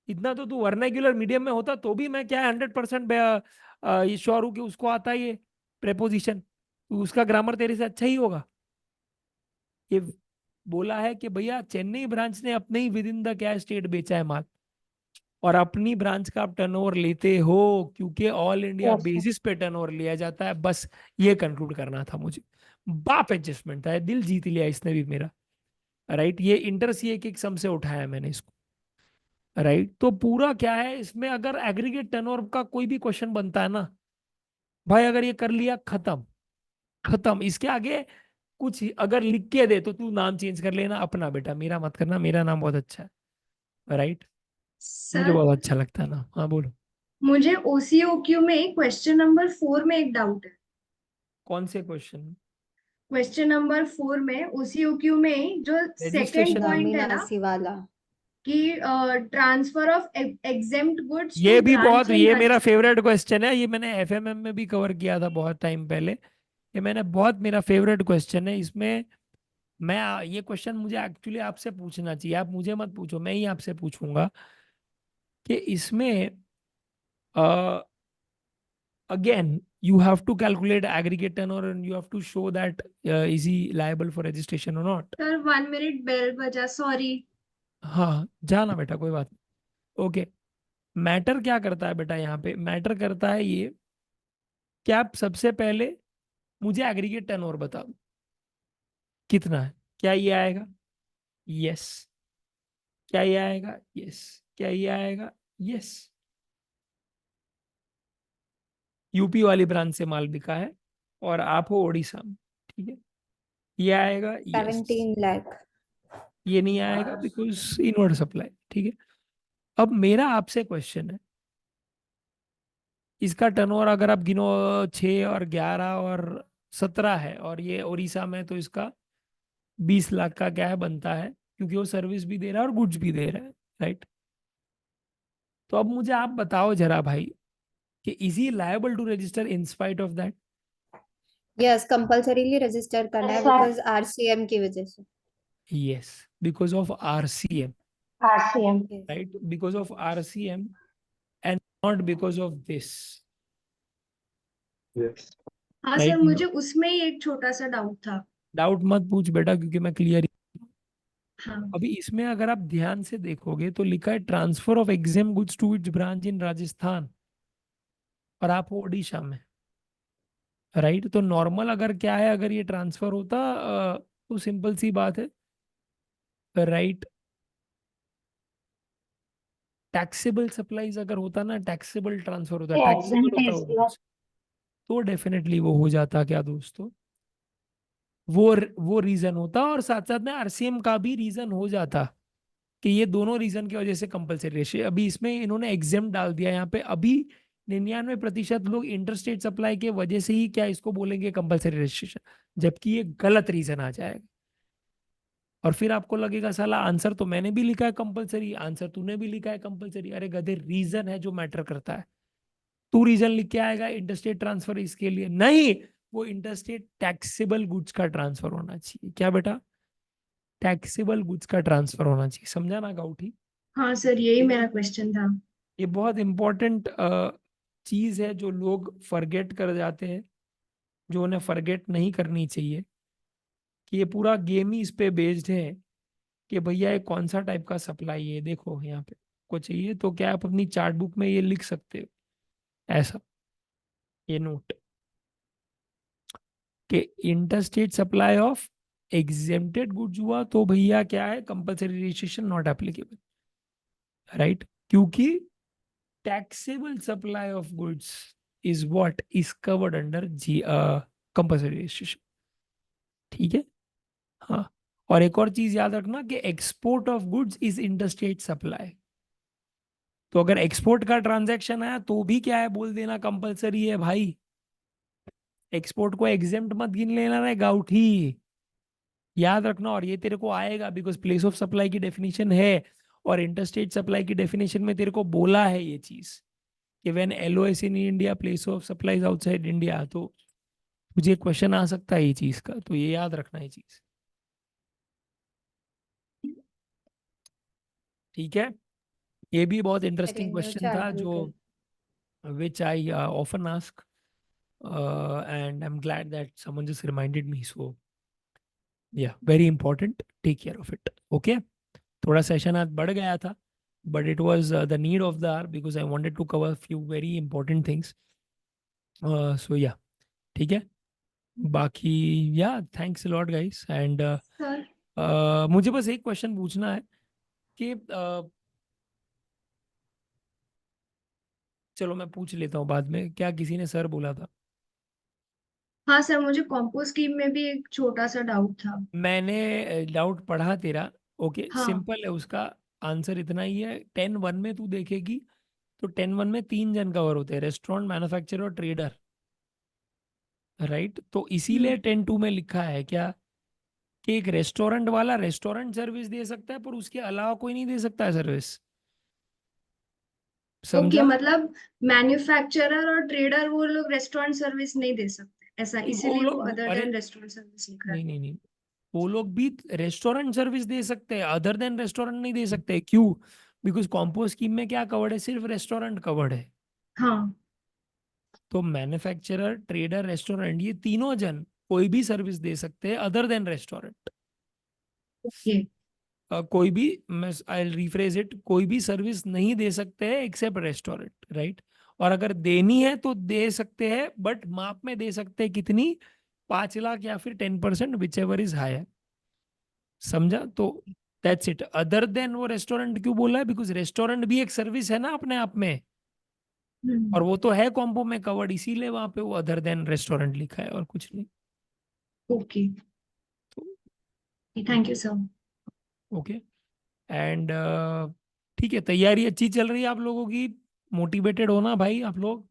इतना तो तू वर्नाक्यूलर मीडियम में होता तो भी मैं क्या 100% श्योर हूं कि उसको आता है ये प्रेपोजिशन, तो उसका ग्रामर तेरे से अच्छा ही होगा। ये बोला है कि भैया चेन्नई ब्रांच ने अपने ही विद इन द क्या स्टेट बेचा है माल, और अपनी ब्रांच का आप टर्नओवर लेते हो क्योंकि all India yes sir. Basis पे टर्नओवर लिया जाता है, बस ये कंक्लूड करना था मुझे। बाप एडजस्टमेंट था, दिल जीत लिया इसने भी मेरा, राइट? ये इंटर सी एक सम से उठाया मैंने इसको, राइट? तो पूरा क्या है इसमें, अगर एग्रीगेट टर्नओवर का कोई भी क्वेश्चन बनता है ना भाई, अगर ये कर लिया खत्म, खत्म, इसके आगे कुछ अगर लिख के दे तो तू नाम चेंज कर लेना अपना, बेटा मेरा मत करना, मेरा नाम बहुत अच्छा है, राइट? मुझे सर बहुत अच्छा लगता है ना, हाँ बोलो। मुझे ओसीओक्यू में क्वेश्चन नंबर 4 में एक डाउट है। कौन से क्वेश्चन? क्वेश्चन नंबर 4 में ओसीओक्यू में जो सेकंड Registration पॉइंट है ना, नामिनासी वाला। कि ट्रांसफर ऑफ एग्जेम्प्ट गुड्स ये टू भी ब्रांच बहुत, इन ये मेरा फेवरेट क्वेश्चन है, ये मैंने एफएमएम में भी कवर किया था बहुत टाइम पहले, ये मैंने बहुत, मेरा फेवरेट क्वेश्चन है। इसमें मैं ये क्वेश्चन मुझे एक्चुअली आपसे पूछना चाहिए, आप मुझे मत पूछो, मैं ही आपसे पूछूंगा कि इसमें again you have to calculate aggregate turnover and you have to show that is he liable for registration or not। Sir 1 minute bell बजा, सॉरी। हाँ जाना बेटा, कोई बात नहीं, ओके। मैटर क्या करता है बेटा, यहाँ पे मैटर करता है ये कि आप सबसे पहले मुझे एग्रीगेट टर्नओवर बता दो कितना है, क्या ये आएगा? यस। क्या ये आएगा? यस। क्या ये आएगा? यस। यूपी वाली ब्रांच से माल बिका है और आप हो उड़ीसा में, ठीक है, ये आएगा, यस। 17 लाख। ये नहीं आएगा बिकॉज इनवर्ड सप्लाई, ठीक है। अब मेरा आपसे क्वेश्चन है, इसका टर्नओवर अगर आप गिनो 6 और 11 और 17 है, और ये उड़ीसा में, तो इसका 20 लाख का क्या है बनता है, क्योंकि वो सर्विस भी दे रहा है और गुड्स भी दे रहा है, राइट। तो अब मुझे आप बताओ जरा भाई कि is he liable to register in spite of that? Yes, compulsorily register करना है Sir, बिकॉज आरसीएम की वजह से। Yes, because of RCM, RCM. Yes. Right, because of RCM and not because of this, Yes. हाँ sir, right. मुझे उसमें ही एक छोटा सा डाउट था। डाउट मत पूछ बेटा, क्योंकि मैं क्लियर। हाँ अभी इसमें अगर आप ध्यान से देखोगे तो लिखा है transfer of exempt goods to its branch in Rajasthan, और आप हो ओडिशा में, राइट। तो नॉर्मल अगर क्या है, अगर ये ट्रांसफर होता तो सिंपल सी बात है, राइट। टैक्सेबल सप्लाईज अगर होता ना, टैक्सेबल ट्रांसफर होता, टैक्सेबल होता वो goods, तो डेफिनेटली वो हो जाता क्या दोस्तों, वो रीजन होता, और साथ साथ में आरसीएम का भी रीजन हो जाता, कि ये दोनों रीजन की वजह से कंपलसरी रेशियो। अभी इसमें इन्होंने एग्जाम डाल दिया यहाँ पे, अभी 99% लोग इंटरस्टेट सप्लाई के वजह से ही क्या इसको बोलेंगे कंपलसरी रजिस्ट्रेशन, जबकि ये गलत रीजन आ जाएगा। और फिर आपको लगेगा साला आंसर तो मैंने भी लिखा है कंपलसरी, आंसर तूने भी लिखा है कंपलसरी। अरे गधे, रीजन है जो मैटर करता है। तू रीजन लिख के आएगा इंटरस्टेट ट्रांसफर इसके लिए नहीं, वो इंटरस्टेट टैक्सेबल गुड्स का ट्रांसफर होना चाहिए। क्या बेटा? टैक्सेबल गुड्स का ट्रांसफर होना चाहिए, समझा ना गाउठी? हाँ सर, यही मेरा क्वेश्चन था। ये बहुत इंपॉर्टेंट चीज है जो लोग फॉरगेट कर जाते हैं, जो उन्हें फॉरगेट नहीं करनी चाहिए, कि ये पूरा गेम ही इस पे बेस्ड है कि भैया ये कौन सा टाइप का सप्लाई है। देखो यहाँ पे को चाहिए तो क्या आप अपनी चार्ट बुक में ये लिख सकते हो, ऐसा ये नोट कि interstate supply of exempted goods हुआ तो भैया क्या है, compulsory registration not applicable, right. क्योंकि taxable supply of goods is what is covered under compulsory registration, ठीक है। हाँ, और एक और चीज याद रखना कि export of goods is interstate supply. तो अगर एक्सपोर्ट का ट्रांजैक्शन आया तो भी क्या है, बोल देना कंपलसरी है भाई। एक्सपोर्ट को एग्जेम्प्ट मत गिन लेना रे गाउठी, याद रखना। और ये तेरे को आएगा बिकॉज प्लेस ऑफ सप्लाई की डेफिनेशन है, और इंटरस्टेट सप्लाई की डेफिनेशन में तेरे को बोला है ये चीज कि when LOS in India, place of supplies outside India. तो मुझे क्वेश्चन आ सकता है ये चीज का, तो ये याद रखना है चीज, ठीक है। ये भी बहुत इंटरेस्टिंग क्वेश्चन था जो which I often ask, and I am glad that someone just reminded me, so yeah very important, take care of it, okay. थोड़ा सेशन आज बढ़ गया था, but it was the need of the hour because I wanted to cover a few very important things. So yeah, ठीक है। बाकी या thanks lot guys, and sir मुझे बस एक क्वेश्चन पूछना है कि चलो मैं पूछ लेता हूँ बाद में, क्या किसी ने सर बोला था? हाँ सर, मुझे कॉम्पो स्कीम में भी एक छोटा सा डाउट था। मैंने डाउट पढ़ा तेरा, ओके। हाँ सिंपल है, उसका आंसर इतना ही है। 10-1 में तू देखेगी तो 10-1 में 3 जन कवर होते हैं, रेस्टोरेंट, मैन्युफैक्चरर और ट्रेडर, राइट। तो इसीलिए 10-2 में लिखा है क्या, कि एक रेस्टोरेंट वाला रेस्टोरेंट सर्विस दे सकता है पर उसके अलावा कोई नहीं दे सकता है सर्विस, ओके, समझा? मतलब मैन्युफैक्चरर और ट्रेडर वो लोग रेस्टोरेंट सर्विस नहीं दे सकते, ऐसा नहीं, वो इसीलिए वो लोग अदर अरे देन रेस्टोरेंट सर्विस लिख रहा नहीं है। नहीं नहीं, वो लोग भी रेस्टोरेंट सर्विस दे सकते हैं, अदर देन रेस्टोरेंट नहीं दे सकते। क्यों? बिकॉज कॉम्पो स्कीम में क्या कवर्ड है, सिर्फ रेस्टोरेंट कवर्ड है। हाँ तो मैन्युफैक्चरर, ट्रेडर, रेस्टोरेंट, ये तीनों जन कोई भी सर्विस दे सकते हैं अदर देन रेस्टोरेंट। ओके कोई भी, मैं आई रिफ्रेज इट, कोई भी सर्विस नहीं दे सकते हैं एक्सेप्ट रेस्टोरेंट, राइट। और अगर देनी है तो दे सकते हैं, बट माप में दे सकते हैं कितनी, 5 लाख या फिर 10%, विच एवर इज हायर, समझा? तो दैट्स इट। अदर देन वो रेस्टोरेंट क्यों बोला है, बिकॉज रेस्टोरेंट भी एक सर्विस है ना अपने आप में, और वो तो है कॉम्बो में कवर्ड, इसीलिए वहां पे वो अदर देन रेस्टोरेंट लिखा है और कुछ नहीं। Okay, thank you sir. Okay. And ठीक है, तैयारी अच्छी चल रही है आप लोगों की, मोटिवेटेड होना भाई आप लोग।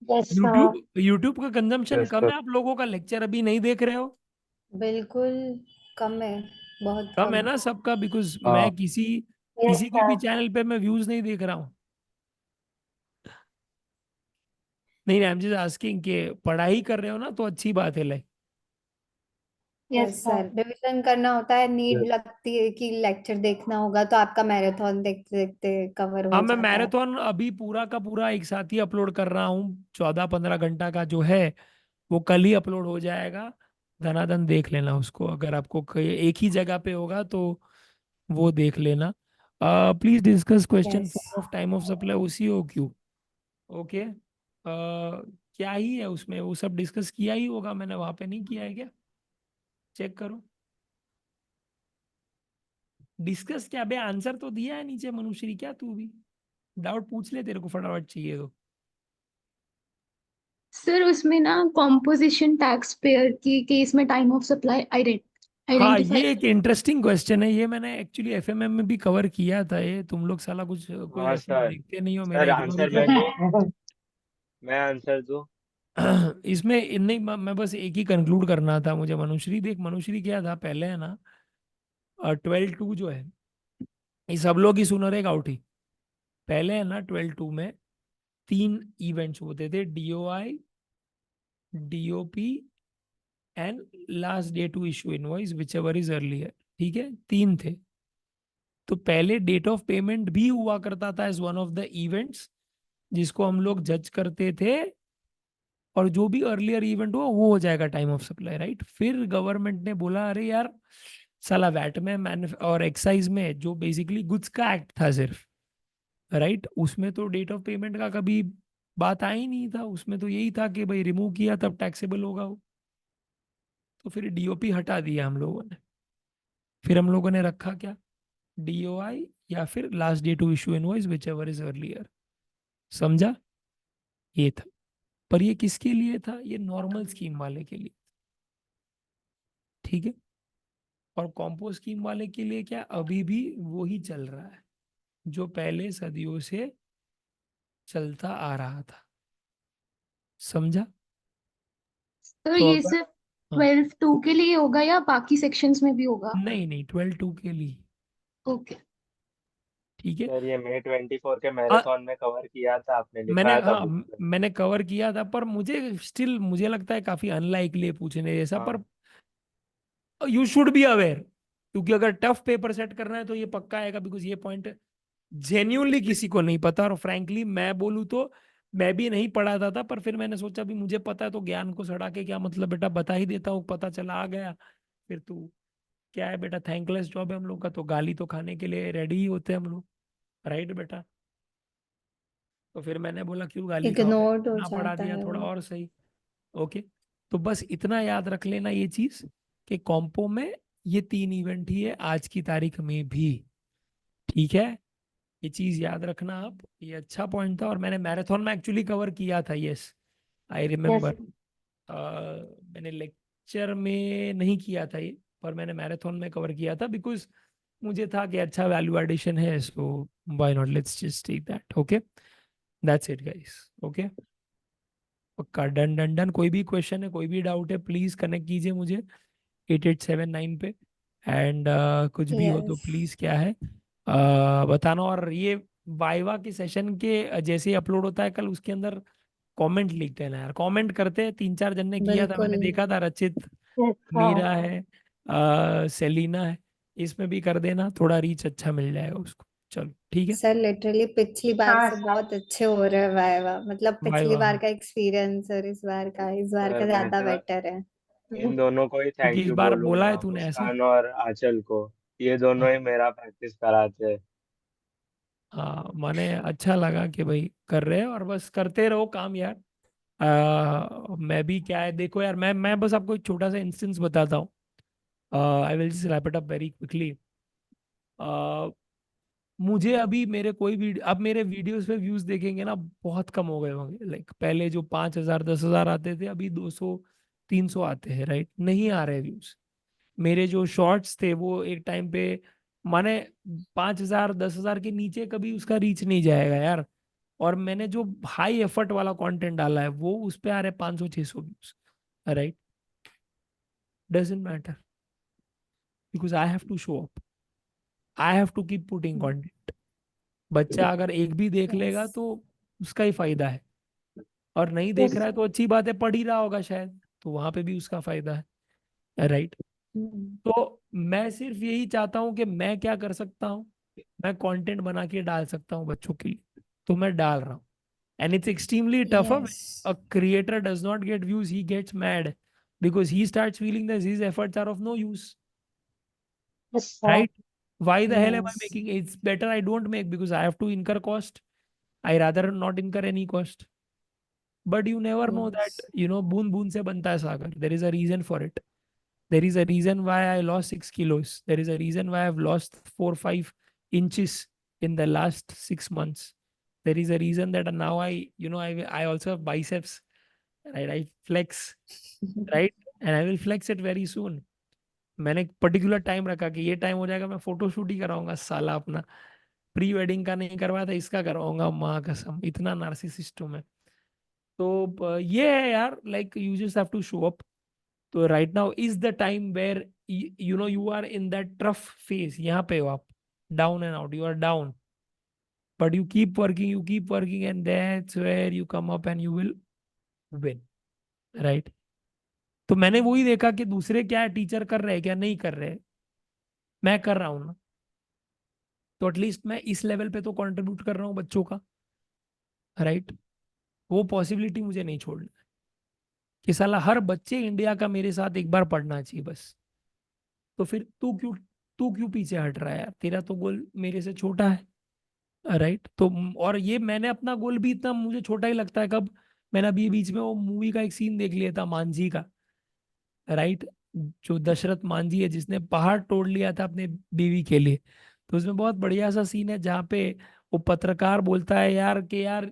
यस यूट्यूब यूट्यूब का कंजम्पशन यस कम सर। है आप लोगों का, लेक्चर अभी नहीं देख रहे हो? बिल्कुल कम है, बहुत कम कम। है ना सबका? बिकॉज मैं हाँ किसी यस किसी के भी सर। चैनल पे मैं व्यूज नहीं देख रहा हूँ। नहीं, आई एम जस्ट आस्किंग कि पढ़ाई कर रहे हो ना तो अच्छी बात है। Like yes yes sir. Sir, revision करना होता है, नीड यस लगती है कि लेक्चर देखना होगा, तो आपका मैराथन देखते देखते कवर हाँ, हो मैं जाता है। मैराथन अभी पूरा का पूरा एक साथ ही अपलोड कर रहा हूँ, 14-15 घंटा का जो है वो कल ही अपलोड हो जाएगा। धनाधन देख लेना उसको, अगर आपको एक ही जगह पे होगा तो वो देख लेना। Please discuss question yes 4 of time of supply उसी हो क्यों। ओके। क्या ही है उसमें, वो सब डिस्कस किया ही होगा, मैंने वहां पे नहीं किया है क्या? चेक करो। डिस्कस क्या बे, आंसर तो दिया है नीचे मनुश्री, क्या तू भी डाउट पूछ ले, तेरे को फटाफट चाहिए तो। सर उसमें ना कॉम्पोजिशन टैक्स पेयर की केस में टाइम ऑफ सप्लाई हाँ, आइडेंटिफाई। ये एक इंटरेस्टिंग क्वेश्चन है, ये मैंने एक्चुअली एफएमएम में भी कवर किया था। ये तुम लोग साला कुछ कोई हाँ एफएम सर। देखते नहीं हो, मेरा सर इग्नोर ही आंसर मैं करते दूं? मैं आंसर दूं? हो। इसमें नहीं, मैं बस एक ही कंक्लूड करना था मुझे। मनुश्री देख, मनुश्री क्या था पहले है ना, 12-2 जो है, ये सब लोग ही सुनर एक आउट ही। पहले है ना 12-2 में 3 इवेंट्स होते थे, DOI, DOP and last day to issue invoice whichever is earlier. ठीक है, 3 थे। तो पहले डेट ऑफ पेमेंट भी हुआ करता था as one of the events, जिसको हम लोग जज करते थे, और जो भी अर्लियर इवेंट हुआ वो हो जाएगा टाइम ऑफ सप्लाई, राइट। फिर गवर्नमेंट ने बोला अरे यार साला वैट में और एक्साइज में जो बेसिकली गुड्स का एक्ट था सिर्फ, राइट, उसमें तो डेट ऑफ पेमेंट का कभी बात आई नहीं था। उसमें तो यही था कि भाई रिमूव किया तब टैक्सेबल होगा वो। तो फिर डीओपी हटा दिया हम लोगों ने। फिर हम लोगों ने रखा क्या, डीओआई या फिर last day to issue invoice whichever is earlier. समझा? ये था। पर ये किसके लिए था? ये नॉर्मल स्कीम वाले के लिए। ठीक है। और कॉम्पो स्कीम वाले के लिए क्या, अभी भी वो ही चल रहा है जो पहले सदियों से चलता आ रहा था। समझा? तो तो ये अगर सिर्फ हाँ, 12-2 के लिए होगा या बाकी सेक्शंस में भी होगा? नहीं नहीं, 12-2 के लिए। ओके। ठीक है। सर ये मई 24 के आ, मैराथन में कवर किया था, आपने मैंने लिखाया था हाँ, बुक में। मैंने कवर किया था, पर मुझे स्टिल मुझे लगता है काफी अनलाइकली पूछने जैसा। पर हाँ यू शुड बी अवेयर, क्योंकि अगर टफ पेपर सेट करना है तो ये पक्का आएगा, बिकॉज ये पॉइंट जेन्यूनली किसी को नहीं पता। और फ्रैंकली मैं बोलूँ तो मैं भी नहीं पढ़ाता था, पर फिर मैंने सोचा भी मुझे पता है तो ज्ञान को सड़ा के क्या मतलब, बेटा बता ही देता हूँ, पता चला आ गया। फिर तू क्या है बेटा, थैंकलेस जॉब है हम लोग का, तो गाली तो खाने के लिए रेडी ही होते हैं हम लोग, राइट बेटा। तो फिर मैंने बोला क्यों गाली खाओगे, इग्नोर्ड हो ना पढ़ा जाता दिया है थोड़ा वो। और सही। ओके। तो बस इतना याद रख लेना ये चीज, कि कॉम्पो में ये 3 इवेंट ही है आज की तारीख में भी। ठीक है, ये चीज याद रखना आप, ये अच्छा पॉइंट था। और मैंने मैराथन में एक्चुअली कवर किया था, यस आई यस। रिमेम्बर। मैंने लेक्चर में नहीं किया था ये, पर मैंने मैराथन में कवर किया था, बिकॉज मुझे था कि अच्छा वैल्यू एडिशन है, so why not, let's just take that. Okay, that's it guys. Okay, पक्का, डन डन डन। कोई भी क्वेश्चन है, कोई भी डाउट है, प्लीज कनेक्ट कीजिए मुझे 8879 पे। एंड कुछ भी हो तो यस प्लीज क्या है बताना। और ये वाइवा के सेशन के जैसे ही अपलोड होता है कल, उसके अंदर कमेंट लिखते हैं ना यार, कमेंट करते हैं। 3-4 जन ने किया था, बिल्कुल। मैंने देखा था, रचित, यस सर। मीरा है, सेलिना है। इसमें भी कर देना, थोड़ा रीच अच्छा मिल जाएगा उसको। चलो ठीक है। सर लिटरली पिछली बार हाँ से सर। बहुत अच्छे हो रहे हैं वाइवा, मतलब पिछली वाइवा बार हाँ, का एक्सपीरियंस और इस बार का सर मैं ज्यादा तो बेटर है। इन दोनों को ही क्योंकि थैंक इस यू बार बोला है बोलूंगा, तूने ऐसा। मुस्कान और आंचल को। ये दोनों ही हाँ मेरा प्रैक्टिस कराते हैं। हाँ, माने अच्छा लगा कि भाई कर रहे हैं, और बस करते रहो काम यार। मैं भी क्या है, देखो यार, मैं बस आपको एक छोटा सा इंस्टेंस बताता हूँ। I will just wrap it up very quickly. मुझे अभी मेरे कोई वीडियो, अब मेरे वीडियोस पे व्यूज देखेंगे ना, बहुत कम हो गए होंगे। लाइक पहले जो 5,000 10,000 आते थे, अभी 200 300 आते हैं, राइट? नहीं आ रहे व्यूज। मेरे जो शॉर्ट्स थे वो एक टाइम पे, माने 5,000 10,000 के नीचे कभी उसका रीच नहीं जाएगा यार। और मैंने जो हाई एफर्ट वाला कंटेंट डाला है वो उस पे आ रहे 500 600 views, right? Doesn't matter, because I have to show up, I have to keep putting content. बच्चा अगर एक भी देख लेगा Yes. तो उसका ही फायदा है, और नहीं देख Yes. रहा है तो अच्छी बात है, पढ़ ही रहा होगा शायद, तो वहां पे भी उसका फायदा है, राइट? Hmm. तो मैं सिर्फ यही चाहता हूँ कि मैं क्या कर सकता हूँ, मैं कंटेंट बना के डाल सकता हूँ बच्चों के लिए, तो मैं डाल रहा हूँ। And it's extremely tough. Yes. A creator does not get views, he gets mad because he starts feeling that his efforts are of no use, Yes. right? Why the hell am I Yes. making? It's better I don't make, because I have to incur cost. I rather not incur any cost. But you never know that, Yes. बूंद बूंद से बनता है सागर. There is a reason for it. There is a reason why I lost 6 kilos. There is a reason why I've lost 4 5 inches in the last 6 months. There is a reason that now I also have biceps, right? I flex, right? And I will flex it very soon. मैंने एक particular time रखा कि ये time हो जाएगा, मैं photoshoot ही कराऊंगा साला अपना। प्री वेडिंग का नहीं करवाया था, इसका करवाऊंगा, माँ कसम, इतना नार्सिसिस्ट हूँ मैं। तो ये है यार, like you just have to show up. तो right now is the time where you are in that trough phase, यहाँ पे हो आप, down and out, you are down, but you keep working and that's where you come up and you will win, right? तो मैंने वही देखा कि दूसरे क्या टीचर कर रहे हैं क्या नहीं कर रहे, मैं कर रहा हूँ ना, तो एटलीस्ट मैं इस लेवल पे तो कंट्रीब्यूट कर रहा हूँ बच्चों का, राइट? वो पॉसिबिलिटी मुझे नहीं छोड़ना है कि साला हर बच्चे इंडिया का मेरे साथ एक बार पढ़ना चाहिए बस। तो फिर तू क्यों पीछे हट रहा है यार? तेरा तो गोल मेरे से छोटा है, राइट? तो और ये मैंने अपना गोल भी इतना मुझे छोटा ही लगता है। कब मैंने अभी बीच में वो मूवी का एक सीन देख लिया था मांझी का, राइट? जो दशरथ मांझी है जिसने पहाड़ तोड़ लिया था अपने बीवी के लिए, तो उसमें बहुत बढ़िया सा सीन है जहाँ पे वो पत्रकार बोलता है यार कि यार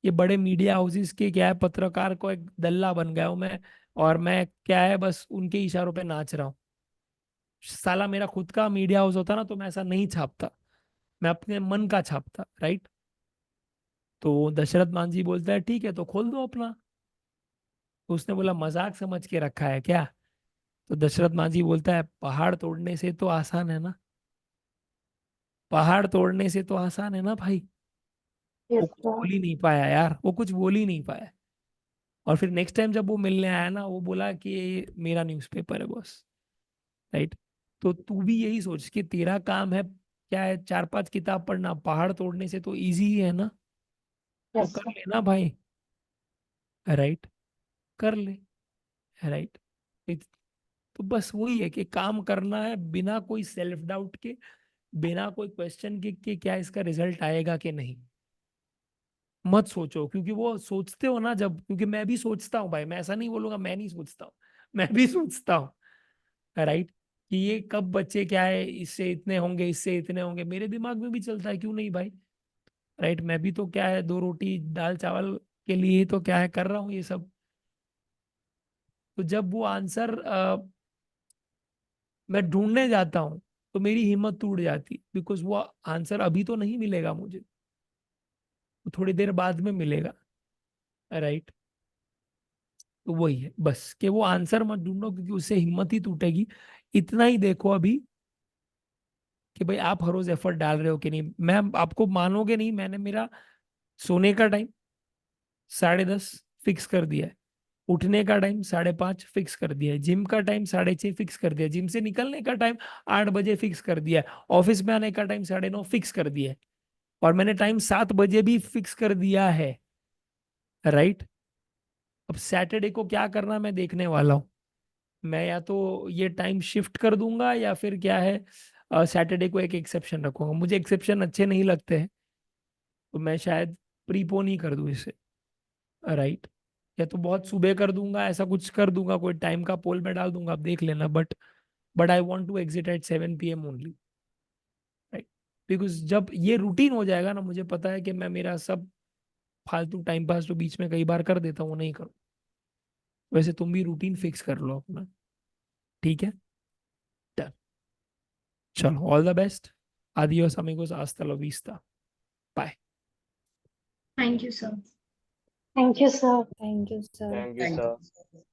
ये बड़े मीडिया हाउसेस के क्या है, पत्रकार को एक दल्ला बन गया हूं मैं, और मैं क्या है बस उनके इशारों पे नाच रहा हूँ। साला मेरा खुद का मीडिया हाउस होता ना तो मैं ऐसा नहीं छापता, मैं अपने मन का छापता, राइट? तो दशरथ मांझी बोलता है ठीक है तो खोल दो अपना। तो उसने बोला मजाक समझ के रखा है क्या? तो दशरथ मांझी बोलता है पहाड़ तोड़ने से तो आसान है ना, पहाड़ तोड़ने से तो आसान है ना भाई। वो Yes, कुछ sir. बोल ही नहीं पाया यार, वो कुछ बोल ही नहीं पाया। और फिर नेक्स्ट टाइम जब वो मिलने आया ना, वो बोला कि ये मेरा न्यूज़पेपर है बॉस, राइट? तो तू भी यही सोच कि तेरा काम है क्या है, 4 5 किताब पढ़ना, पहाड़ तोड़ने से तो इजी ही है ना, तो Yes, कर sir. लेना भाई, राइट? कर ले, राइट? तो बस वही है कि काम करना है बिना कोई सेल्फ डाउट के, बिना कोई क्वेश्चन के कि क्या इसका रिजल्ट आएगा कि नहीं। मत सोचो, क्योंकि वो सोचते हो ना जब, क्योंकि मैं भी सोचता हूँ भाई, मैं ऐसा नहीं बोलूंगा मैं नहीं सोचता हूँ, मैं भी सोचता हूँ, राइट? कि ये कब बच्चे क्या है, इससे इतने होंगे, इससे इतने होंगे, मेरे दिमाग में भी चलता है, क्यों नहीं भाई, राइट? मैं भी तो क्या है 2 रोटी दाल चावल के लिए ही तो क्या है कर रहा हूँ ये सब। तो जब वो आंसर मैं ढूंढने जाता हूँ तो मेरी हिम्मत टूट जाती, बिकॉज वो आंसर अभी तो नहीं मिलेगा मुझे, वो थोड़ी देर बाद में मिलेगा, राइट? तो वही है बस कि वो आंसर मत ढूंढो, क्योंकि उससे हिम्मत ही टूटेगी। इतना ही देखो अभी कि भाई आप हर रोज एफर्ट डाल रहे हो कि नहीं। मैं आपको मानोगे नहीं, मैंने मेरा सोने का टाइम 10:30 फिक्स कर दिया है, उठने का टाइम 5:30 फिक्स कर दिया है, जिम का टाइम 6:30 फिक्स कर दिया है, जिम से निकलने का टाइम 8 बजे फिक्स कर दिया है, ऑफिस में आने का टाइम 9:30 फिक्स कर दिया है, और मैंने टाइम 7 बजे भी फिक्स कर दिया है, राइट? अब सैटरडे को क्या करना मैं देखने वाला हूँ। मैं या तो ये टाइम शिफ्ट कर दूंगा या फिर क्या है सैटरडे को एक एक्सेप्शन रखूंगा। मुझे एक्सेप्शन अच्छे नहीं लगते हैं, तो मैं शायद प्रीपोन ही कर दूं इसे, राइट? या तो बहुत सुबह कर दूंगा, ऐसा कुछ कर दूंगा, कोई टाइम का पोल में डाल दूंगा, आप देख लेना। But I want to exit at 7 PM only, right? Because जब ये रूटीन हो जाएगा ना, मुझे पता है कि मैं मेरा सब फालतू टाइम पास तो बीच में कई बार कर देता हूँ, वो नहीं करूँ। वैसे तुम भी रूटीन फिक्स कर लो अपना, ठीक है? Done. चलो, all the best. Adios amigos, hasta la vista. Bye. Thank you, sir. Thank you sir. Thank you, sir. Thank you, Thank sir. you.